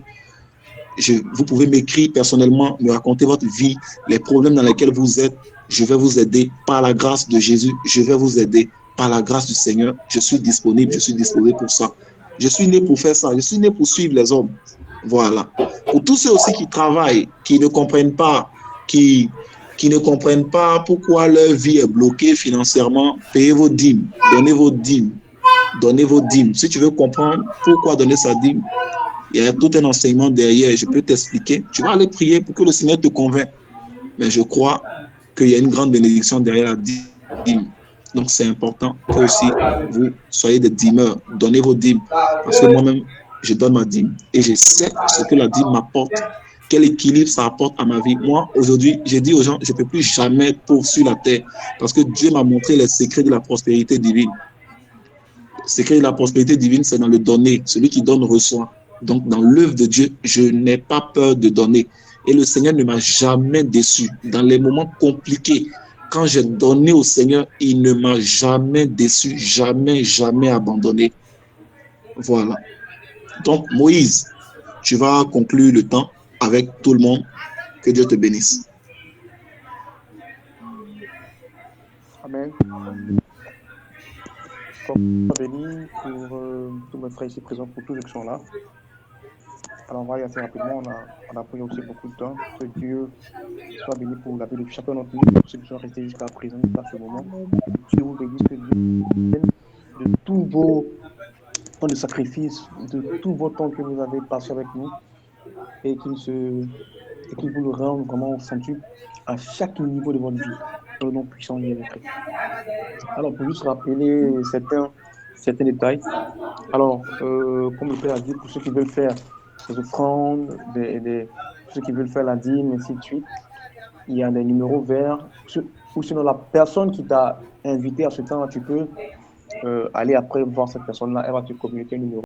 Vous pouvez m'écrire personnellement, me raconter votre vie, les problèmes dans lesquels vous êtes. Je vais vous aider par la grâce de Jésus. Je vais vous aider par la grâce du Seigneur. Je suis disponible, je suis disposé pour ça. Je suis né pour faire ça. Je suis né pour suivre les hommes. Voilà. Pour tous ceux aussi qui travaillent, qui ne comprennent pas, qui ne comprennent pas pourquoi leur vie est bloquée financièrement, payez vos dîmes, donnez vos dîmes, donnez vos dîmes. Si tu veux comprendre pourquoi donner sa dîme, il y a tout un enseignement derrière, je peux t'expliquer. Tu vas aller prier pour que le Seigneur te convainc. Mais je crois qu'il y a une grande bénédiction derrière la dîme. Donc c'est important que aussi vous soyez des dîmeurs, donnez vos dîmes. Parce que moi-même, je donne ma dîme et je sais ce que la dîme m'apporte, quel équilibre ça apporte à ma vie. Moi, aujourd'hui, j'ai dit aux gens, je ne peux plus jamais être pauvre sur la terre parce que Dieu m'a montré les secrets de la prospérité divine. Le secret de la prospérité divine, c'est dans le donner. Celui qui donne reçoit. Donc, dans l'œuvre de Dieu, je n'ai pas peur de donner. Et le Seigneur ne m'a jamais déçu. Dans les moments compliqués, quand j'ai donné au Seigneur, il ne m'a jamais déçu, jamais, jamais abandonné. Voilà. Donc, Moïse, tu vas conclure le temps avec tout le monde. Que Dieu te bénisse. Amen. Comme béni pour tous mes frères ici présents, pour tous ceux qui sont là. Alors, on va y assez rapidement. On a pris aussi beaucoup de temps. Que Dieu soit béni pour la vie de chacun d'entre nous, pour ceux qui sont restés jusqu'à présent, jusqu'à ce moment. Dieu vous bénisse, que Dieu vous bénisse de tous vos temps de sacrifice, de tout votre temps que vous avez passé avec nous, et qu'il vous le rende vraiment au centuple à chaque niveau de votre vie, dans le nom puissant de Jésus-Christ. Alors, pour juste rappeler certains détails, alors, comme le Père a dit, pour ceux qui veulent faire des offrandes, pour ceux qui veulent faire la dîme, ainsi de suite, il y a des numéros verts, ou sinon la personne qui t'a invité à ce temps-là, tu peux aller après voir cette personne-là, elle va te communiquer un numéro.